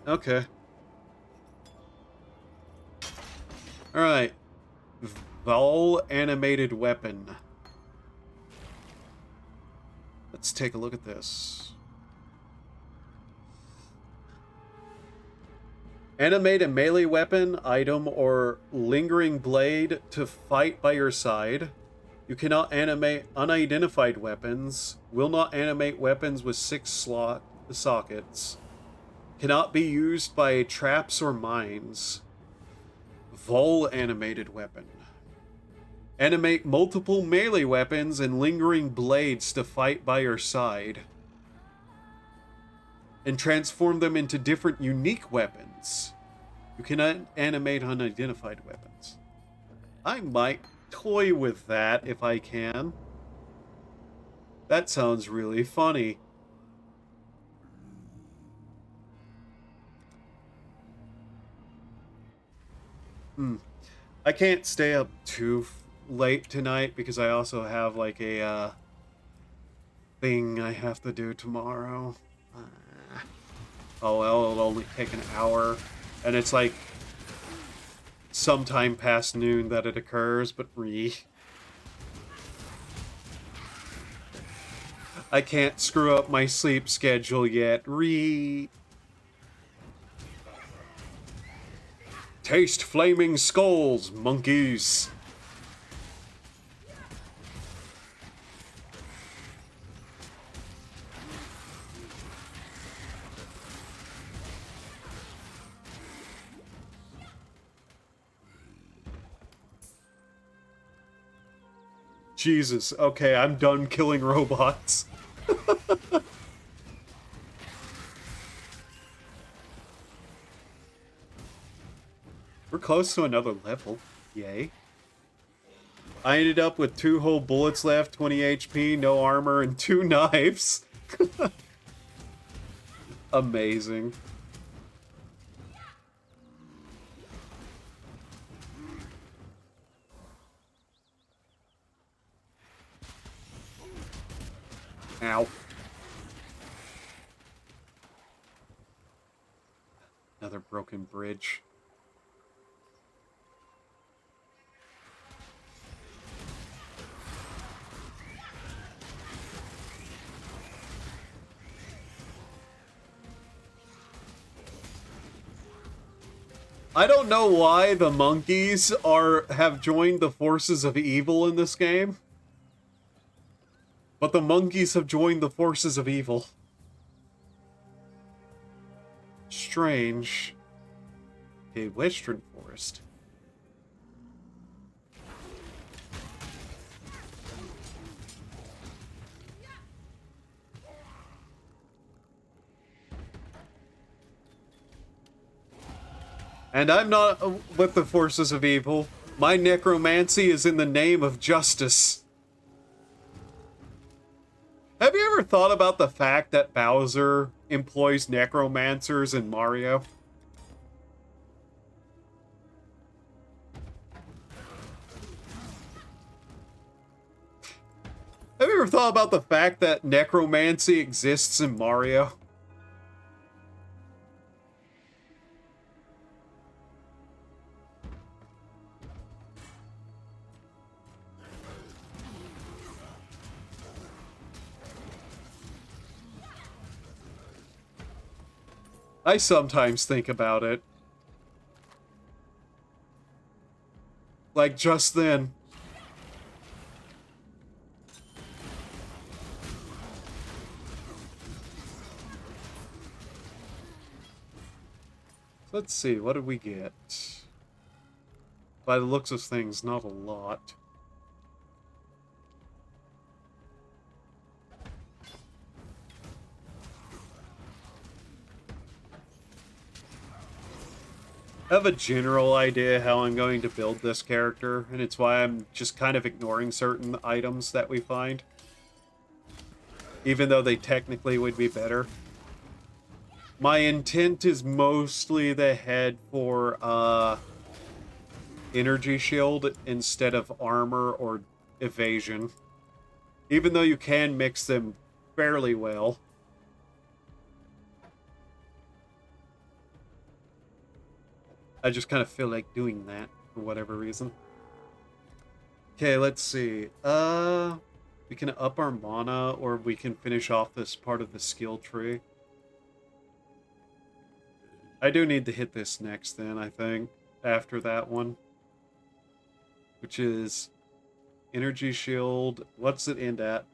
Okay. Alright. Vol animated weapon. Let's take a look at this. Animate a melee weapon, item, or lingering blade to fight by your side. You cannot animate unidentified weapons. Will not animate weapons with 6 slot sockets. Cannot be used by traps or mines. Vol animated weapon. Animate multiple melee weapons and lingering blades to fight by your side. And transform them into different unique weapons. You cannot animate unidentified weapons. I might toy with that if I can. That sounds really funny. I can't stay up too late tonight because I also have like a thing I have to do tomorrow. Oh well, it'll only take an hour, and it's like sometime past noon that it occurs, but I can't screw up my sleep schedule yet. Taste flaming skulls, monkeys. Jesus, okay, I'm done killing robots. We're close to another level. Yay. I ended up with 2 whole bullets left, 20 HP, no armor, and 2 knives. Amazing. Ow. Another broken bridge. I don't know why the monkeys have joined the forces of evil in this game. But the monkeys have joined the forces of evil. Strange. Okay, Western Forest. And I'm not with the forces of evil. My necromancy is in the name of justice. Have you ever thought about the fact that Bowser employs necromancers in Mario? Have you ever thought about the fact that necromancy exists in Mario? I sometimes think about it. Like just then. Let's see, what did we get? By the looks of things, not a lot. I have a general idea how I'm going to build this character, and it's why I'm just kind of ignoring certain items that we find. Even though they technically would be better. My intent is mostly the head for, energy shield instead of armor or evasion. Even though you can mix them fairly well. I just kind of feel like doing that for whatever reason. Okay, let's see. We can up our mana, or we can finish off this part of the skill tree. I do need to hit this next then, I think, after that one. Which is energy shield. What's it end at?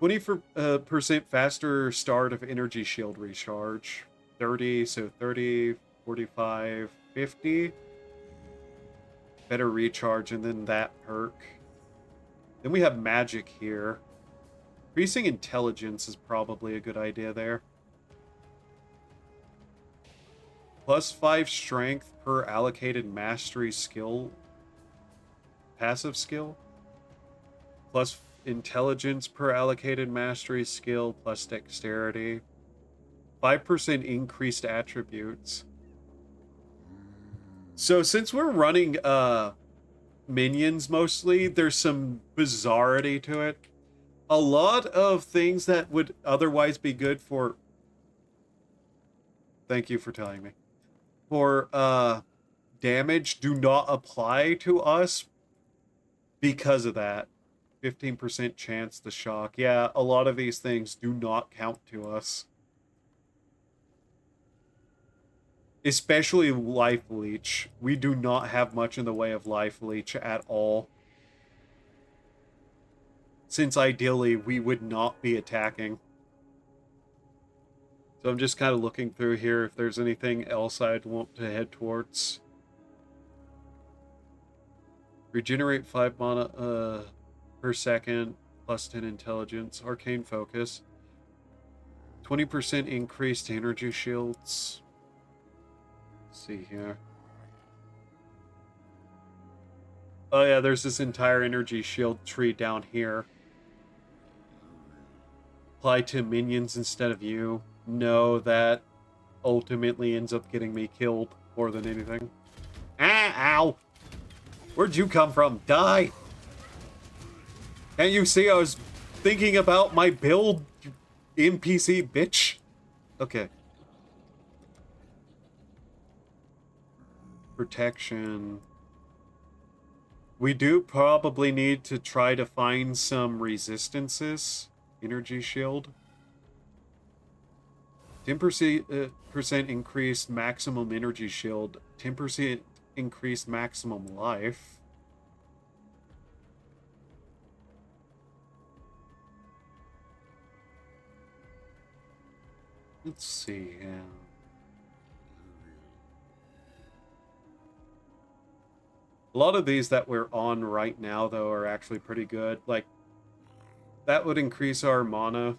20% faster start of energy shield recharge. 30, so 30, 45, 50. Better recharge, and then that perk. Then we have magic here. Increasing intelligence is probably a good idea there. +5 strength per allocated mastery skill. Passive skill. Plus intelligence per allocated mastery skill, plus dexterity. 5% increased attributes. So since we're running minions mostly, there's some bizarrity to it. A lot of things that would otherwise be good for... Thank you for telling me. For damage do not apply to us because of that. 15% chance to shock. Yeah, a lot of these things do not count to us. Especially life leech. We do not have much in the way of life leech at all. Since ideally we would not be attacking. So I'm just kind of looking through here if there's anything else I'd want to head towards. Regenerate 5 mana per second, +10 intelligence, arcane focus. 20% increased energy shields. Let's see here. Oh yeah, there's this entire energy shield tree down here. Apply to minions instead of you. No, that ultimately ends up getting me killed more than anything. Ah, ow! Where'd you come from? Die! Can't you see I was thinking about my build, you NPC bitch? Okay. Protection. We do probably need to try to find some resistances. Energy shield. 10% increased maximum energy shield. 10% increased maximum life. Let's see. A lot of these that we're on right now, though, are actually pretty good. Like, that would increase our mana.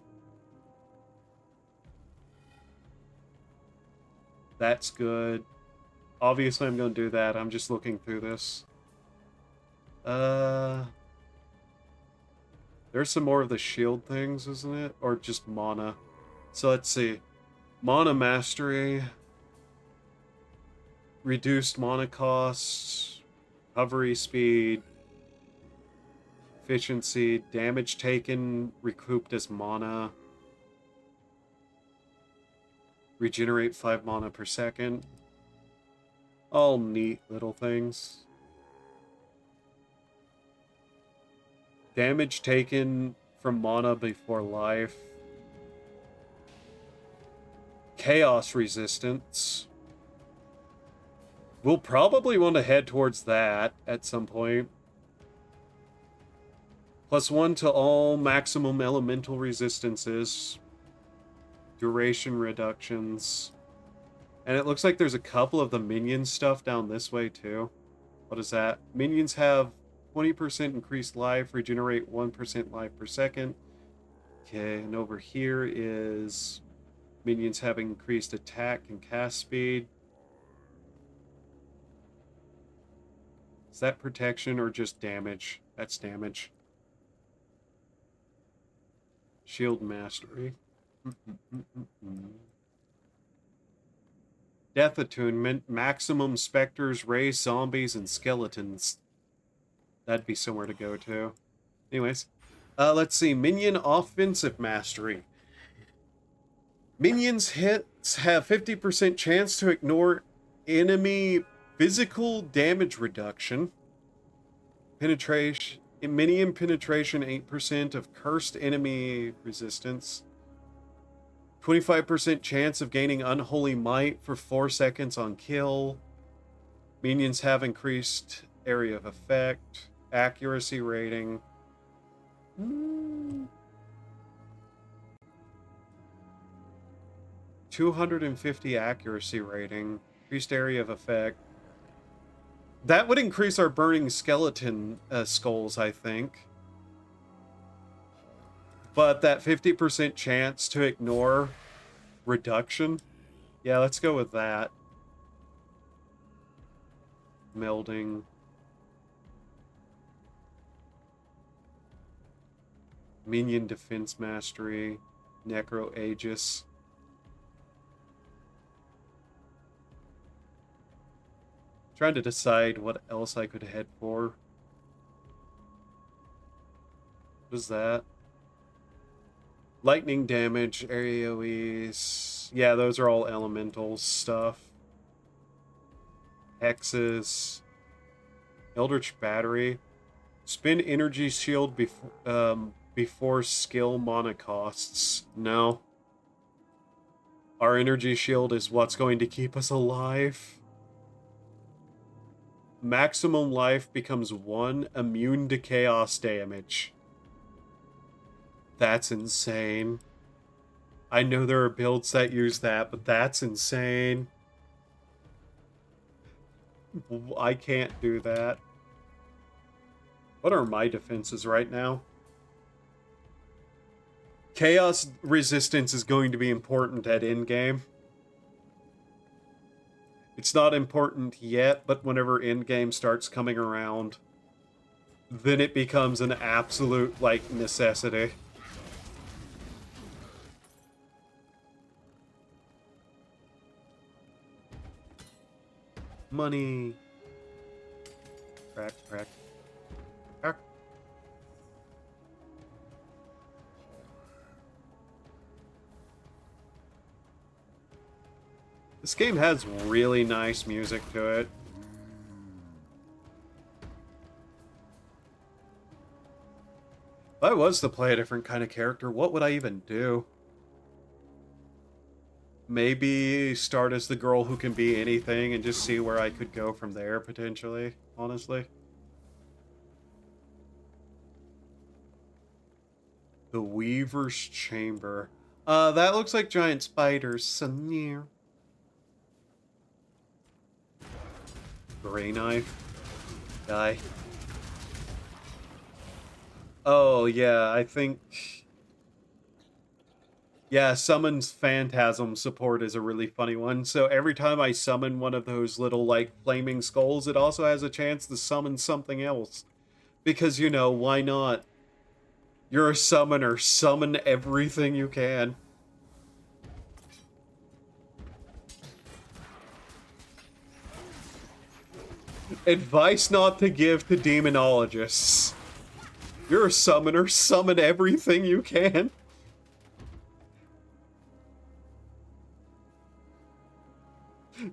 That's good. Obviously, I'm going to do that. I'm just looking through this. There's some more of the shield things, isn't it? Or just mana. So let's see. Mana mastery. Reduced mana cost. Recovery speed. Efficiency. Damage taken recouped as mana. Regenerate 5 mana per second. All neat little things. Damage taken from mana before life. Chaos resistance. We'll probably want to head towards that at some point. +1 to all maximum elemental resistances. Duration reductions. And it looks like there's a couple of the minion stuff down this way too. What is that? Minions have 20% increased life, regenerate 1% life per second. Okay, and over here is minions have increased attack and cast speed. Is that protection or just damage? That's damage. Shield mastery. Death attunement. Maximum specters, rays, zombies, and skeletons. That'd be somewhere to go to. Anyways. Let's see. Minion offensive mastery. Minions hits have 50% chance to ignore enemy Physical damage reduction. Penetration. Minion penetration 8% of cursed enemy resistance. 25% chance of gaining unholy might for 4 seconds on kill. Minions have increased area of effect. Accuracy rating. 250 accuracy rating. Increased area of effect. That would increase our burning skeleton skulls, I think. But that 50% chance to ignore reduction. Yeah, let's go with that. Melding. Minion defense mastery. Necro Aegis. Trying to decide what else I could head for. What is that? Lightning damage, AoEs. Yeah, those are all elemental stuff. Hexes. Eldritch Battery. Spin energy shield before skill mana costs. No. Our energy shield is what's going to keep us alive. Maximum life becomes 1, immune to chaos damage. That's insane. I know there are builds that use that, but that's insane. I can't do that. What are my defenses right now? Chaos resistance is going to be important at endgame. It's not important yet, but whenever endgame starts coming around, then it becomes an absolute, like, necessity. Money. Crack, crack. Crack. This game has really nice music to it. If I was to play a different kind of character, what would I even do? Maybe start as the girl who can be anything and just see where I could go from there, potentially, honestly. The Weaver's Chamber. That looks like giant spiders. So near. Gray knife. Die. Oh, yeah, I think... Yeah, Summon's Phantasm support is a really funny one. So every time I summon one of those little, like, flaming skulls, it also has a chance to summon something else. Because, you know, why not? You're a summoner. Summon everything you can. Advice not to give to demonologists. You're a summoner. Summon everything you can.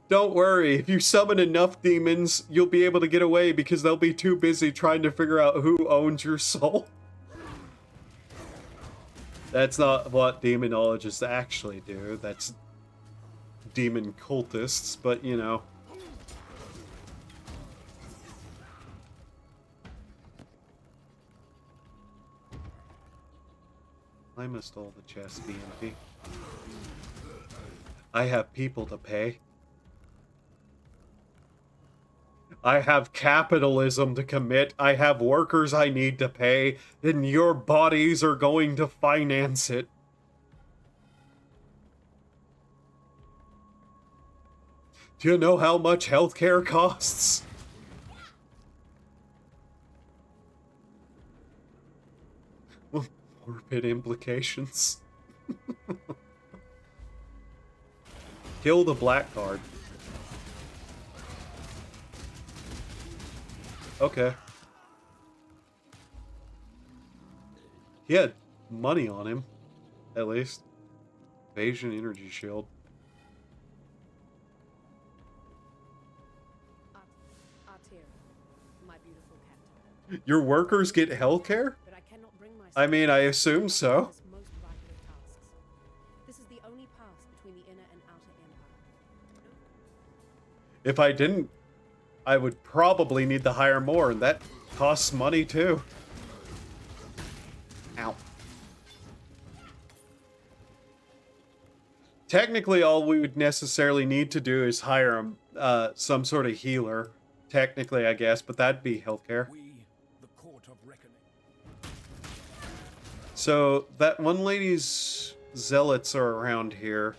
Don't worry, if you summon enough demons, you'll be able to get away because they'll be too busy trying to figure out who owns your soul. That's not what demonologists actually do. That's demon cultists, but you know. Why must all the chests be empty? I have people to pay. I have capitalism to commit. I have workers I need to pay. And your bodies are going to finance it. Do you know how much healthcare costs? Morbid implications. Kill the blackguard. Okay. He had money on him, at least. Evasion energy shield. Our Your workers get healthcare? But I cannot bring myself I mean, I to assume so. this most vital of tasks. This is the only pass between the inner and outer empire. If I didn't, I would probably need to hire more, and that costs money too. Ow. Technically, all we would necessarily need to do is hire some sort of healer. Technically, I guess, but that'd be healthcare. We, the court of reckoning. So, that one lady's zealots are around here.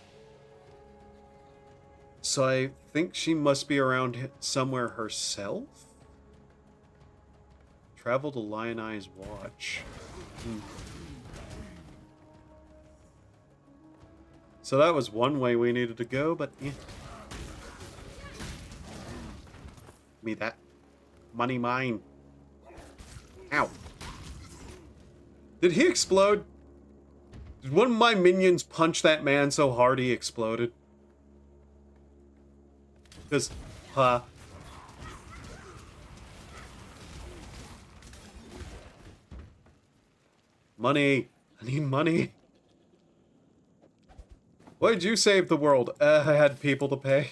So I think she must be around somewhere herself? Travel to Lion Eye's Watch. So that was one way we needed to go, but yeah. Me that. Money mine. Ow. Did he explode? Did one of my minions punch that man so hard he exploded? Because, money. I need money. Why did you save the world? I had people to pay.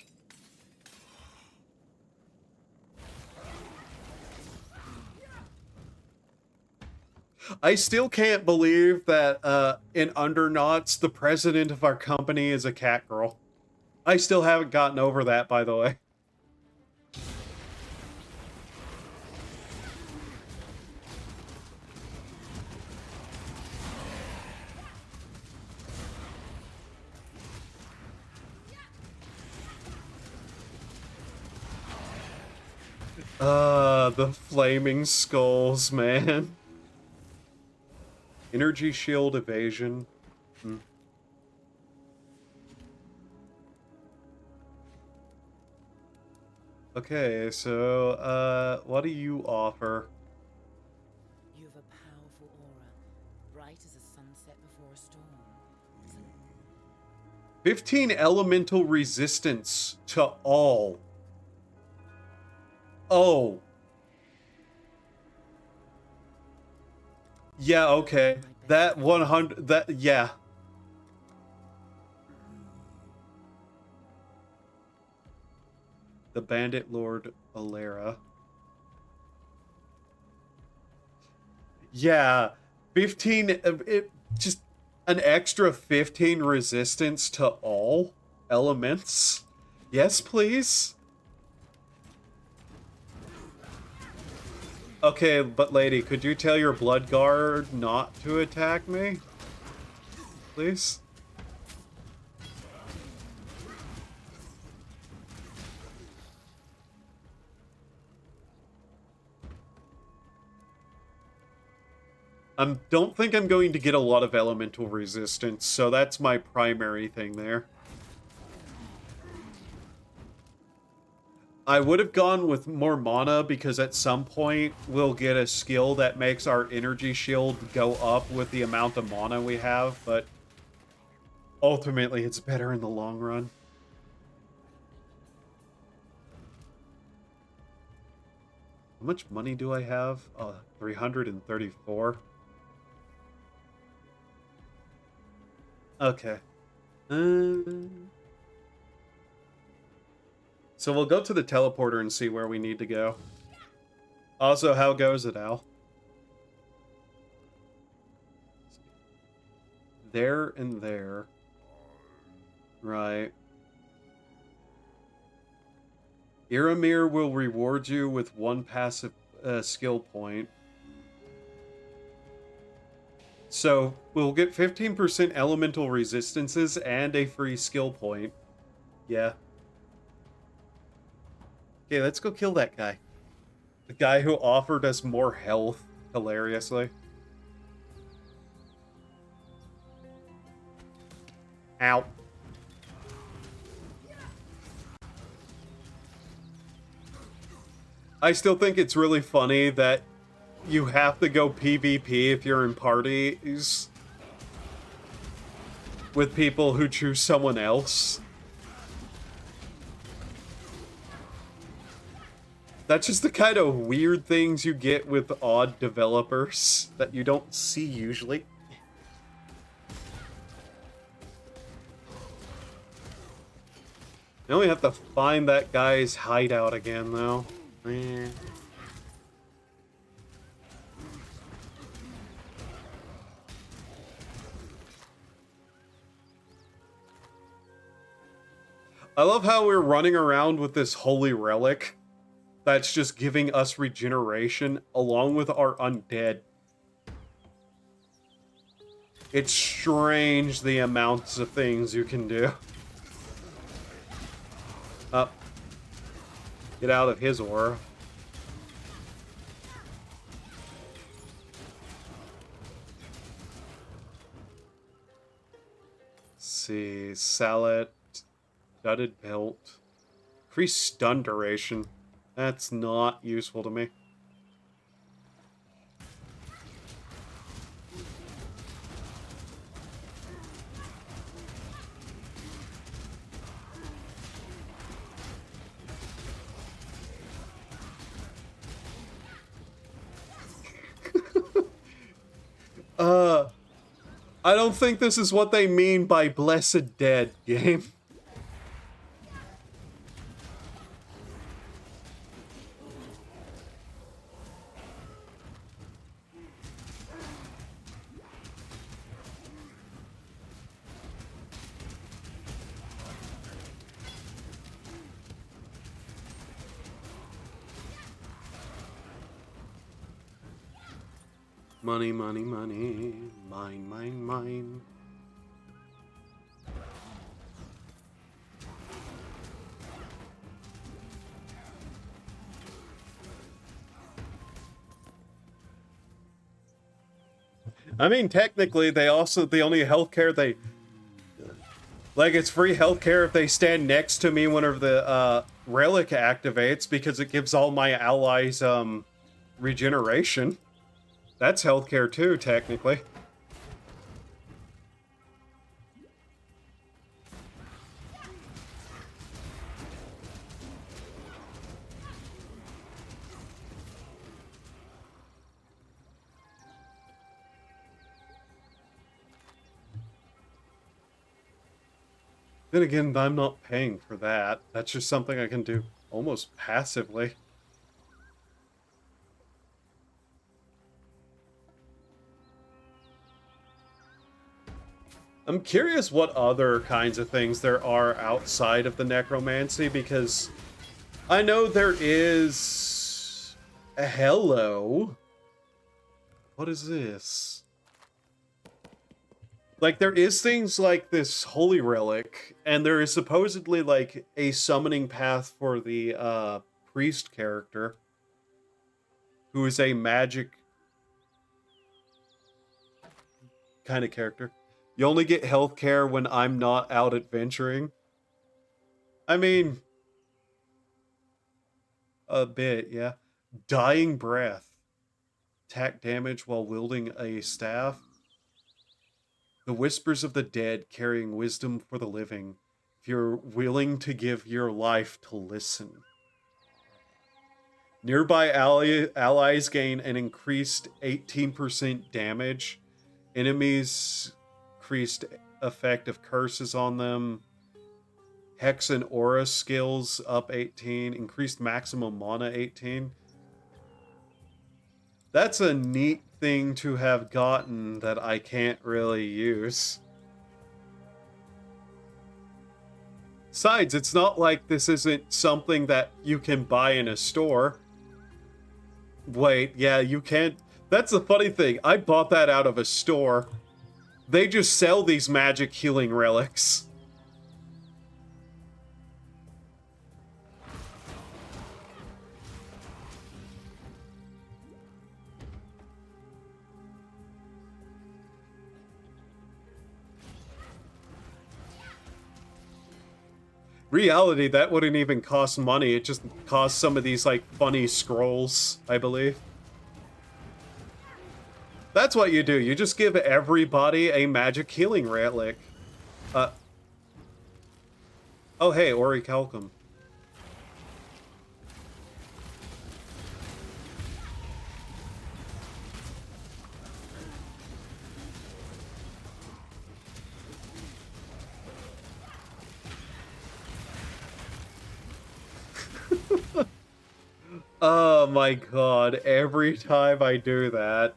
I still can't believe that in Underknots, the president of our company is a cat girl. I still haven't gotten over that, by the way. The flaming skulls, man. Energy shield evasion. Okay, so, what do you offer? You have a powerful aura, bright as a sunset before a storm. 15 elemental resistance to all. Oh. Yeah, okay. That 100, yeah. The Bandit Lord Alera. Yeah, 15, just an extra 15 resistance to all elements. Yes, please. Okay, but lady, could you tell your blood guard not to attack me? Please? I don't think I'm going to get a lot of elemental resistance, so that's my primary thing there. I would have gone with more mana because at some point we'll get a skill that makes our energy shield go up with the amount of mana we have, but ultimately it's better in the long run. How much money do I have? 334. Okay. So we'll go to the teleporter and see where we need to go. Also, how goes it, Al? There and there. Right. Iramir will reward you with one passive skill point. So, we'll get 15% elemental resistances and a free skill point. Yeah. Okay, let's go kill that guy. The guy who offered us more health, hilariously. Ow. I still think it's really funny that you have to go PvP if you're in parties with people who choose someone else. That's just the kind of weird things you get with odd developers that you don't see usually. Now we have to find that guy's hideout again, though. Eh. I love how we're running around with this holy relic that's just giving us regeneration along with our undead. It's strange the amounts of things you can do. Up. Get out of his aura. Let's see. Salad. Studded belt. Increased stun duration. That's not useful to me. I don't think this is what they mean by blessed dead, game. Money, money, money. Mine, mine, mine. I mean, technically, the only healthcare they... Like, it's free healthcare if they stand next to me whenever the, relic activates, because it gives all my allies, regeneration. That's healthcare too, technically. Then again, I'm not paying for that. That's just something I can do almost passively. I'm curious what other kinds of things there are outside of the necromancy, because I know there is a hello. What is this? Like, there is things like this holy relic, and there is supposedly like a summoning path for the priest character, who is a magic kind of character. You only get healthcare when I'm not out adventuring. I mean, a bit, yeah. Dying breath. Attack damage while wielding a staff. The whispers of the dead carrying wisdom for the living. If you're willing to give your life to listen. Nearby allies gain an increased 18% damage. Enemies increased effect of curses on them. Hex and aura skills up 18. Increased maximum mana 18. That's a neat thing to have gotten that I can't really use. Besides, it's not like this isn't something that you can buy in a store. Wait, yeah, you can't. That's the funny thing. I bought that out of a store. They just sell these magic healing relics. Reality, that wouldn't even cost money. It just costs some of these, like, funny scrolls, I believe. That's what you do. You just give everybody a magic healing relic. Oh, hey, orichalcum. Oh my god, every time I do that.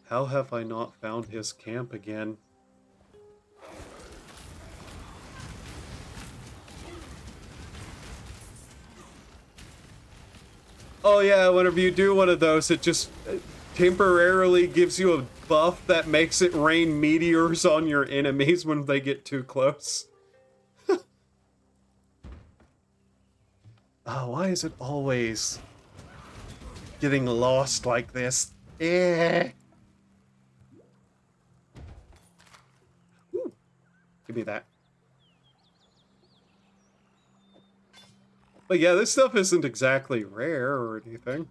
How have I not found his camp again? Oh yeah, whenever you do one of those, it just temporarily gives you a buff that makes it rain meteors on your enemies when they get too close. Oh, why is it always getting lost like this? Eh. Ooh, give me that. But yeah, this stuff isn't exactly rare or anything.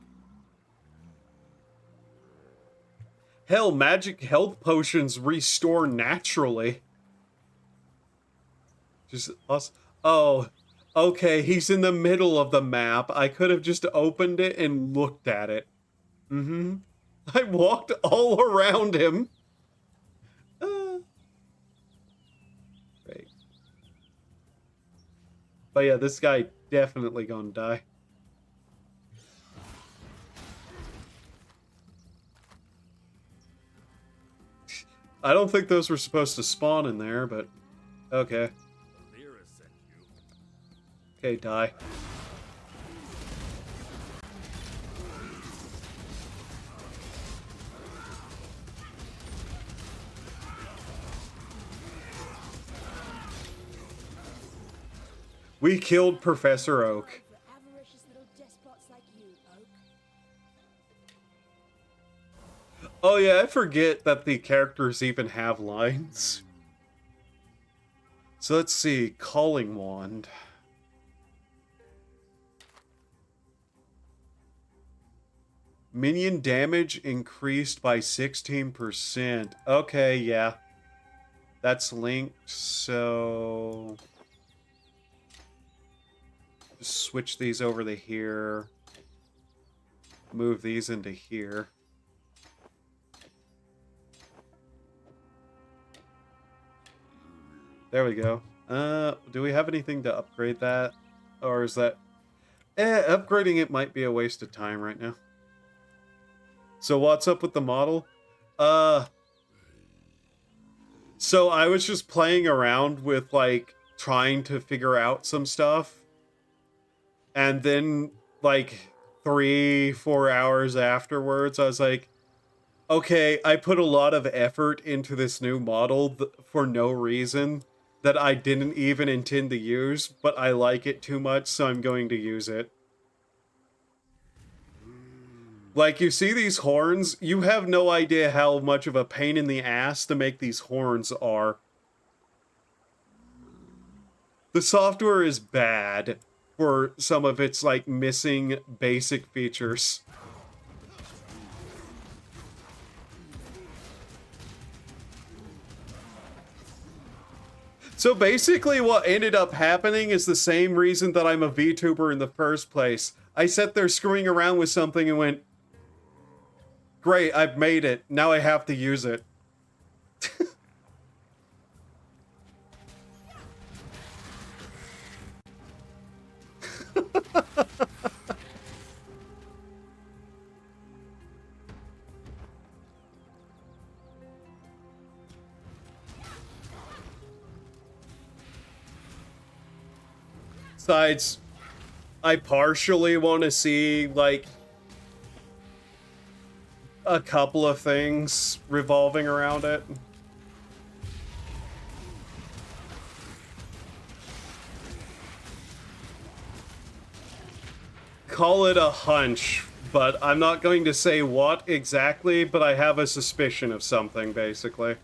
Hell, magic health potions restore naturally. Just us. Oh, okay, he's in the middle of the map. I could have just opened it and looked at it. Mm-hmm. I walked all around him. Right. But yeah, this guy definitely gonna die. I don't think those were supposed to spawn in there, but okay. Lyra sent you. Okay, die. We killed Professor Oak. For avaricious little despots like you, Oak. Oh yeah, I forget that the characters even have lines. So let's see, Calling Wand. Minion damage increased by 16%. Okay, yeah. That's linked, so... just switch these over to here. Move these into here. There we go. Do we have anything to upgrade that? Or is that... upgrading it might be a waste of time right now. So what's up with the model? So I was just playing around with, like, trying to figure out some stuff. And then, like, 3-4 hours afterwards, I was like, okay, I put a lot of effort into this new model for no reason that I didn't even intend to use, but I like it too much, so I'm going to use it. Like, you see these horns? You have no idea how much of a pain in the ass to make these horns are. The software is bad for some of its, like, missing basic features. So basically what ended up happening is the same reason that I'm a VTuber in the first place. I sat there screwing around with something and went, great, I've made it. Now I have to use it. Besides, I partially want to see, like, a couple of things revolving around it. Call it a hunch, but I'm not going to say what exactly, but I have a suspicion of something, basically.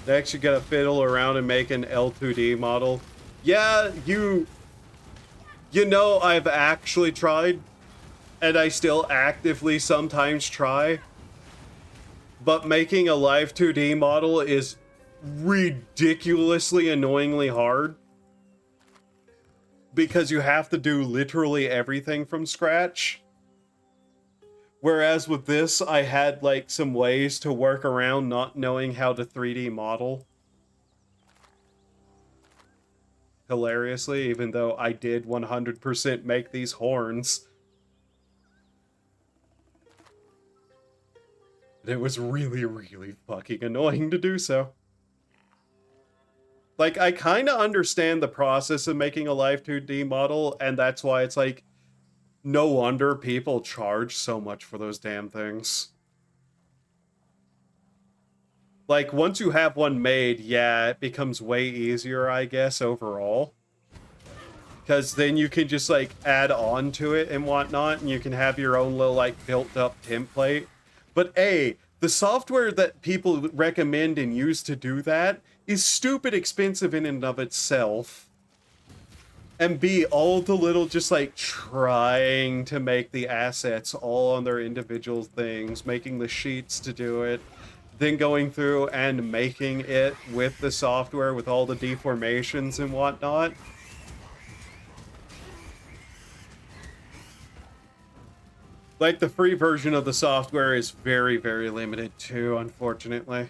They actually gotta fiddle around and make an L2D model. Yeah, you know I've actually tried, and I still actively sometimes try, but making a live 2D model is ridiculously annoyingly hard, because you have to do literally everything from scratch. Whereas with this, I had like some ways to work around not knowing how to 3D model. Hilariously, even though I did 100% make these horns. It was really, really fucking annoying to do so. Like, I kind of understand the process of making a live 2D model, and that's why it's like, no wonder people charge so much for those damn things. Like, once you have one made, yeah, it becomes way easier, I guess, overall. Because then you can just, like, add on to it and whatnot, and you can have your own little, like, built-up template. But A, the software that people recommend and use to do that is stupid expensive in and of itself. And B, all the little just, like, trying to make the assets all on their individual things, making the sheets to do it, then going through and making it with the software with all the deformations and whatnot. Like, the free version of the software is very, very limited too, unfortunately.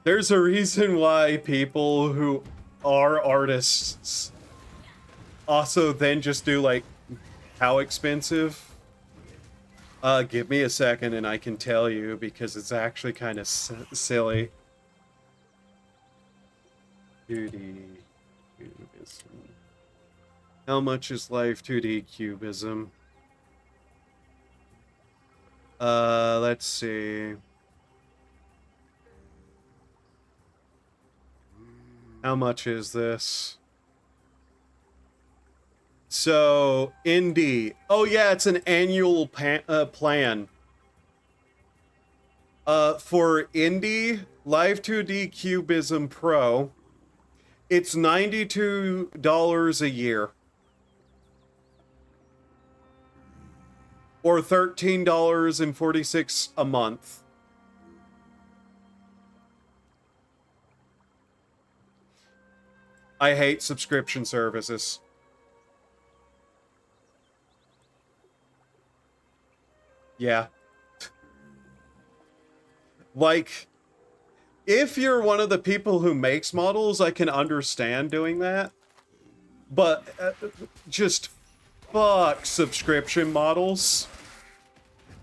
There's a reason why people who are artists also then just do, like, how expensive? Give me a second and I can tell you, because it's actually kind of silly. 2D cubism. How much is life 2D cubism? Let's see. How much is this? So, indie. Oh yeah, it's an annual plan. For indie, Live 2D Cubism Pro, it's $92 a year. Or $13.46 a month. I hate subscription services. Yeah. Like, if you're one of the people who makes models, I can understand doing that. But just fuck subscription models.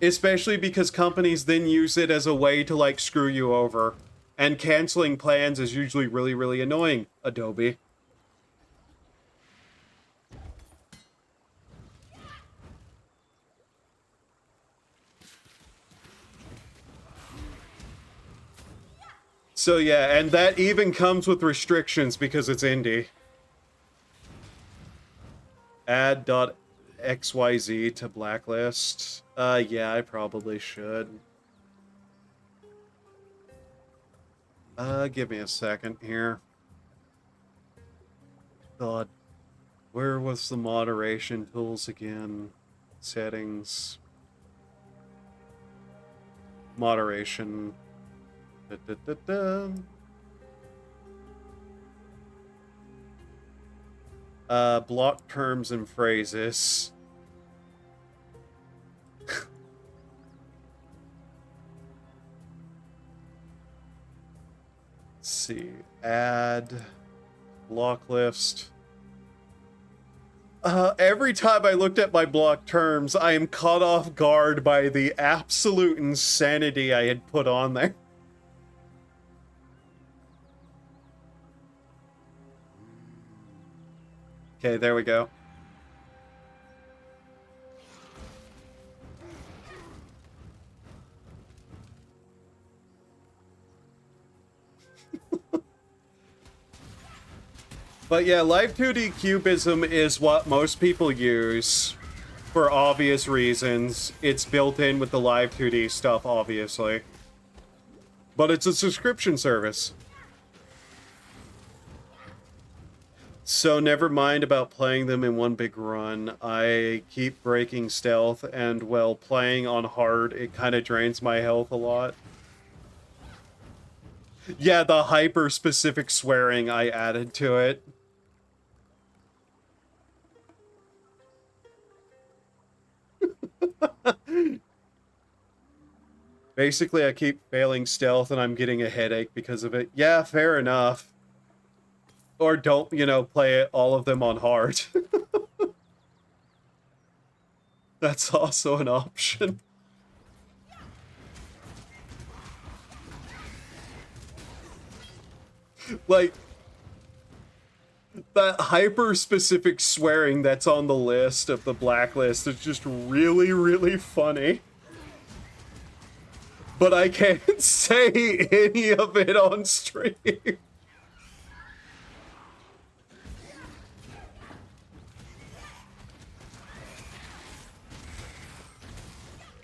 Especially because companies then use it as a way to, like, screw you over. And canceling plans is usually really, really annoying, Adobe. So yeah, and that even comes with restrictions because it's indie. Add.xyz to blacklist. Yeah, I probably should. Give me a second here. God, where was the moderation tools again? Settings. Moderation. Da, da, da, da. Block terms and phrases. Let's see. Add. Block list. Every time I looked at my block terms, I am caught off guard by the absolute insanity I had put on there. Okay, there we go. But yeah, Live 2D Cubism is what most people use for obvious reasons. It's built in with the Live 2D stuff, obviously. But it's a subscription service. So never mind about playing them in one big run. I keep breaking stealth, and well, playing on hard, it kind of drains my health a lot. Yeah, the hyper-specific swearing I added to it. Basically, I keep failing stealth and I'm getting a headache because of it. Yeah, fair enough. Or don't, you know, play all of them on hard. That's also an option. Like, that hyper-specific swearing that's on the list of the blacklist is just really, really funny. But I can't say any of it on stream.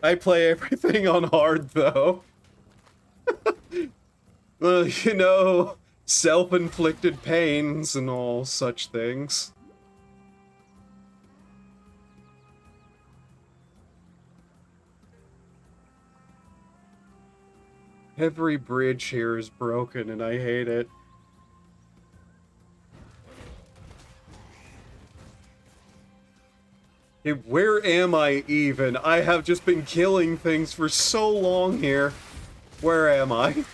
I play everything on hard, though. Well, you know, self-inflicted pains and all such things. Every bridge here is broken and I hate it. Hey, where am I even? I have just been killing things for so long here. Where am I?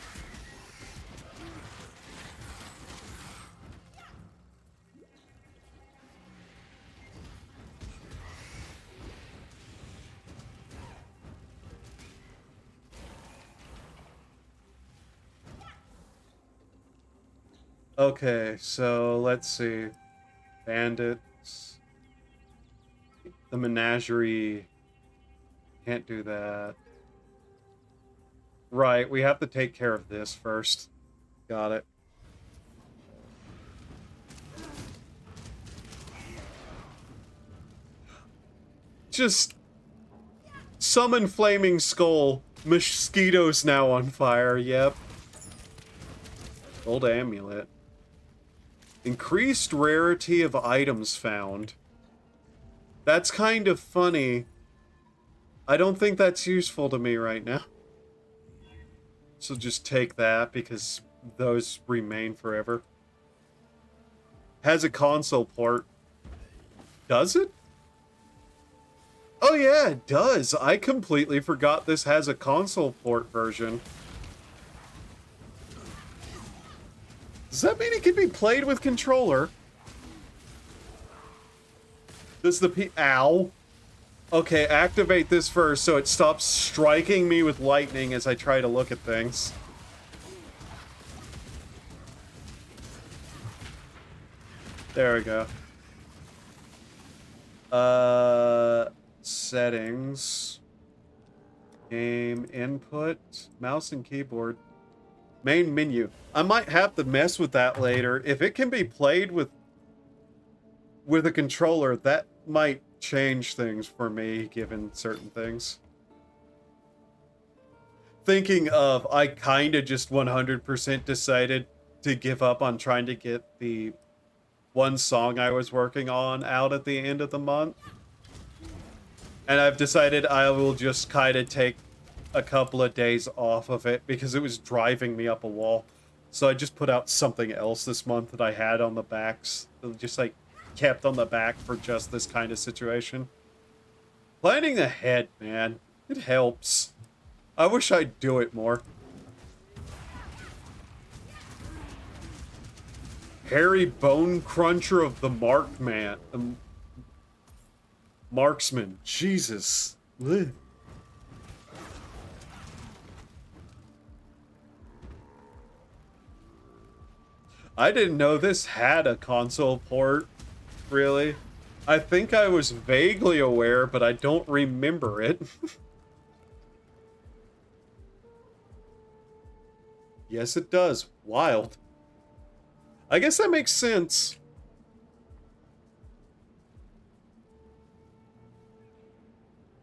Okay, so let's see. Bandits. The menagerie. Can't do that. Right, we have to take care of this first. Got it. Just summon Flaming Skull. Mosquitoes now on fire, yep. Old amulet. Increased rarity of items found. That's kind of funny. I don't think that's useful to me right now. So just take that because those remain forever. Has a console port. Does it? Oh yeah, it does. I completely forgot this has a console port version. Does that mean it can be played with controller? Does the Ow. Okay, activate this first so it stops striking me with lightning as I try to look at things. There we go. Settings. Game input. Mouse and keyboard. Main menu. I might have to mess with that later. If it can be played with a controller, that might change things for me, given certain things. Thinking of, I kind of just 100% decided to give up on trying to get the one song I was working on out at the end of the month. And I've decided I will just kind of take a couple of days off of it because it was driving me up a wall. So I just put out something else this month that I had on the backs. Just like kept on the back for just this kind of situation. Planning ahead, man. It helps. I wish I'd do it more. Hairy Bone Cruncher of the Marksman. Jesus. Ugh. I didn't know this had a console port, really. I think I was vaguely aware, but I don't remember it. Yes, it does. Wild. I guess that makes sense.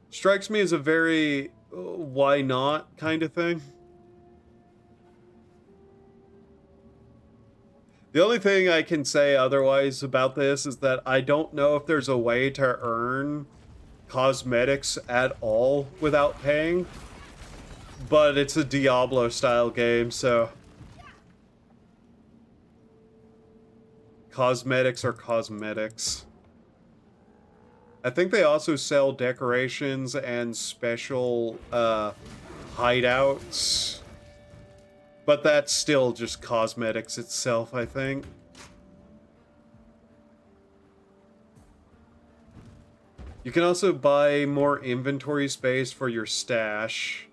Strikes me as a very why not kind of thing. The only thing I can say otherwise about this is that I don't know if there's a way to earn cosmetics at all without paying. But it's a Diablo-style game, so cosmetics are cosmetics. I think they also sell decorations and special hideouts. But that's still just cosmetics itself, I think. You can also buy more inventory space for your stash.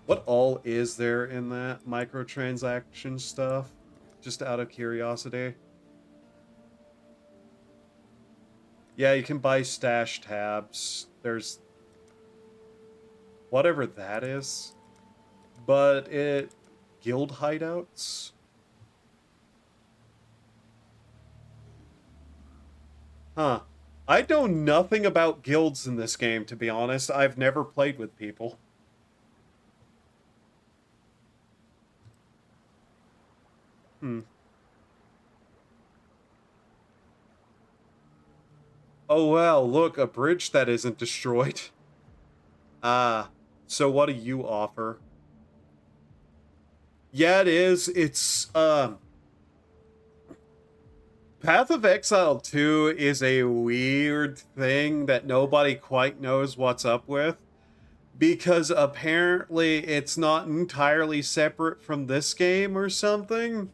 What all is there in that microtransaction stuff? Just out of curiosity. Yeah, you can buy stash tabs. There's whatever that is. But it... guild hideouts? Huh. I know nothing about guilds in this game, to be honest. I've never played with people. Oh wow, look, a bridge that isn't destroyed. Ah, so what do you offer? Yeah, it is. It's, Path of Exile 2 is a weird thing that nobody quite knows what's up with. Because apparently it's not entirely separate from this game or something.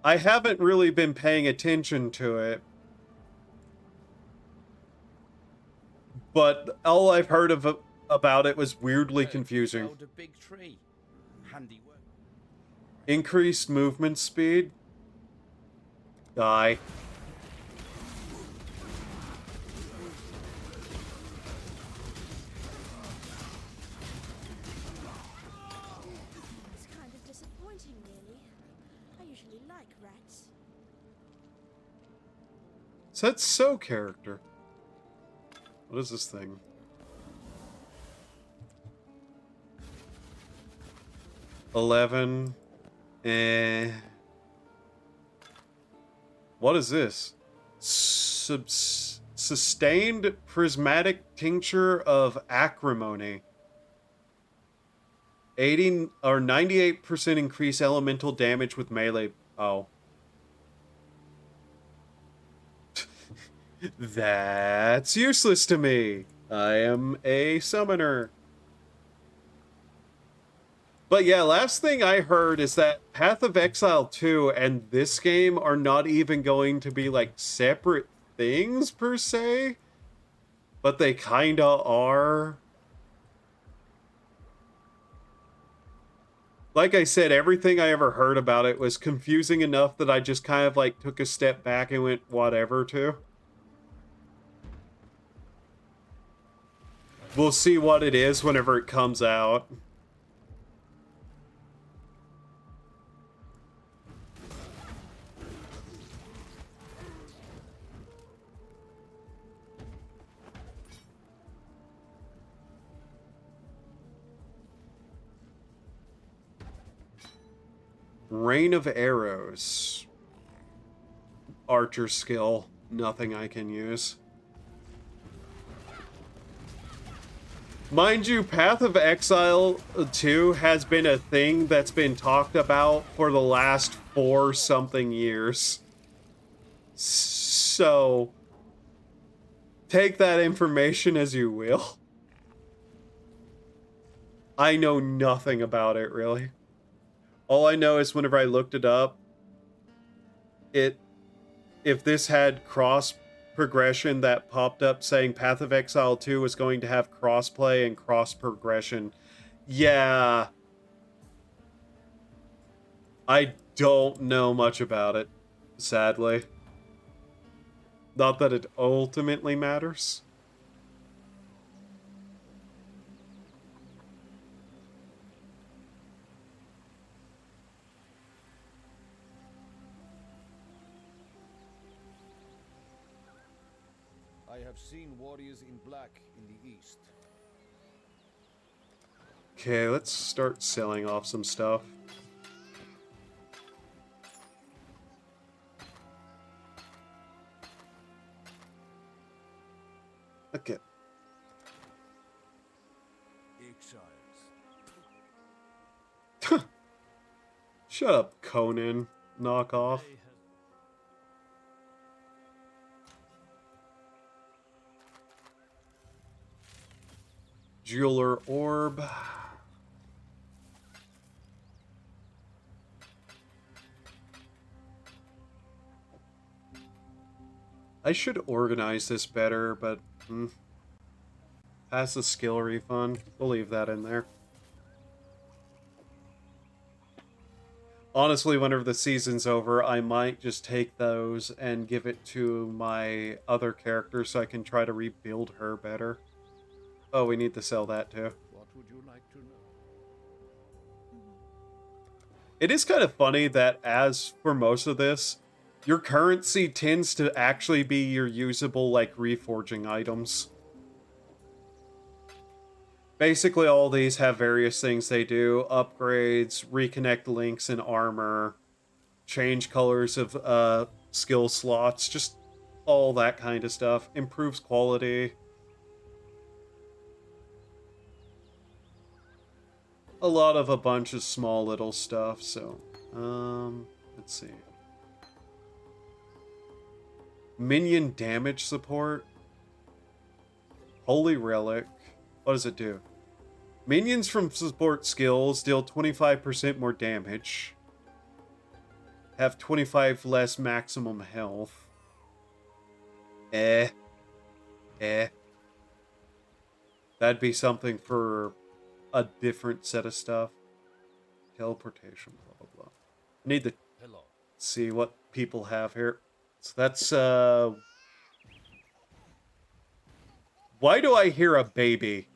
I haven't really been paying attention to it. But all I've heard of about it was weirdly confusing. Felled a big tree. Handy work. Increased movement speed. Die. It's kind of disappointing, really. I usually like rats. So that's so character. What is this thing? $11. What is this? Sustained prismatic tincture of acrimony. 80 or 98% increase elemental damage with melee. Oh. That's useless to me. I am a summoner. But yeah, last thing I heard is that Path of Exile 2 and this game are not even going to be like separate things per se, but they kinda are. Like I said, everything I ever heard about it was confusing enough that I just kind of like took a step back and went whatever to. We'll see what it is whenever it comes out. Rain of Arrows. Archer skill. Nothing I can use. Mind you, Path of Exile 2 has been a thing that's been talked about for the last 4-something years. So, take that information as you will. I know nothing about it, really. All I know is whenever I looked it up, if this had cross progression that popped up saying Path of Exile 2 was going to have crossplay and cross progression. Yeah. I don't know much about it, sadly. Not that it ultimately matters. I have seen warriors in black in the east. Okay, let's start selling off some stuff. Okay. Exiles. Shut up, Conan. Knock off. Jeweler orb. I should organize this better, but pass the skill refund. We'll leave that in there. Honestly, whenever the season's over, I might just take those and give it to my other character so I can try to rebuild her better. Oh, we need to sell that too. What would you like to know? It is kind of funny that as for most of this, your currency tends to actually be your usable, like, reforging items. Basically, all these have various things they do. Upgrades, reconnect links in armor, change colors of skill slots, just all that kind of stuff. Improves quality. A lot of a bunch of small little stuff, so... let's see. Minion damage support. Holy Relic. What does it do? Minions from support skills deal 25% more damage. Have 25 less maximum health. That'd be something for a different set of stuff. Teleportation, blah, blah, blah. I need to Hello. see what people have here. So that's, why do I hear a baby?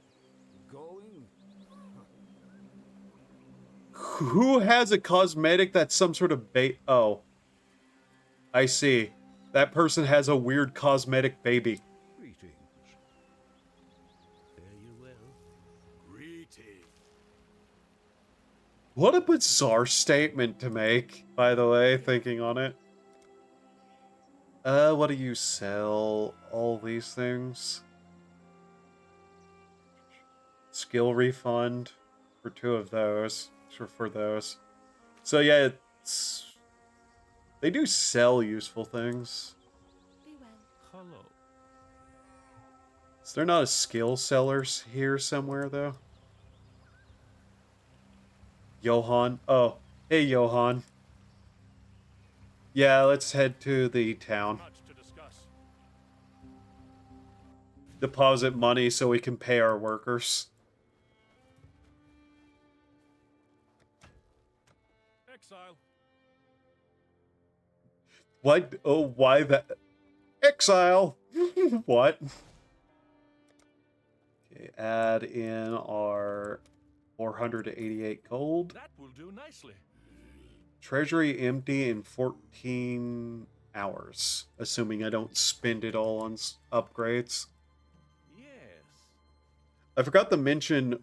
Going? Who has a cosmetic that's some sort of oh. I see. That person has a weird cosmetic baby. Greetings. Fare you well. Greetings. What a bizarre statement to make, by the way, thinking on it. What do you sell? All these things? Skill refund for 2 of those. For those. So yeah, it's... They do sell useful things. Be well. Hello. Is there not a skill sellers here somewhere, though? Johan? Oh, hey, Johan. Yeah, let's head to the town. Much to discuss. Deposit money so we can pay our workers. Exile. What? Oh, why that? Exile! What? Okay, add in our 488 gold. That will do nicely. Treasury empty in 14 hours. Assuming I don't spend it all on upgrades. Yes. I forgot to mention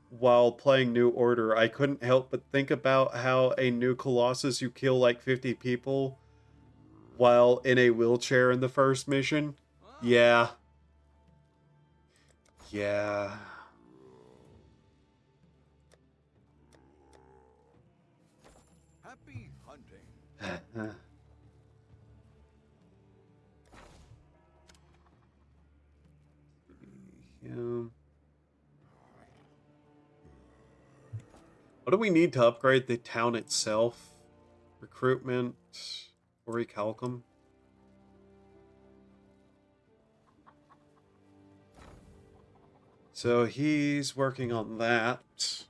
while playing New Order, I couldn't help but think about how a new Colossus you kill like 50 people while in a wheelchair in the first mission. Yeah. Yeah. Happy hunting. Yeah. What do we need to upgrade the town itself? Recruitment, Orichalcum. So he's working on that.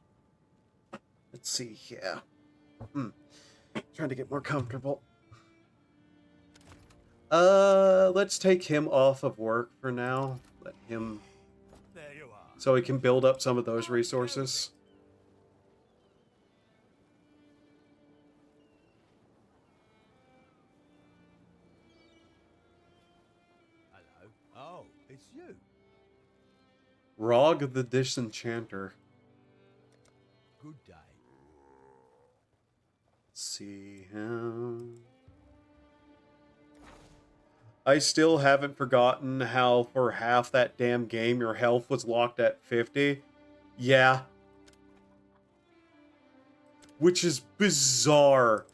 Let's see here. Trying to get more comfortable. Let's take him off of work for now. Let him... There you are. So he can build up some of those resources. Hello. Oh, it's you. Rog the Disenchanter. Good day. Let's see him. I still haven't forgotten how for half that damn game your health was locked at 50. Yeah. Which is bizarre.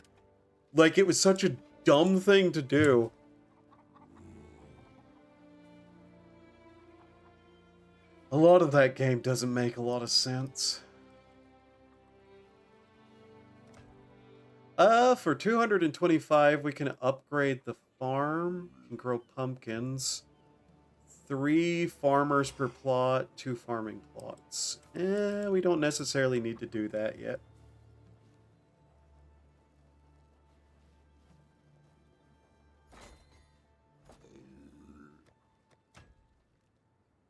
Like, it was such a dumb thing to do. A lot of that game doesn't make a lot of sense. For 225, we can upgrade the farm. Can grow pumpkins. 3 farmers per plot, 2 farming plots. We don't necessarily need to do that yet.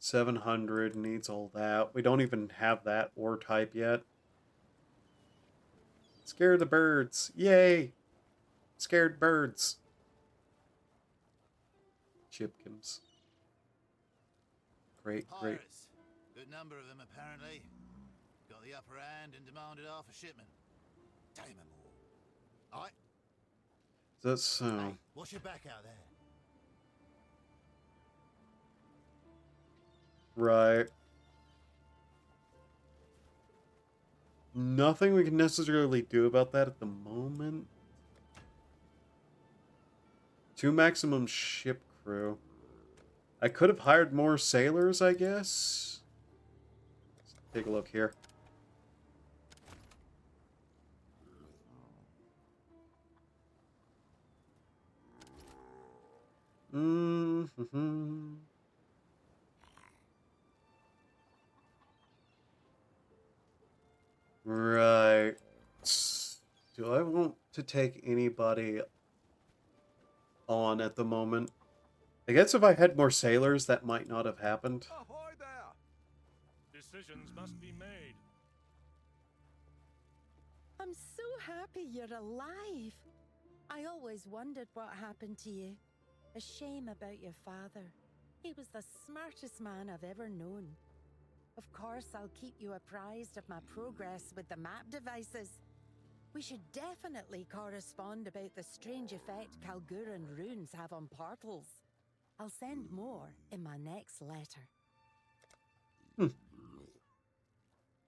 $700 needs all that. We don't even have that ore type yet. Scare the birds. Yay! Scared birds. Chipkins. Great, great. Pirates. Good number of them, apparently. Got the upper hand and demanded half a shipment. Damn 'em all. Aye. That's so. Hey, what's your back out there? Right. Nothing we can necessarily do about that at the moment. 2 maximum ship crew. I could have hired more sailors, I guess. Let's take a look here. Mm-hmm. Right. Do I want to take anybody on at the moment? I guess if I had more sailors, that might not have happened. Ahoy there! Decisions must be made. I'm so happy you're alive. I always wondered what happened to you. A shame about your father. He was the smartest man I've ever known. Of course, I'll keep you apprised of my progress with the map devices. We should definitely correspond about the strange effect Kalguran runes have on portals. I'll send more in my next letter.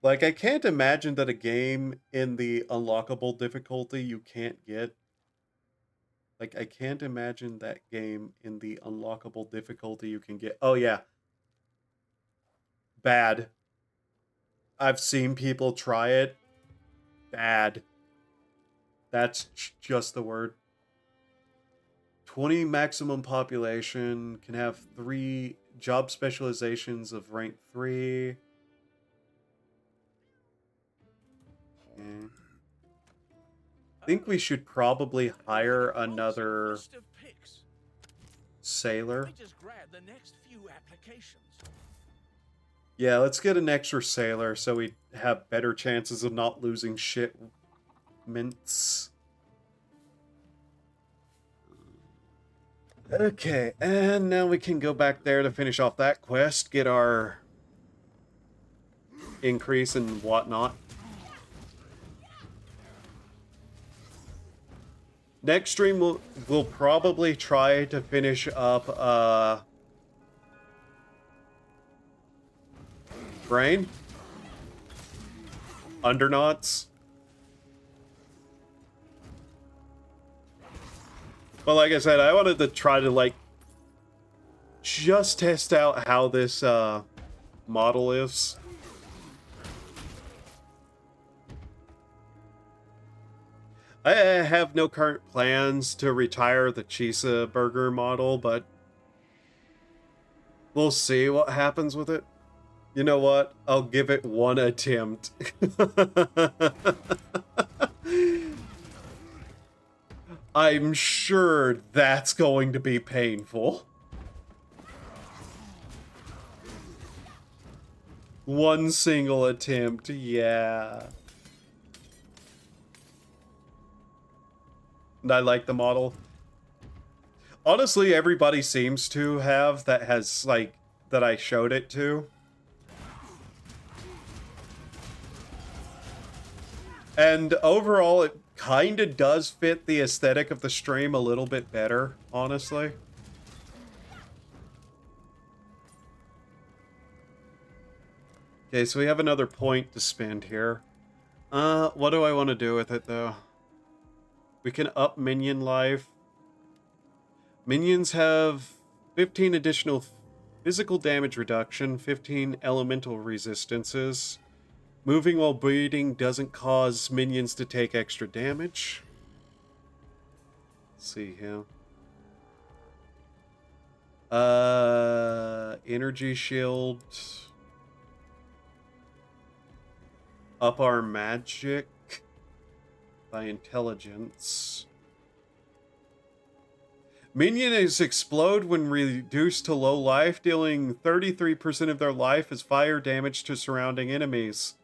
Like, I can't imagine that a game in the unlockable difficulty you can't get. Like, I can't imagine that game in the unlockable difficulty you can get. Oh, yeah. Bad. I've seen people try it. Bad. That's just the word. 20 maximum population. Can have 3 job specializations of rank 3. Okay. I think we should probably hire another sailor. Just grab the next few applications. Yeah, let's get an extra sailor so we have better chances of not losing shipments. Okay, and now we can go back there to finish off that quest, get our increase and whatnot. Next stream we'll probably try to finish up Brain? Underknots? But like I said, I wanted to try to like just test out how this model is. I have no current plans to retire the Chisa Burger model, but we'll see what happens with it. You know what? I'll give it one attempt. I'm sure that's going to be painful. One single attempt, yeah. And I like the model. Honestly, everybody seems to have that has, like, that I showed it to. And overall, it kind of does fit the aesthetic of the stream a little bit better, honestly. Okay, so we have another point to spend here. What do I want to do with it, though? We can up minion life. Minions have 15 additional Physical damage reduction, 15 elemental resistances. Moving while bleeding doesn't cause minions to take extra damage. Let's see here. Energy shield. Up our magic by intelligence. Minions explode when reduced to low life, dealing 33% of their life as fire damage to surrounding enemies.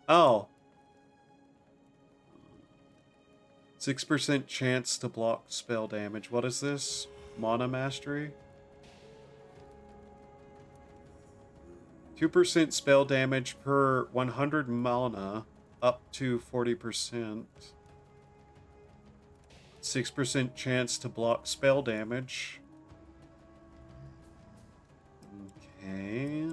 Oh. 6% chance to block spell damage. What is this? Mana Mastery? 2% spell damage per 100 mana, up to 40%. 6% chance to block spell damage. Okay.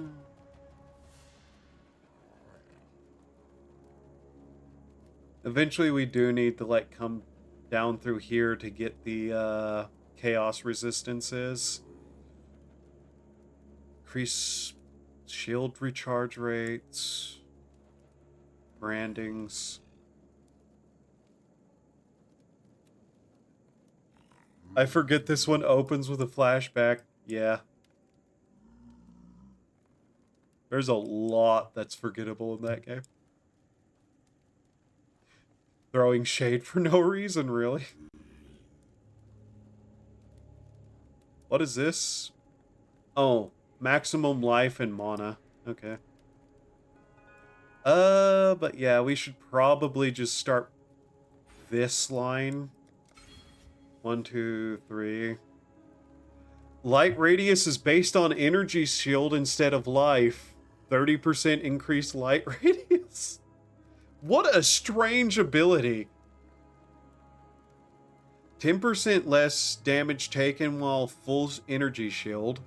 Eventually we do need to, like, come down through here to get the, chaos resistances. Increase shield recharge rates. Brandings. I forget this one opens with a flashback. Yeah. There's a lot that's forgettable in that game. Throwing shade for no reason, really. What is this? Oh, maximum life and mana. Okay. But yeah, we should probably just start this line. 1, 2, 3. Light radius is based on energy shield instead of life. 30% increased light radius. What a strange ability. 10% less damage taken while full energy shield.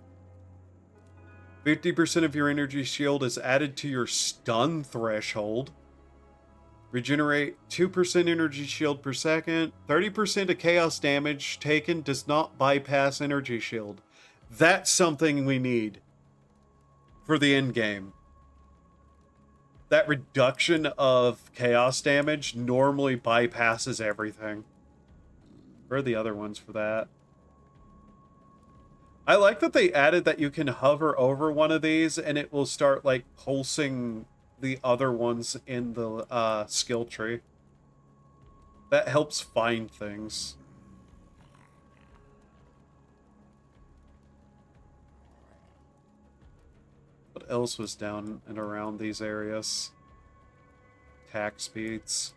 50% of your energy shield is added to your stun threshold. Regenerate 2% energy shield per second. 30% of chaos damage taken does not bypass energy shield. That's something we need for the end game. That reduction of chaos damage normally bypasses everything. Where are the other ones for that? I like that they added that you can hover over one of these and it will start, like, pulsing the other ones in the skill tree. That helps find things. What else was down and around these areas? Attack speeds.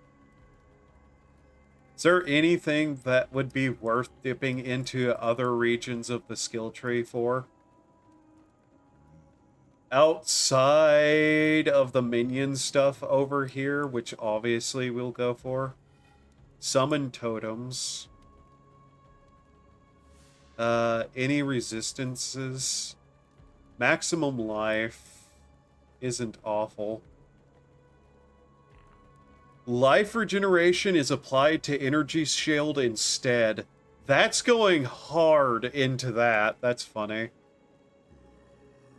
Is there anything that would be worth dipping into other regions of the skill tree for? Outside of the minion stuff over here, which obviously we'll go for. Summon totems. Any resistances. Maximum life isn't awful. Life regeneration is applied to energy shield instead. That's going hard into that. That's funny.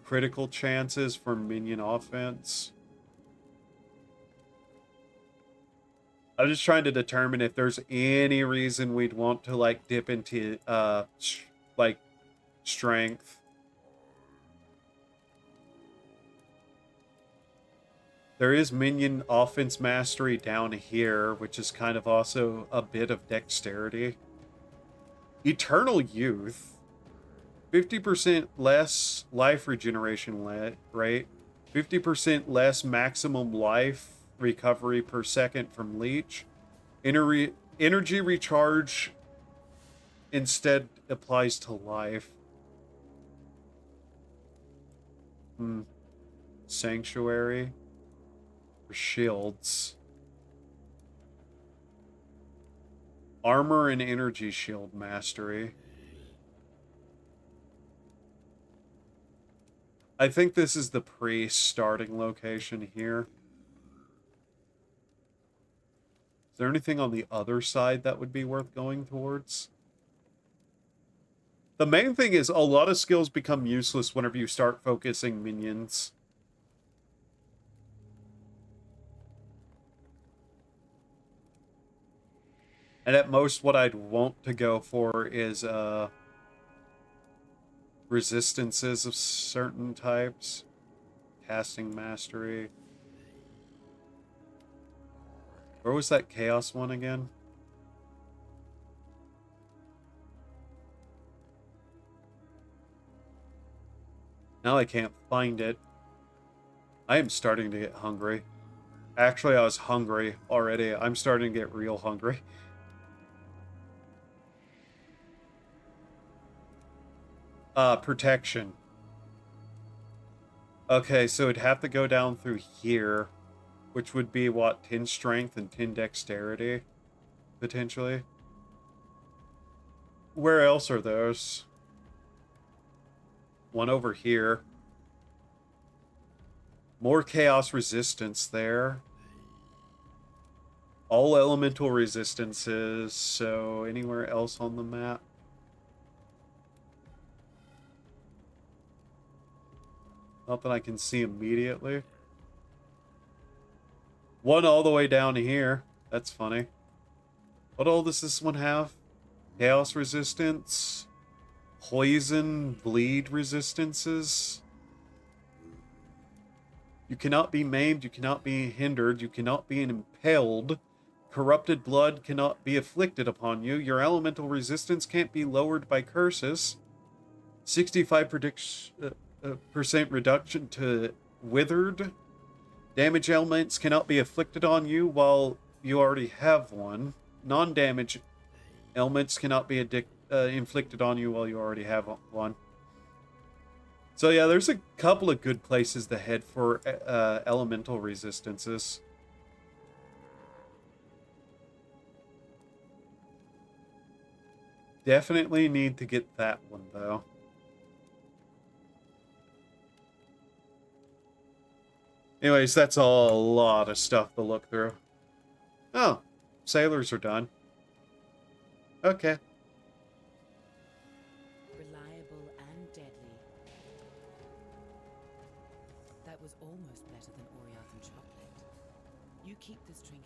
Critical chances for minion offense. I'm just trying to determine if there's any reason we'd want to, like, dip into, like, strength. There is minion offense mastery down here, which is kind of also a bit of dexterity. Eternal youth. 50% less life regeneration rate. 50% less maximum life recovery per second from leech. Energy recharge instead applies to life. Sanctuary. Shields. Armor and energy shield mastery. I think this is the pre-starting location here. Is there anything on the other side that would be worth going towards? The main thing is a lot of skills become useless whenever you start focusing minions. And at most, what I'd want to go for is resistances of certain types. Casting mastery. Where was that chaos one again? Now I can't find it. I am starting to get hungry. Actually, I was hungry already. I'm starting to get real hungry. Protection. Okay, so it'd have to go down through here, which would be, what, 10 strength and 10 dexterity, potentially? Where else are those? One over here. More chaos resistance there. All elemental resistances, so anywhere else on the map? Not that I can see immediately. One all the way down here. That's funny. What all does this one have? Chaos resistance, poison, bleed resistances. You cannot be maimed, you cannot be hindered, you cannot be impaled. Corrupted blood cannot be afflicted upon you. Your elemental resistance can't be lowered by curses. 65% reduction to withered. Damage elements cannot be afflicted on you while you already have one. Non-damage elements cannot be inflicted on you while you already have one. So yeah, there's a couple of good places to head for elemental resistances. Definitely need to get that one, though. Anyways, that's a lot of stuff to look through. Oh, sailors are done. Okay. Reliable and deadly. That was almost better than Oriathan chocolate. You keep this trinket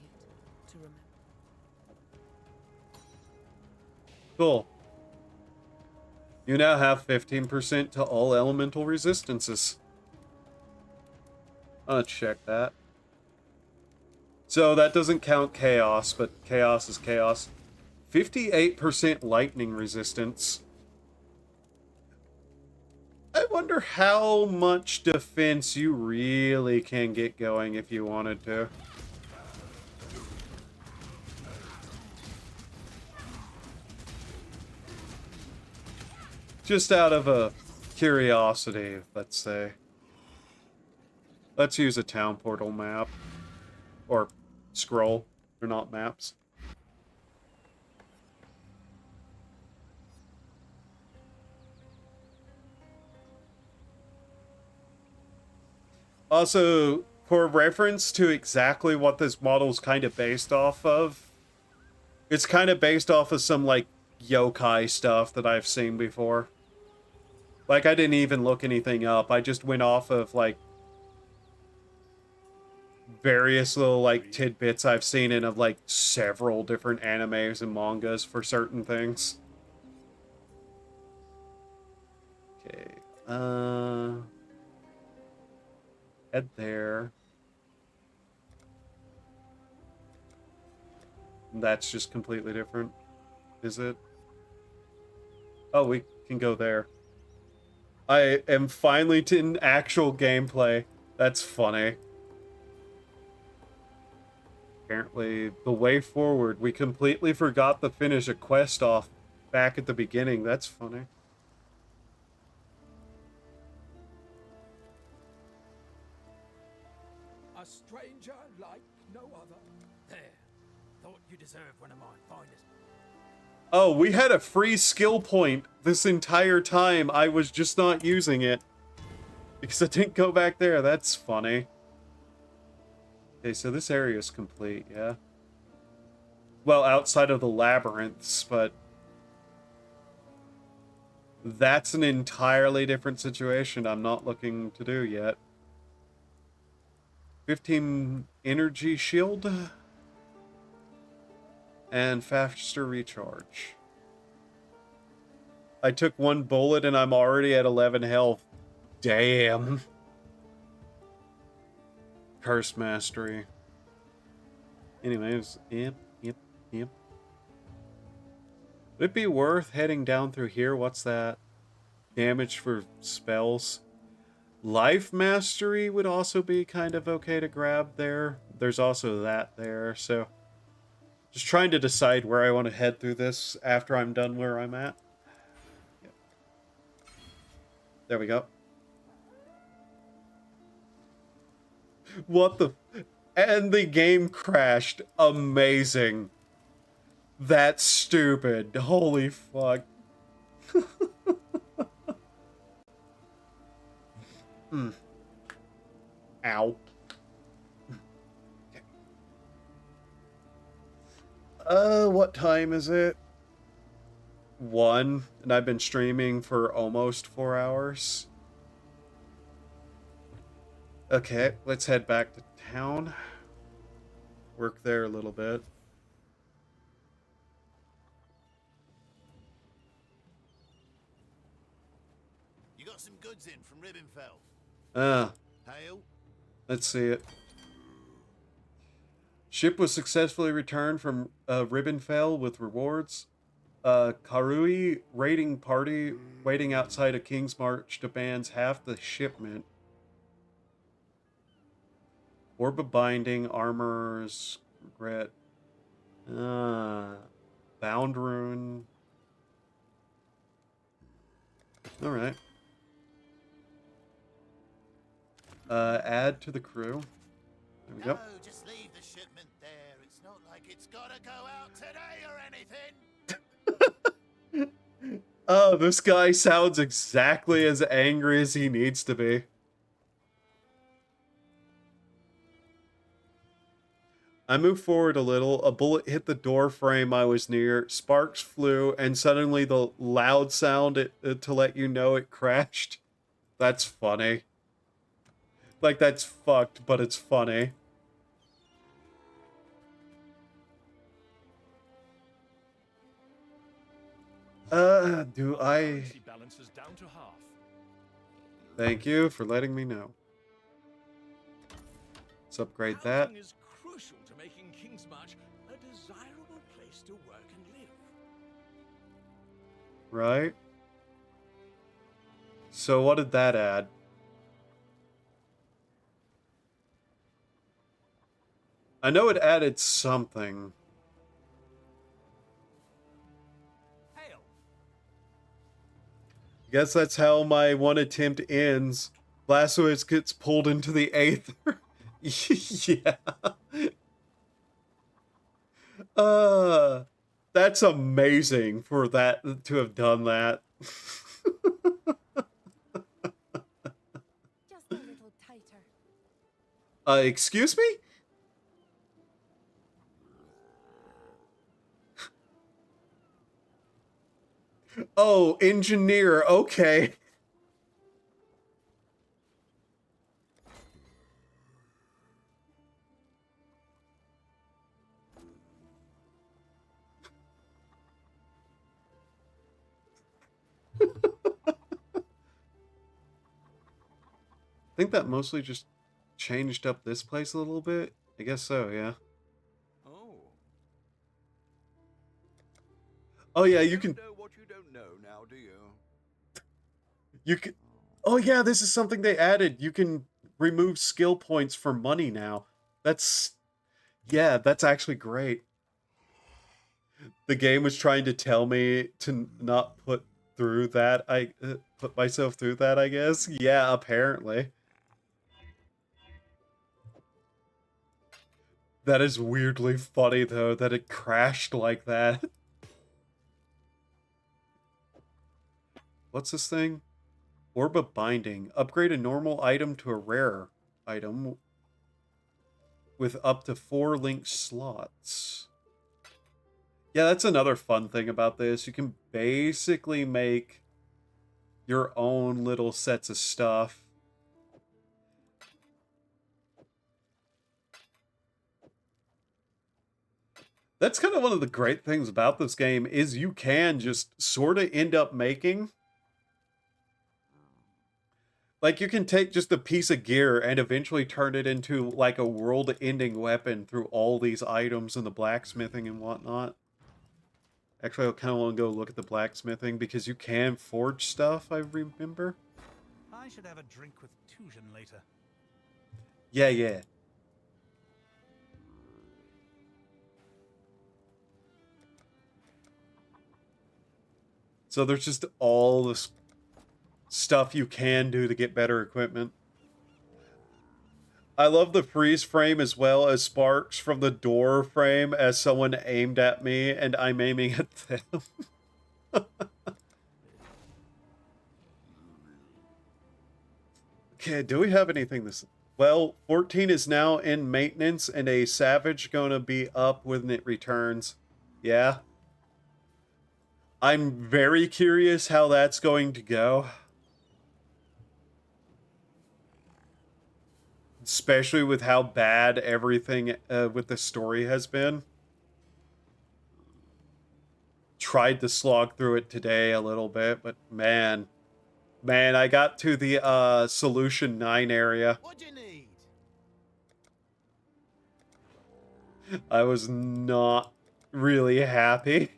to remember. Cool. You now have 15% to all elemental resistances. I'll check that. So that doesn't count chaos, but chaos is chaos. 58% lightning resistance. I wonder how much defense you really can get going if you wanted to. Just out of a curiosity, let's say. Let's use a town portal map. Or scroll. They're not maps. Also, for reference to exactly what this model is kind of based off of, it's kind of based off of some, like, yokai stuff that I've seen before. Like, I didn't even look anything up. I just went off of, like, various little, like, tidbits I've seen in of, like, several different animes and mangas for certain things. Okay. Head there. That's just completely different. Is it? Oh, we can go there. I am finally in actual gameplay. That's funny. Apparently, the way forward. We completely forgot to finish a quest off back at the beginning. That's funny. A stranger like no other. There. Thought you deserved one of my finest. Oh, we had a free skill point this entire time. I was just not using it. Because I didn't go back there. That's funny. Okay, so this area is complete, yeah? Well, outside of the labyrinths, but... That's an entirely different situation I'm not looking to do yet. 15 energy shield and faster recharge. I took one bullet and I'm already at 11 health. Damn. Curse mastery. Anyways, yep. Would it be worth heading down through here? What's that? Damage for spells. Life mastery would also be kind of okay to grab there. There's also that there, so just trying to decide where I want to head through this after I'm done where I'm at. Yep. There we go. What the... And the game crashed. Amazing. That's stupid. Holy fuck. Ow. What time is it? 1, and I've been streaming for almost 4 hours. Okay, let's head back to town. Work there a little bit. You got some goods in from Ribbenfeld. Hail. Let's see it. Ship was successfully returned from Ribbenfell with rewards. Karui raiding party waiting outside of King's March demands half the shipment. Orb of Binding, Armor's Regret. Bound Rune. Alright. Add to the crew. There we go. No, just leave the shipment there. It's not like it's gotta go out today or anything. Oh, this guy sounds exactly as angry as he needs to be. I moved forward a little. A bullet hit the door frame I was near. Sparks flew, and suddenly the loud sound to let you know it crashed. That's funny. Like, that's fucked, but it's funny. Do I... Balance is down to half. Thank you for letting me know. Let's upgrade that. Housing is crucial to making Kingsmarch a desirable place to work and live. Right? So what did that add? I know it added something. Hail. Guess that's how my one attempt ends. Blasphemous gets pulled into the aether. Yeah. That's amazing for that to have done that. Just a little tighter. Excuse me? Oh, engineer, okay. I think that mostly just changed up this place a little bit. I guess so, yeah. Oh. Oh yeah, you can... know what you don't know now, do you? You can... Oh yeah, this is something they added. You can remove skill points for money now. That's... Yeah, that's actually great. The game was trying to tell me to not put through that. I put myself through that, I guess. Yeah, apparently. That is weirdly funny, though, that it crashed like that. What's this thing? Orb of Binding. Upgrade a normal item to a rare item with up to 4 linked slots. Yeah, that's another fun thing about this. You can basically make your own little sets of stuff. That's kind of one of the great things about this game is you can just sort of end up making, like, you can take just a piece of gear and eventually turn it into like a world-ending weapon through all these items and the blacksmithing and whatnot. Actually, I kind of want to go look at the blacksmithing because you can forge stuff, I remember. I should have a drink with Tujan later. Yeah, yeah. So there's just all this stuff you can do to get better equipment. I love the freeze frame as well as sparks from the door frame as someone aimed at me and I'm aiming at them. Okay, do we have anything this... Well, 14 is now in maintenance and a savage gonna be up when it returns. Yeah. I'm very curious how that's going to go. Especially with how bad everything with the story has been. Tried to slog through it today a little bit, but man, I got to the Solution 9 area. What do you need? I was not really happy.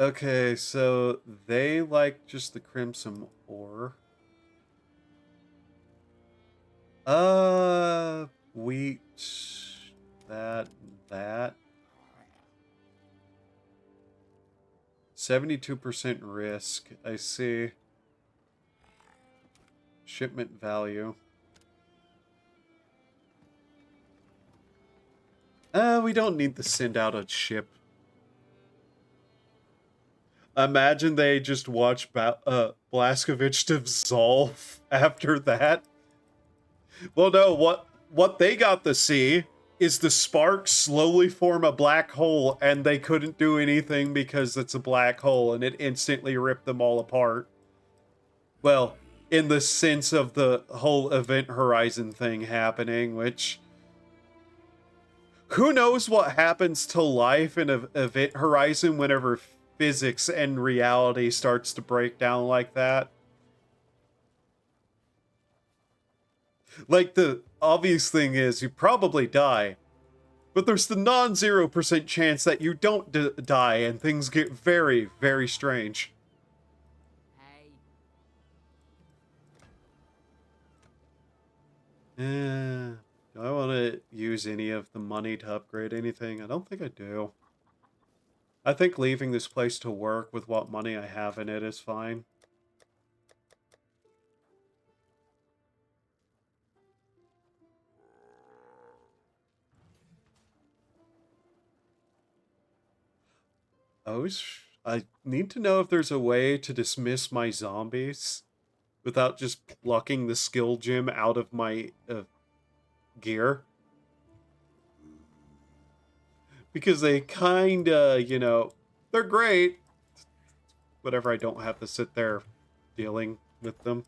Okay, so they like just the crimson ore. Wheat, that. 72% risk, I see. Shipment value. We don't need to send out a ship. Imagine they just watch Blaskovich dissolve after that. Well, no, what they got to see is the sparks slowly form a black hole, and they couldn't do anything because it's a black hole, and it instantly ripped them all apart. Well, in the sense of the whole Event Horizon thing happening, which... Who knows what happens to life in an Event Horizon whenever physics and reality starts to break down like that? Like, the obvious thing is you probably die, but there's the non-0% chance that you don't die and things get very, very strange. Do I want to use any of the money to upgrade anything? I don't think I do. I think leaving this place to work with what money I have in it is fine. I need to know if there's a way to dismiss my zombies without just plucking the skill gem out of my gear. Because they kinda, you know, they're great. Whatever, I don't have to sit there dealing with them.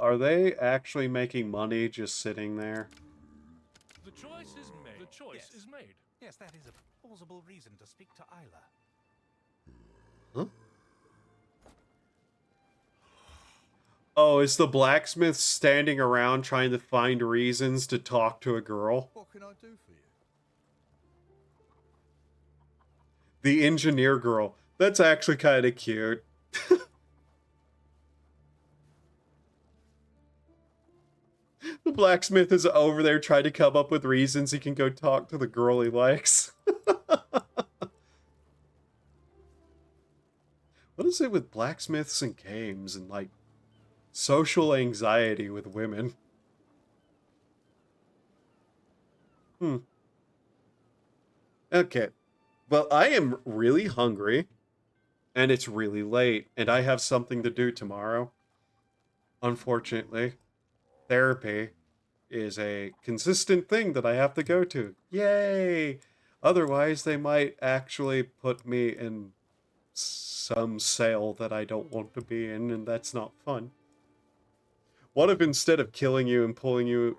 Are they actually making money just sitting there? The choice is made. The choice is made. Yes, that is a plausible reason to speak to Isla. Huh? Oh, is the blacksmith standing around trying to find reasons to talk to a girl? What can I do for you? The engineer girl. That's actually kind of cute. The blacksmith is over there trying to come up with reasons he can go talk to the girl he likes. What is it with blacksmiths and games and, like, social anxiety with women? Okay. Well, I am really hungry. And it's really late, and I have something to do tomorrow. Unfortunately, therapy is a consistent thing that I have to go to. Yay! Otherwise, they might actually put me in some cell that I don't want to be in, and that's not fun. What if instead of killing you and pulling you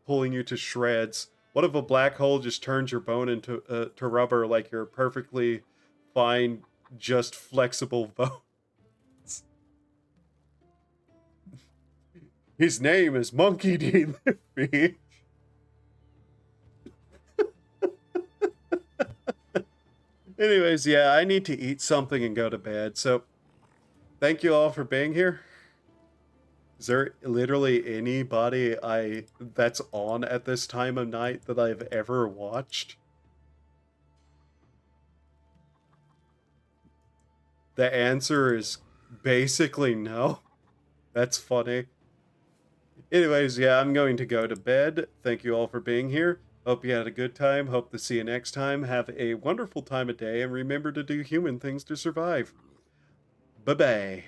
to shreds, what if a black hole just turns your bone into to rubber like your perfectly fine, just flexible bones? His name is Monkey D. Lippy. Anyways, yeah, I need to eat something and go to bed. So, thank you all for being here. Is there literally anybody that's on at this time of night that I've ever watched? The answer is basically no. That's funny. Anyways, yeah, I'm going to go to bed. Thank you all for being here. Hope you had a good time. Hope to see you next time. Have a wonderful time of day, and remember to do human things to survive. Bye-bye.